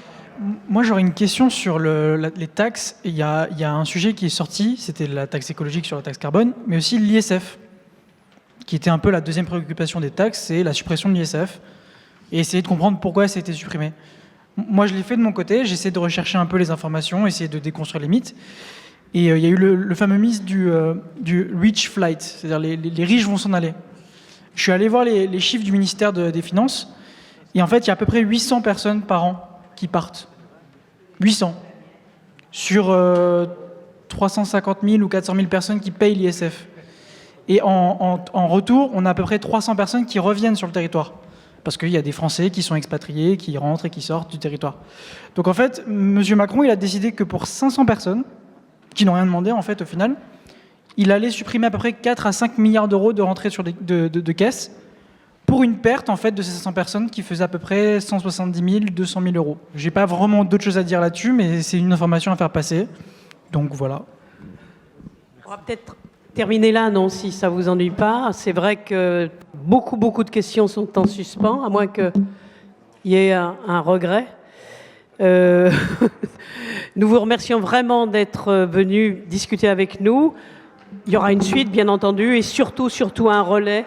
T: Moi, j'aurais une question sur les taxes. Il y a un sujet qui est sorti, c'était la taxe écologique sur la taxe carbone, mais aussi l'ISF, qui était un peu la deuxième préoccupation des taxes, c'est la suppression de l'ISF, et essayer de comprendre pourquoi ça a été supprimé. Moi, je l'ai fait de mon côté, j'essaie de rechercher un peu les informations, essayer de déconstruire les mythes. Et il y a eu le fameux mythe du rich flight, c'est-à-dire les riches vont s'en aller. Je suis allé voir les chiffres du ministère des Finances, et en fait, il y a à peu près 800 personnes par an qui partent. 800. Sur 350 000 ou 400 000 personnes qui payent l'ISF. Et en retour, on a à peu près 300 personnes qui reviennent sur le territoire. Parce qu'il y a des Français qui sont expatriés, qui rentrent et qui sortent du territoire. Donc en fait, M. Macron, il a décidé que pour 500 personnes, qui n'ont rien demandé en fait au final, il allait supprimer à peu près 4 à 5 milliards d'euros de rentrée de caisse pour une perte en fait de ces 500 personnes qui faisait à peu près 170 000, 200 000 euros. J'ai pas vraiment d'autres choses à dire là-dessus, mais c'est une information à faire passer. Donc voilà.
A: On va peut-être terminer là, non, si ça vous ennuie pas. C'est vrai que beaucoup de questions sont en suspens, à moins qu'il y ait un regret. Nous vous remercions vraiment d'être venus discuter avec nous. Il y aura une suite, bien entendu, et surtout un relais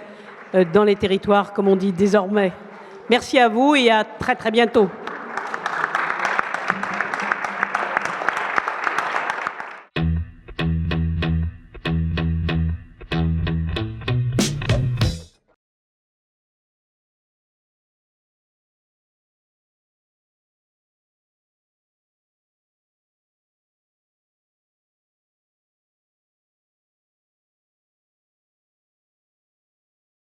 A: dans les territoires, comme on dit désormais. Merci à vous et à très bientôt.